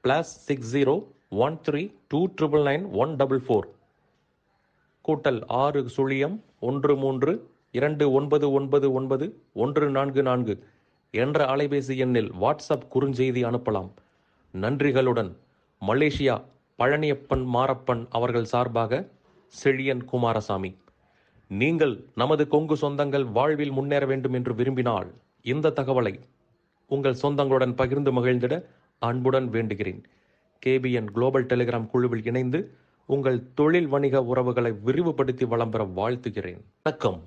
+60 13299144 +6 0 13 299144 என்ற அலைபேசி எண்ணில் வாட்ஸ்அப் குறுஞ்செய்தி அனுப்பலாம். நன்றிகளுடன் மலேசியா பழனியப்பன் மாரப்பன் அவர்கள் சார்பாக செழியன் குமாரசாமி. நீங்கள் நமது கொங்கு சொந்தங்கள் வாழ்வில் முன்னேற வேண்டும் என்று விரும்பினால் இந்த தகவலை உங்கள் சொந்தங்களுடன் பகிர்ந்து மகிழ்ந்திட அன்புடன் வேண்டுகிறேன். KBN குளோபல் டெலிகிராம் குழுவில் இணைந்து உங்கள் தொழில் வணிக உறவுகளை விரிவுபடுத்தி வளம் பெற வாழ்த்துகிறேன். வணக்கம்.